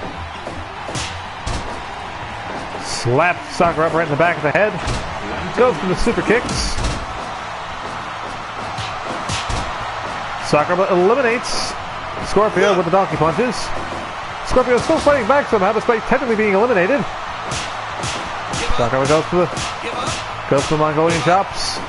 Slaps Sakuraba right in the back of the head. Goes for the super kicks. Sakuraba eliminates Scorpio with the donkey punches. Scorpio is still fighting back somehow despite technically being eliminated. Sakuraba goes for the Mongolian chops.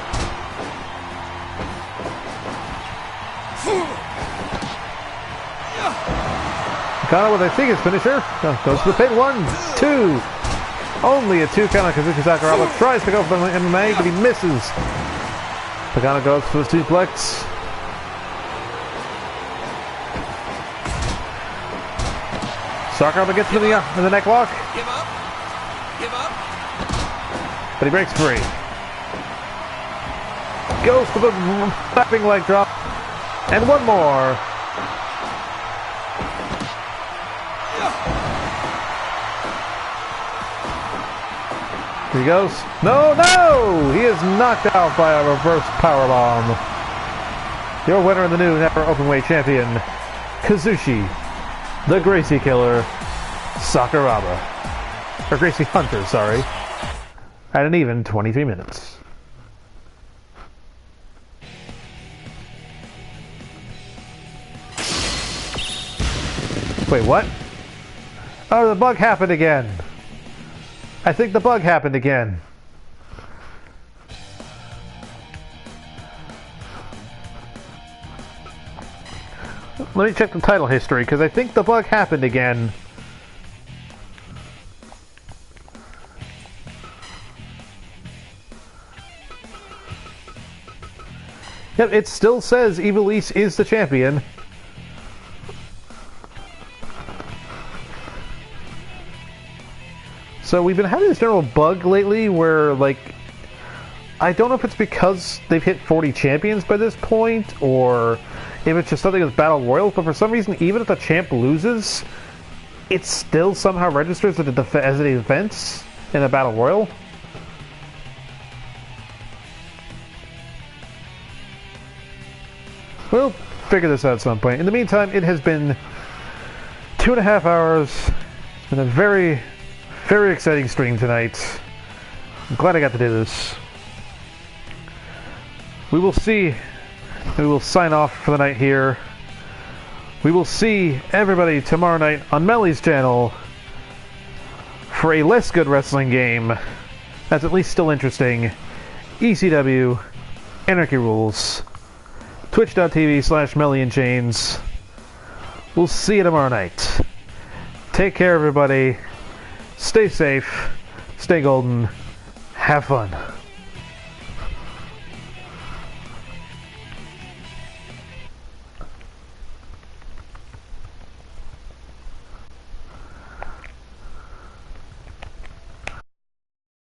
Garo with I think his finisher. Goes to the pin. 1, 2. Only a 2 count on Kazushi Sakuraba. Tries to go for the MMA, but he misses. Pagano goes for the suplex. Sakuraba gets him in the neck lock. Give up. Give up. But he breaks free. Goes for the flapping leg drop. And one more. Here he goes. No, no! He is knocked out by a reverse powerbomb. Your winner and the new Never Openweight champion, Kazushi, the Gracie Killer, Sakuraba. Or Gracie Hunter, sorry. At an even 23 minutes. Wait, what? Oh, the bug happened again. I think the bug happened again. Let me check the title history, because I think the bug happened again. Yep, it still says Ivelisse is the champion. So we've been having this general bug lately where, like, I don't know if it's because they've hit 40 champions by this point, or if it's just something as Battle Royals, but for some reason, even if the champ loses, it still somehow registers as an defense in a Battle Royal. We'll figure this out at some point. In the meantime, it has been 2.5 hours. It's been a very, very exciting stream tonight. I'm glad I got to do this. We will see. We will sign off for the night here. We will see everybody tomorrow night on Melly's channel for a less good wrestling game that's at least still interesting. ECW Anarchy Rules. Twitch.tv/MellyandChains. We'll see you tomorrow night. Take care, everybody. Stay safe. Stay golden. Have fun.